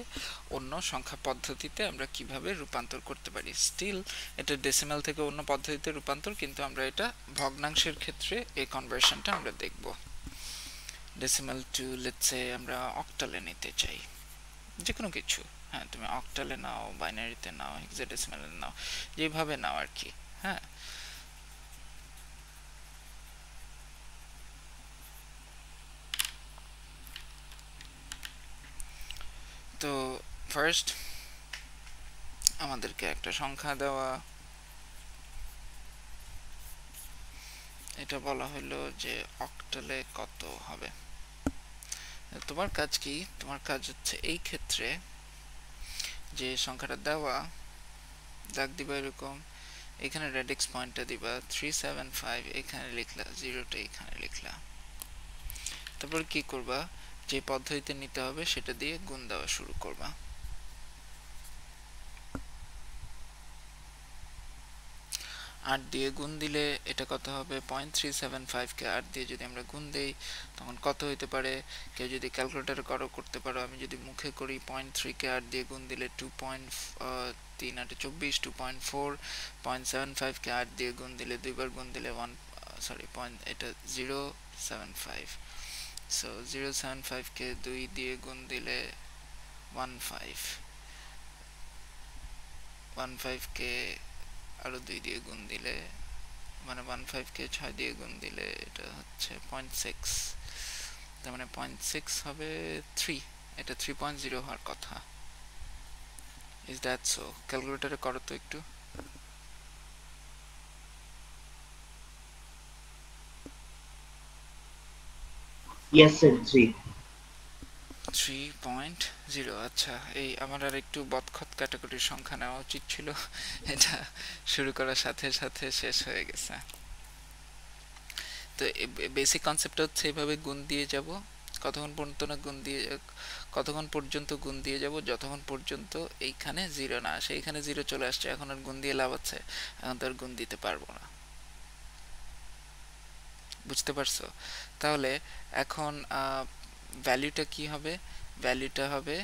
অন্য সংখ্যা পদ্ধতিতে আমরা কিভাবে রূপান্তর করতে পারি। স্টিল এটা ডেসিমাল থেকে অন্য পদ্ধতিতে রূপান্তর, কিন্তু আমরা এটা ভগ্নাংশের ক্ষেত্রে এই কনভার্সনটা আমরা দেখব। ডেসিমাল টু লেটস সে আমরা অক্টালে নিতে চাই, যে কোনো কিছু। হ্যাঁ, তুমি অক্টালে নাও, বাইনারিতে নাও, হেক্সাডেসিমালে নাও, যেভাবে নাও আর কি। হ্যাঁ, তো ফার্স্ট আমাদেরকে একটা সংখ্যা দেওয়া, এটা বলা হলো যে অক্টালে কত হবে। তোমার কাজ কি? তোমার কাজ হচ্ছে এই ক্ষেত্রে যে সংখ্যাটা দেওয়া, দাগ দিবা এরকম, এখানে রেডিক্স পয়েন্টটা দিবা 375, এখানে লিখলা, 0টা এখানে লিখলা। তারপর কি করবা? যে পদ্ধতিতে নিতে হবে সেটা দিয়ে গুণ দেওয়া শুরু করবা। 8 দিয়ে গুণ দিলে এটা কত হবে? 0.375 কে 8 দিয়ে যদি আমরা গুণ দেই তখন কত হইতে পারে? কেউ যদি ক্যালকুলেটরে করতে পারো, আমি যদি মুখে করি 0.3 কে 8 দিয়ে গুণ দিলে 2.3 8 24, 2.4, 0.75 কে 8 দিয়ে গুণ দিলে দুইবার গুণ দিলে এটা 0.75। সো 0.75 কে 2 দিয়ে গুণ দিলে 1.5, 1.5 কে আরো 2 দিয়ে গুণ দিলে, মানে 1.5 কে 6 দিয়ে গুণ দিলে এটা হচ্ছে 0.6, তার মানে 0.6 হবে 3, এটা 3.0 হওয়ার কথা। Is that so? ক্যালকুলেটরে করো তো একটু। Yes sir 3। 3.0। আচ্ছা, এই আমার আর একটু বদখত ক্যাটাগরির সংখ্যা নেওয়া উচিত ছিল, এটা শুরু করার সাথে সাথে শেষ হয়ে গেছে। তো বেসিক কনসেপ্টটা হচ্ছে এভাবে গুণ দিয়ে যাব, কতক্ষণ পর্যন্ত গুণ দিয়ে যাব যতক্ষণ পর্যন্ত এইখানে 0 না আসে। এইখানে 0 চলে আসছে, এখন আর গুণ দিয়ে লাভ আছে? এখন তো আর গুণ দিতে পারবো না। বুঝতে পারছো? তাহলে এখন ভ্যালুটা কি হবে? ভ্যালুটা হবে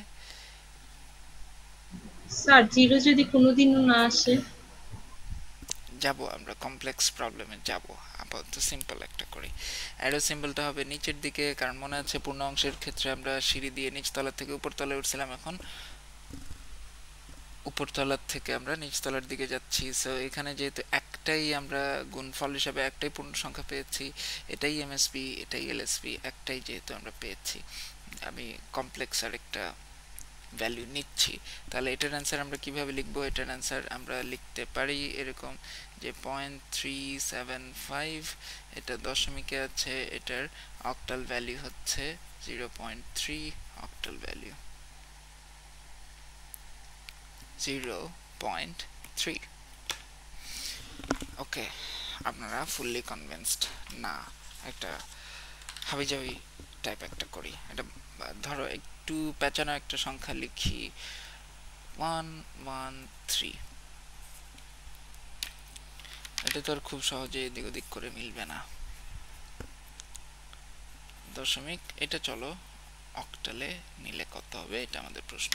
স্যার 0 যদি কোনোদিনও না আসে? যাব, আমরা কমপ্লেক্স প্রবলেমে যাব। আপাতত সিম্পল একটা করি। অ্যারো সিম্বলটা হবে নিচের দিকে, কারণ মনে আছে পূর্ণ অংশের ক্ষেত্রে আমরা সিঁড়ি দিয়ে নিচতলা থেকে উপরতলায় উঠছিলাম, এখন উপরতলার থেকে আমরা নিচতলার দিকে যাচ্ছি। সো এখানে যেহেতু একটাই আমরা গুণফল হিসাবে একটাই পূর্ণ সংখ্যা পেয়েছি, এটাই এমএসবি, এটাই এলএসবি, একটাই যেহেতু আমরা পেয়েছি, আমি কমপ্লেক্স আর একটা ভ্যালু নিচ্ছি। তাহলে এটার অ্যান্সার আমরা কিভাবে লিখবো? এটার অ্যান্সার আমরা লিখতে পারি এরকম যে 0.375, এটা দশমিকে আছে, এটার অক্টাল ভ্যালু হচ্ছে 0.3, অক্টাল ভ্যালু 0.3। ওকে, আপনারা ফুললি কনভিন্সড না? একটা হাবিজাবি টাইপ একটা করি, এটা ধরো একটু পেঁচানো একটা সংখ্যা লিখি 113। এটা তো আর খুব সহজে এদিক ওদিক করে মিলবে না। দশমিক, এটা চলো অক্টালে নিলে কত হবে, এটা আমাদের প্রশ্ন।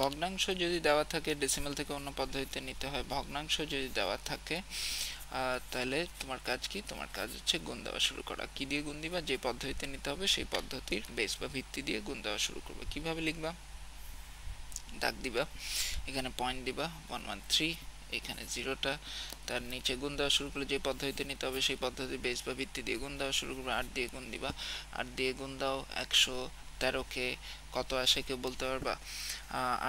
ভগ্নাংশ যদি দেওয়া থাকে ডেসিমাল থেকে অন্য পদ্ধতিতে নিতে হয়। ভগ্নাংশ যদি দেওয়া থাকে তাহলে তোমার কাজ কি? তোমার কাজ হচ্ছে গুণ দেওয়া শুরু করা। কি দিয়ে গুণ দিবা? যে পদ্ধতিতে নিতে হবে সেই পদ্ধতির বেস বা ভিত্তি দিয়ে গুণ দেওয়া শুরু করবে। কিভাবে লিখবা? দাগ দিবা, এখানে পয়েন্ট দিবা 113, এখানে 0টা, তার নিচে গুণ দেওয়া শুরু করলে যে পদ্ধতিতে নিতে হবে সেই পদ্ধতি বেস বা ভিত্তি দিয়ে গুণ দেওয়া শুরু করবে। 8 দিয়ে গুণ দিবা, 8 দিয়ে গুণ দাও 113কে কত আসে কেউ বলতে পারবা?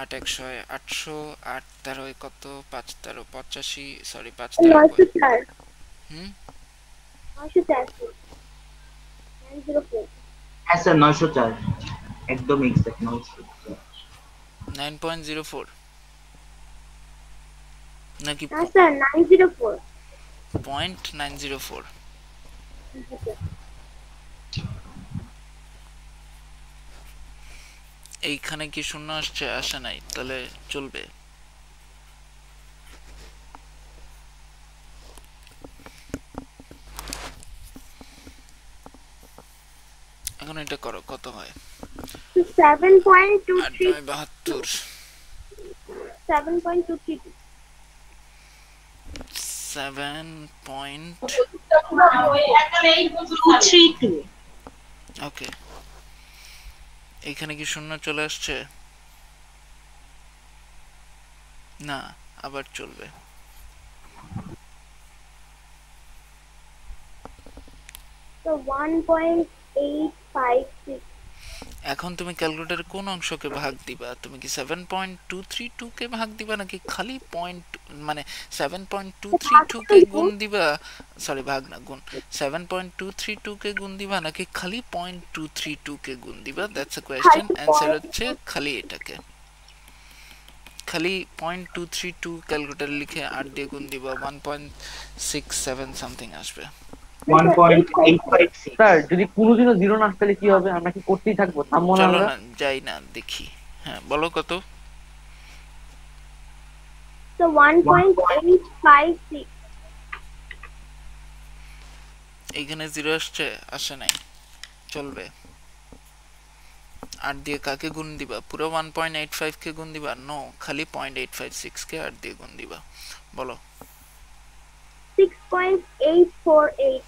8 100 800, 8 13 কত? 5 13 85, সরি 5 13 904 হুম 904 904 হ্যাঁ স্যার 904, একদম এক্সাক্ট 904। 9.04 নাকি না স্যার 904 0.904? এইখানে কি শূন্য আসছে? আসে নাই, তাহলে চলবে। এখন এটা করো, কত হয়? 7.23 72 7.232 232। ওকে, এখানে কি শূন্য চলে আসছে? না, আবার চলবে। So 1.856 এখন তুমি ক্যালকুলেটরে কোন অংশকে ভাগ দিবা? তুমি কি 7.232 কে ভাগ দিবা নাকি খালি পয়েন্ট, মানে 7.232 কে গুণ দিবা? সরি, ভাগ না, গুণ। 7.232 কে গুণ দিবা নাকি খালি 0.232 কে গুণ দিবা? That's a question. অ্যানসার হচ্ছে খালি এটাকে, খালি 0.232 ক্যালকুলেটর লিখে 8 দিয়ে গুণ দিবা, 1.67 সামথিং আসবে। 1.856। স্যার যদি কোনোদিনও 0 না আসে তাহলে কি হবে? আমরা কি করতেই থাকবো? থামবো না চলো আমরা? না, যাই না, দেখি। হ্যাঁ, বলো কত? So 1.856 এইখানে 0 আসছে? আসে নাই, চলবে। 8 দিয়ে কাকে গুণ দিবা? পুরো 1.85 কে গুণ দিবা? নো, খালি 0.856 কে 8 দিয়ে গুণ দিবা। বলো। 6.848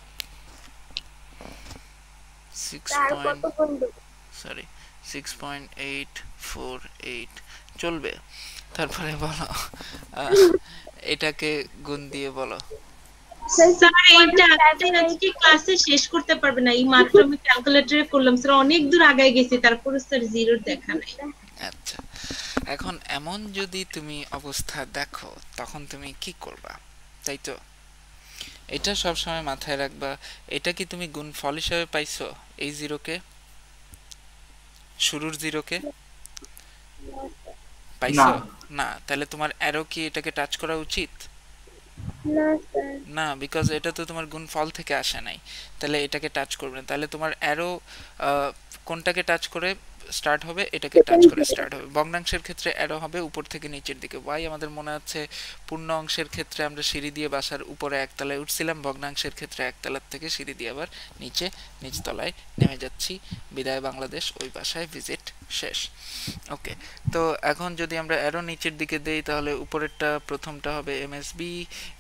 6 তার কত গুণ দেব? সরি 6.848 চলবে। তারপরে বলো এটাকে গুণ দিয়ে বলো। স্যার এটা আপনি আজকে ক্লাসে শেষ করতে পারবেন না, এই মাত্র আমি ক্যালকুলেটরে করলাম স্যার, অনেক দূর আগায় গেছি, তারপরে স্যার 0 দেখা নাই। আচ্ছা, এখন এমন যদি তুমি অবস্থা দেখো তখন তুমি কি করবা, তাই তো? এটা সব সময় মাথায় রাখবা। এটা কি তুমি গুণফল হিসেবে পাইছো এই 0 কে? শুরুর জিরোকে না, না পাইছো? না, তাহলে তোমার অ্যারো কি এটাকে টাচ করা উচিত? না স্যার। না, বিকজ এটা তো তোমার গুণফল থেকে আসে নাই, তাহলে এটাকে টাচ করবে না। তাহলে তোমার অ্যারো কোনটাকে টাচ করে স্টার্ট হবে? এটাকে টাচ করে স্টার্ট হবে। ভগ্নাংশের ক্ষেত্রে অ্যারো হবে উপর থেকে নিচের দিকে। ওয়াই আমাদের মনে আছে পূর্ণ অংশের ক্ষেত্রে আমরা সিঁড়ি দিয়ে বাসার উপরে একতলায় উঠছিলাম, ভগ্নাংশের ক্ষেত্রে একতলার থেকে সিঁড়ি দিয়ে আবার নিচে নিচতলায় নেমে যাচ্ছি। বিদায় বাংলাদেশ, ওই বাসায় ভিজিট শেষ। ওকে, তো এখন যদি আমরা অ্যারো নিচের দিকে দেই তাহলে উপরেরটা প্রথমটা হবে MSB.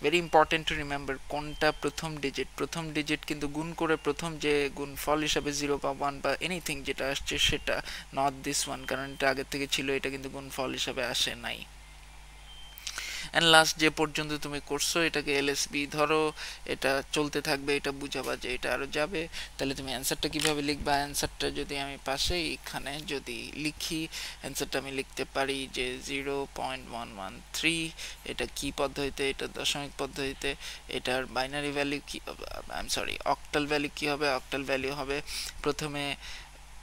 Very important to remember কোনটা প্রথম ডিজিট। প্রথম ডিজিট কিন্তু গুণ করে প্রথম যে গুণফল হিসাবে 0 বা 1 বা এনিথিং যেটা আসছে সেটা, নট দিস ওয়ান, কারণ এটা আগের থেকে ছিল, এটা কিন্তু গুণফল হিসাবে আসে নাই। এন্ড লাস্ট যে পর্যন্ত তুমি করছো এটাকে এলএসবি ধরো, এটা চলতে থাকবে, এটা বুঝাবা যে এটা আরো যাবে। তাহলে তুমি অ্যান্সারটা কিভাবে লিখবা? অ্যান্সারটা যদি আমি পাশে এখানে যদি লিখি, অ্যান্সারটা আমি লিখতে পারি যে 0.113। এটা কি পদ্ধতিতে? এটা দশমিক পদ্ধতিতে। এটার বাইনারি ভ্যালু কি, I am sorry, octal value কি হবে? অক্টাল ভ্যালু হবে প্রথমে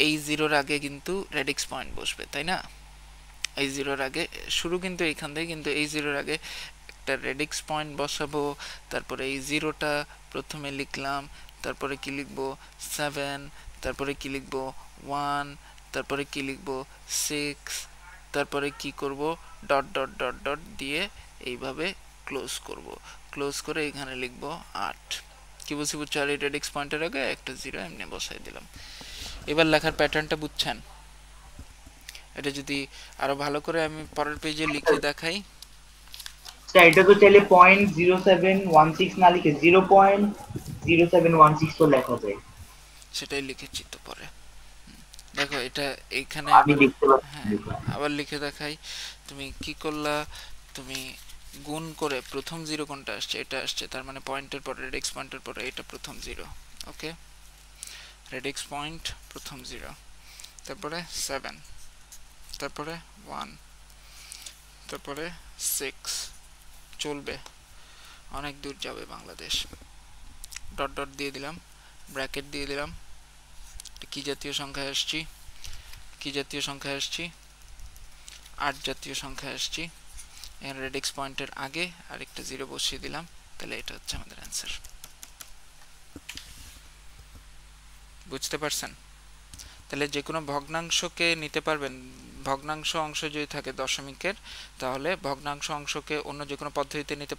এই জিরোর আগে কিন্তু রেডিক্স পয়েন্ট বসবে, তাই না? এই জিরোর আগে শুরু কিন্তু এইখান থেকে, কিন্তু এই জিরোর আগে একটা রেডিক্স পয়েন্ট বসাবো। তারপরে এই জিরোটা প্রথমে লিখলাম, তারপরে কি লিখবো 7, তারপরে কি লিখবো 1, তারপরে কি লিখবো 6, তারপরে কি করব ডট ডট ডট ডট দিয়ে এইভাবে ক্লোজ করব। ক্লোজ করে এখানে লিখবো 8। কি বলছি বুঝছো? আর এই রেডিক্স পয়েন্টের আগে একটা জিরো এমনি বসাই দিলাম। এবার লেখার প্যাটার্নটা বুঝছেন? এটা যদি আরো ভালো করে আমি পরের পেজে লিখে দেখাই। স্যার এটা তো চাইলে 0.0716 না লিখে 0.0716 তো লেখা যায়। সেটাই লিখেছি তো পরে। দেখো এটা এইখানে আমি আবার, দেখতে হ্যাঁ পাচ্ছি। আবার লিখে দেখাই। তুমি কি করলা? তুমি গুণ করে প্রথম জিরো কোনটা আসছে? এটা আসছে, তার মানে পয়েন্টের পরে, রেডিক্স পয়েন্টের পরে এটা প্রথম জিরো। ওকে, রেডিক্স পয়েন্ট প্রথম জিরো, তারপরে 7, তারপরে 1, তারপরে 6। চলবে, অনেক দূর যাবে বাংলাদেশ। ডট ডট দিয়ে দিলাম, ব্র্যাকেট দিয়ে দিলাম। কি জাতীয় সংখ্যায় আসছি? কি জাতীয় সংখ্যায় আসছি? 8 জাতীয় সংখ্যায় আসছি। এখানে রেডিক্স পয়েন্টের আগে আরেকটা জিরো বসিয়ে দিলাম। তাহলে এটা হচ্ছে আমাদের অ্যান্সার। বুঝতে পারছেন? তাহলে যে কোনো ভগ্নাংশকে নিতে পারবেন। ভগ্নাংশ অংশ যদি থাকে দশমিকের, তাহলে ভগ্নাংশ অংশকে অন্য যে কোনো পদ্ধতিতে নিতে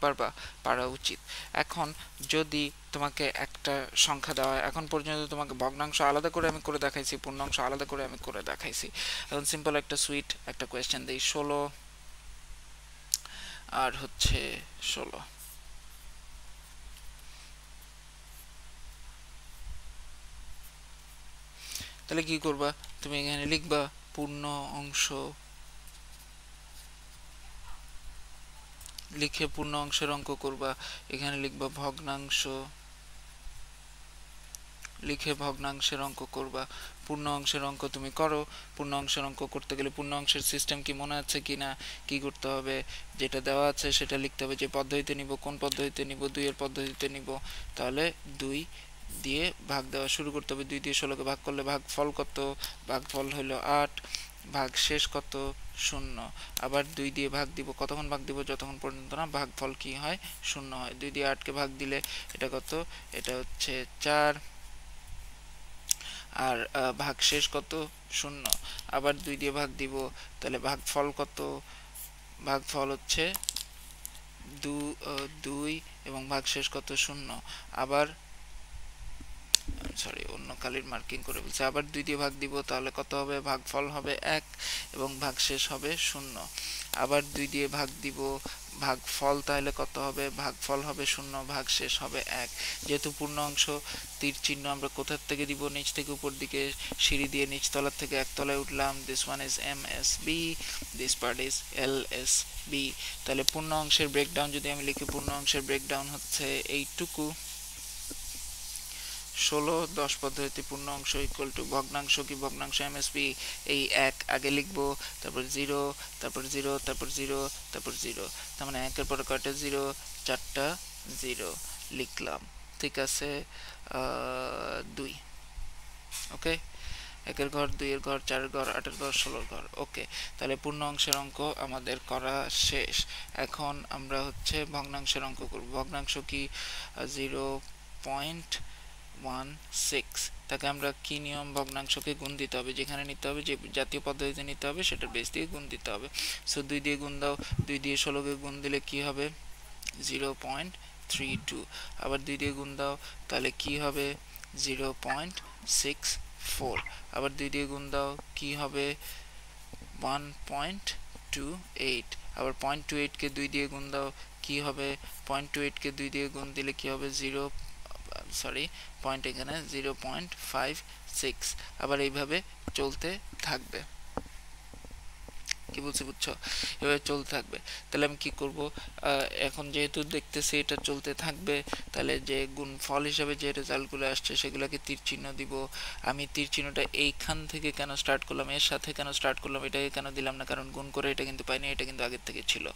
পারা উচিত। এখন যদি তোমাকে একটা সংখ্যা দেওয়া হয়, এখন পর্যন্ত তোমাকে ভগ্নাংশ আলাদা করে আমি করে দেখাইছি, পূর্ণাংশ আলাদা করে আমি করে দেখাইছি। এখন সিম্পল একটা সুইট একটা কোয়েশ্চেন দিই, 16 আর হচ্ছে 16। তাহলে কি করবা? তুমি এখানে লিখবা পূর্ণ অংশ, লিখে পূর্ণ অংশের অঙ্ক করবা। এখানে লিখবা ভগ্নাংশ, লিখে ভগ্নাংশের অঙ্ক করবা। পূর্ণ অংশের অঙ্ক তুমি করো। পূর্ণ অংশের অঙ্ক করতে গেলে পূর্ণ অংশের সিস্টেম কি মনে আছে কিনা, কি করতে হবে? যেটা দেওয়া আছে সেটা লিখতে হবে, যে পদ্ধতিতে নিব, কোন পদ্ধতিতে নিব, 2 এর পদ্ধতিতে নিব। তাহলে 2 দিয়ে ভাগ দেওয়া শুরু করতে হবে। 2 দিয়ে 16কে ভাগ করলে ভাগফল কত? ভাগফল হলো 8, ভাগ শেষ কত? 0। আবার 2 দিয়ে ভাগ দিব, কতক্ষণ ভাগ দিব? যতক্ষণ পর্যন্ত না ভাগফল কি হয়? 0 হয়। 2 দিয়ে 8কে ভাগ দিলে এটা কত? এটা হচ্ছে 4, আর ভাগ শেষ কত? 0। আবার 2 দিয়ে ভাগ দিব, তাহলে ভাগফল কত? ভাগফল হচ্ছে 2 এবং ভাগ শেষ কত? 0। আবার সরি, অন্য কালির মার্কিং করে বলছে। আবার 2 দিয়ে ভাগ দিব, তাহলে কত হবে? ভাগফল হবে 1 এবং ভাগ শেষ হবে 0। আবার 2 দিয়ে ভাগ দিব, ভাগফল তাহলে কত হবে? ভাগফল হবে 0, ভাগ শেষ হবে 1। যেহেতু পূর্ণ অংশ, তীর চিহ্ন আমরা কোথার থেকে দিব? নিচ থেকে উপর দিকে, সিঁড়ি দিয়ে নিচ তলার থেকে এক তলায় উঠলাম। This one is MSB, this part is LSB. তাহলে পূর্ণ অংশের ব্রেকডাউন যদি আমি লিখি, পূর্ণ অংশের ব্রেকডাউন হচ্ছে এইটুকু। 16 10 পদ্ধতি পূর্ণ অংশ ইকুয়াল টু ভগ্নাংশ কি? ভগ্নাংশ এমএসবি, এই 1 আগে লিখবো, তারপর 0, তারপর 0, তারপর 0, তারপর 0। তার মানে 1 এর পরে কয়টা 0? 4টা 0 লিখলাম। ঠিক আছে, 2। ওকে, 1 এর ঘর 2 এর ঘর 4 এর ঘর 8 এর ঘর 16 এর ঘর। ওকে, তাহলে পূর্ণ অংশের অঙ্ক আমাদের করা শেষ। এখন আমরা হচ্ছে ভগ্নাংশের অঙ্ক করব। ভগ্নাংশ কি 0.16, তাকে আমরা কি নিয়ম, ভগ্নাংশকে গুণ দিতে হবে, যেখানে নিতে হবে, যে জাতীয় পদ্ধতিতে নিতে হবে সেটার বেস দিয়ে গুণ দিতে হবে। সো 2 দিয়ে গুণ দাও, 2 দিয়ে 16কে গুণ দিলে কি হবে 0.32, আবার 2 দিয়ে গুণ দাও তাহলে কি হবে 0.64, আবার 2 দিয়ে গুণ দাও কি হবে 1.28, আবার 0.28 কে 2 দিয়ে গুণ দাও কি হবে 0.28 কে 2 দিয়ে গুণ দিলে কি হবে পয়েন্ট এখানে 0.56, আবার এইভাবে চলতে থাকবে। কি বলছি বুঝছো? এভাবে চলতে থাকবে। তাহলে আমি কি করব, এখন যেহেতু দেখতেছি এটা চলতে থাকবে, তাহলে যে গুণফল হিসাবে যে রেজাল্টগুলো আসছে সেগুলোকে তীর চিহ্ন দিব। আমি তীর চিহ্নটা এইখান থেকে কেন স্টার্ট করলাম, এর সাথে কেন স্টার্ট করলাম, এটাকে কেন দিলাম না, কারণ গুণ করে এটা কিন্তু পাইনি, এটা কিন্তু আগের থেকে ছিল,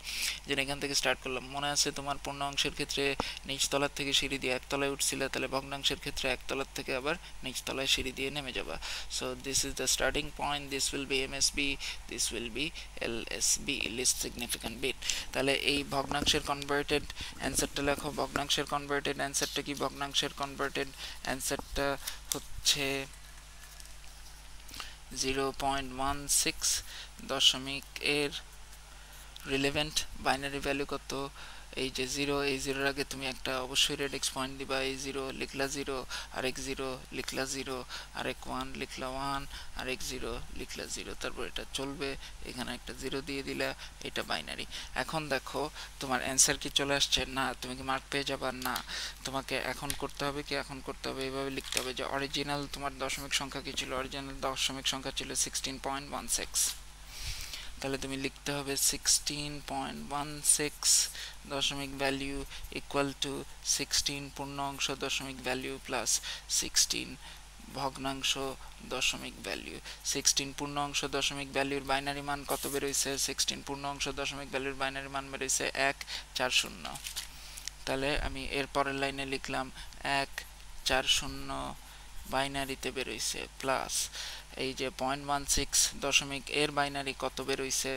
যে এখান থেকে স্টার্ট করলাম। মনে আছে তোমার পূর্ণ অংশের ক্ষেত্রে নিচ তলার থেকে সিঁড়ি দিয়ে একতলায় উঠছিলে, তাহলে ভগ্নাংশের ক্ষেত্রে একতলার থেকে আবার নিচ তলায় সিঁড়ি দিয়ে নেমে যাবা। So this is the starting point, this will be MSB, this will be LSB, least significant bit। তাহলে এই ভগ্নাংশের কনভার্টেড অ্যানসারটা লেখো। ভগ্নাংশের কনভার্টেড অ্যানসারটা কি, ভগ্নাংশের কনভার্টেড অ্যানসারটা হচ্ছে 0.16 দশমিক এর রিলেভেন্ট বাইনারি ভ্যালু কত, এই যে 0, এই 0-এর আগে তুমি একটা অবশ্যই রেডিক্স পয়েন্ট দিবা। এই 0 লিখলা 0, আরেক 0 লিখলা 0, আরেক 1 লিখলা 1, আরেক 0 লিখলা 0, তারপর এটা চলবে, এখানে একটা 0 দিয়ে দিলা, এটা বাইনারি। এখন দেখো তোমার অ্যান্সার কি চলে আসছে? না। তুমি কি মার্ক পেয়ে যাবা? না। তোমাকে এখন করতে হবে কি, এখন করতে হবে এইভাবে লিখতে হবে যে অরিজিনাল তোমার দশমিক সংখ্যা কি ছিল, অরিজিনাল দশমিক সংখ্যা ছিল 16.16। তাহলে তুমি লিখতে হবে 16.16 দশমিক ভ্যালু ইকুয়াল টু 16 পূর্ণ অংশ দশমিক ভ্যালু প্লাস 16 ভগ্নাংশ দশমিক ভ্যালু। 16 পূর্ণ অংশ দশমিক ভ্যালুর বাইনারি মান কত বেরোইছে? 16 পূর্ণ অংশ দশমিক ভ্যালুর বাইনারি মান বেরোইছে 140। তাহলে আমি এর পরের লাইনে লিখলাম 140 বাইনারিতে বেরোইছে প্লাস এই যে 0.16 দশমিক এর বাইনারি কত বেরোইছে,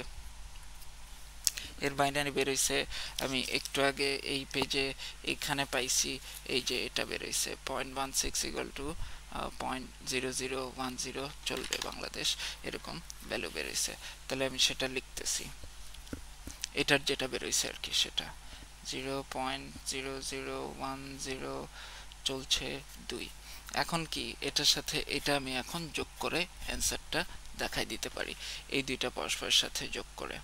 এর বাইনারি বেরোইছে আমি একটু আগে এই পেজে এখানে পাইছি, এই যে এটা বেরোইছে 0.16 ইকুয়াল টু 0.0010 চলবে বাংলাদেশ, এরকম ভ্যালু বেরোইছে। তাহলে আমি সেটা লিখতেছি, এটার যেটা বেরোইছে আর কি সেটা 0.0010 চলছে 2। এখন কি এটার সাথে এটা আমি এখন যোগ করে অ্যানসারটা দেখাই দিতে পারি, এই দুইটা পরস্পরের সাথে যোগ করে।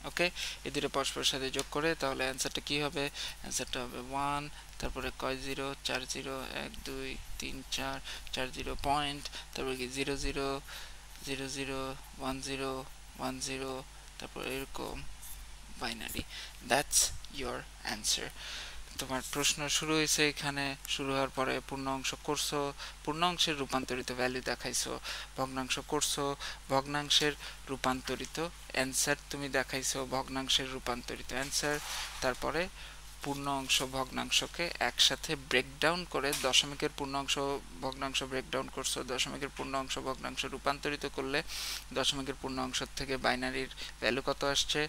ওকে, এই দুটো পরস্পরের সাথে যোগ করে তাহলে অ্যানসারটা কি হবে? অ্যানসারটা হবে 1, তারপরে কয় 0, 4 0, 1 2 3 4, 4 0 পয়েন্ট, তারপরে কি 0 0 0 0 1 0 1 0, তারপর এরকম বাইনারি। That's your answer. তোমার প্রশ্ন শুরু হয়েছে এখানে, শুরু হওয়ার পরে পূর্ণ অংশ করছো, পূর্ণ অংশের রূপান্তরিত ভ্যালু দেখাইছো, ভগ্নাংশ করছো, ভগ্নাংশের রূপান্তরিত অ্যান্সার তুমি দেখাইছো, ভগ্নাংশের রূপান্তরিত অ্যান্সার, তারপরে পূর্ণ অংশ ভগ্নাংশকে একসাথে ব্রেকডাউন করে দশমিকের পূর্ণ অংশ ভগ্নাংশ ব্রেকডাউন করছো, দশমিকের পূর্ণ অংশ ভগ্নাংশ রূপান্তরিত করলে দশমিকের পূর্ণ অংশ থেকে বাইনারির ভ্যালু কত আসছে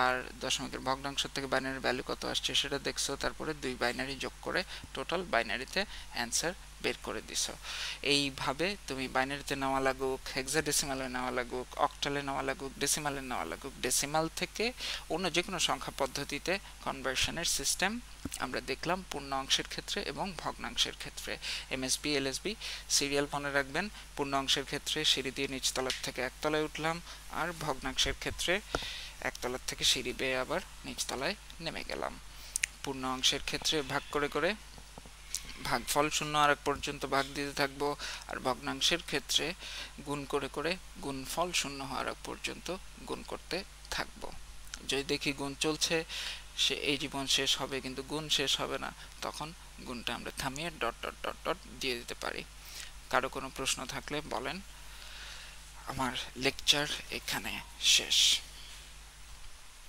আর দশমিকের ভগ্নাংশ থেকে বাইনারির ভ্যালু কত আসছে সেটা দেখছো, তারপরে দুই বাইনারি যোগ করে টোটাল বাইনারিতে অ্যান্সার বের করে দিছো। এইভাবে তুমি বাইনারিতে নেওয়া লাগুক, হেক্সাডেসিমালে নেওয়া লাগুক, অক্টালে নেওয়া লাগুক, ডেসিমালে নেওয়া লাগুক, ডেসিমাল থেকে অন্য যে কোনো সংখ্যা পদ্ধতিতে কনভার্সনের সিস্টেম আমরা দেখলাম পূর্ণ অংশের ক্ষেত্রে এবং ভগ্নাংশের ক্ষেত্রে। এমএসবি এলএসবি সিরিয়াল মনে রাখবেন, পূর্ণ অংশের ক্ষেত্রে সিঁড়ি দিয়ে নিচতলার থেকে একতলায় উঠলাম, আর ভগ্নাংশের ক্ষেত্রে একতলার থেকে সিঁড়ি বেয়ে আবার নিচতলায় নেমে গেলাম। পূর্ণ অংশের ক্ষেত্রে ভাগ করে করে ভাগফল শূন্য আর পর্যন্ত ভাগ দিতে থাকবো, আর ভগ্নাংশের ক্ষেত্রে গুণ করে করে গুণফল শূন্য হওয়ার আগ পর্যন্ত গুণ করতে থাকবো। যদি দেখি গুণ চলছে, সে এই জীবন শেষ হবে কিন্তু গুণ শেষ হবে না, তখন গুণটা আমরা থামিয়ে ডট ডট ডট ডট দিয়ে দিতে পারি। কারো কোনো প্রশ্ন থাকলে বলেন। আমার লেকচার এখানে শেষ।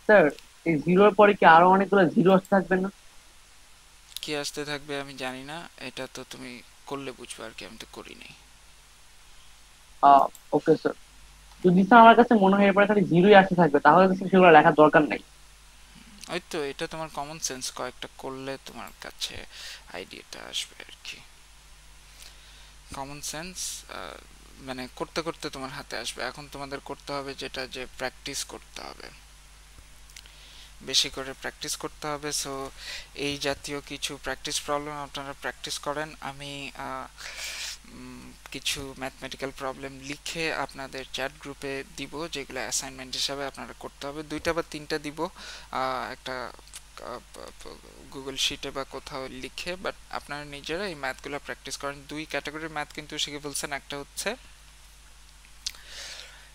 স্যার এই জিরোর পরে কি আরো অনেকগুলো জিরো থাকবে না? কি আসতে থাকবে আমি জানি না, এটা তো তুমি করলে বুঝবে আর কি, আমি তো করিনি। ওকে স্যার, যদি স্যার আমার কাছে মনে হয় এরপরে খালি জিরোই আসতে থাকবে তাহলে তো স্যার সেগুলো লেখার দরকার নাই। ওই তো এটা তোমার কমন সেন্স, কয়েকটা করলে তোমার কাছে আইডিয়াটা আসবে আর কি। কমন সেন্স মানে করতে করতে তোমার হাতে আসবে। এখন তোমাদের করতে হবে যেটা, যে প্র্যাকটিস করতে হবে, বেশি করে প্র্যাকটিস করতে হবে। সো এই জাতীয় কিছু প্র্যাকটিস প্রবলেম আপনারা প্র্যাকটিস করেন। আমি কিছু ম্যাথমেটিক্যাল প্রবলেম লিখে আপনাদের চ্যাট গ্রুপে দিব, যেগুলো অ্যাসাইনমেন্ট হিসাবে আপনারা করতে হবে। 2টা বা 3টা দিব, একটা গুগল শিটে বা কোথাও লিখে, বাট আপনারা নিজেরা এই ম্যাথগুলো প্র্যাকটিস করেন। 2 ক্যাটাগরির ম্যাথ কিন্তু শিখে ফেলছেন। একটা হচ্ছে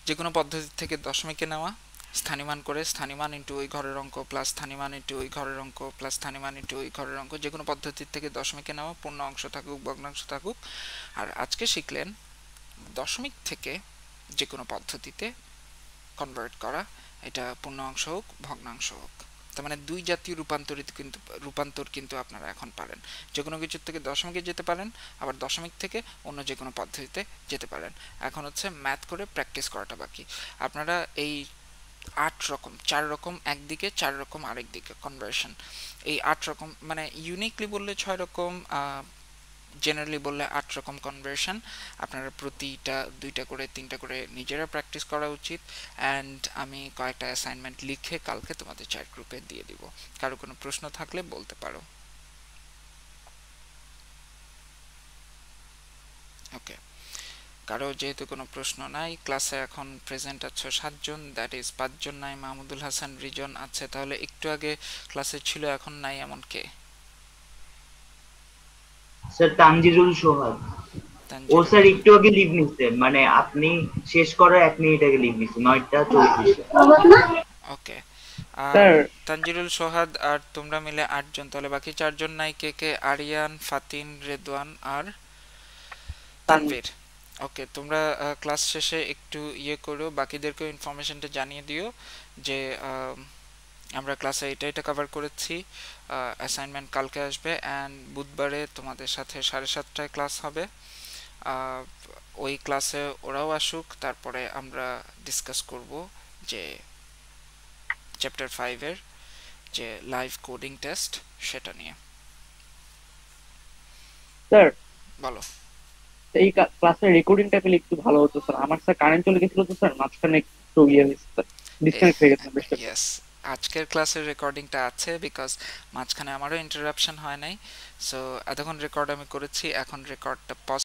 যে কোনো পদ্ধতি থেকে দশমিকে নেওয়া, স্থানীয়মান করে, স্থানীয়মান ইন্টু ওই ঘরের অঙ্ক প্লাস স্থানীয়মান ইন্টু ওই ঘরের অঙ্ক প্লাস স্থানীয়মান ইন্টু ওই ঘরের অঙ্ক, যে কোনো পদ্ধতির থেকে দশমিকে নেওয়া, পূর্ণ অংশ থাকুক ভগ্নাংশ থাকুক। আর আজকে শিখলেন দশমিক থেকে যে কোনো পদ্ধতিতে কনভার্ট করা, এটা পূর্ণ অংশ হোক ভগ্নাংশ হোক। তার মানে 2 জাতীয় রূপান্তর কিন্তু আপনারা এখন পারেন। যে কোনো কিছুর থেকে দশমিকে যেতে পারেন, আবার দশমিক থেকে অন্য যে কোনো পদ্ধতিতে যেতে পারেন। এখন হচ্ছে ম্যাথ করে প্র্যাকটিস করাটা বাকি। আপনারা এই 8 রকম, 4 রকম একদিকে, 4 রকম আরেক দিকে কনভার্সন, এই 8 রকম মানে ইউনিকলি বললে 6 রকম, জেনারেলি বললে 8 রকম কনভার্সন। আপনারা প্রতিটা 2টা করে 3টা করে নিজেরা প্র্যাকটিস করা উচিত। অ্যান্ড আমি কয়েকটা অ্যাসাইনমেন্ট লিখে কালকে তোমাদের চ্যাট গ্রুপে দিয়ে দিব। কারো কোনো প্রশ্ন থাকলে বলতে পারো। ওকে, কারো যেহেতু কোনো প্রশ্ন নাই, ক্লাসে এখন প্রেজেন্ট আছে 7 জন, দ্যাট ইজ 5 জন নাই। মাহমুদুল হাসান রিজন আছে, তাহলে একটু আগে ক্লাসে ছিল এখন নাই এমন কে? স্যার তানজিরুল সোহাগ। ও স্যার একটু আগে লিভ নিচ্ছে, মানে আপনি শেষ করার 1 মিনিট আগে লিভ নিচ্ছে, 9টা 34-এ। ওকে, স্যার তানজিরুল সোহাদ আর তোমরা মিলে 8 জন, তাহলে বাকি 4 জন নাই কে কে? আরিয়ান, ফাতিন, রেদওয়ান আর তানভীর। ওকে, তোমরা ক্লাস শেষে একটু ইয়ে করো, বাকিদেরকেও ইনফরমেশনটা জানিয়ে দিও যে আমরা ক্লাসে এটা কভার করেছি। অ্যাসাইনমেন্ট কালকে আসবে, অ্যান্ড বুধবারে তোমাদের সাথে 7:30টায় ক্লাস হবে। ওই ক্লাসে ওরাও আসুক, তারপরে আমরা ডিসকাস করব যে চ্যাপ্টার 5-এর যে লাইভ কোডিং টেস্ট সেটা নিয়ে। স্যার বলো। এই ক্লাসের রেকর্ডিংটা পেলে একটু ভালো হতো স্যার। আমার স্যার কারেন্ট চলে গেছিল তো স্যার, মাঝখানে একটু ইয়ে হয়েছে স্যার, ডিসকানেক্ট হয়ে গেছে বেশ। ইয়েস, আজকের ক্লাসের রেকর্ডিংটা আছে, বিকজ মাঝখানে আমারও ইন্টারাপশন হয় নাই। সো এতক্ষণ রেকর্ড আমি করেছি, এখন রেকর্ডটা পজ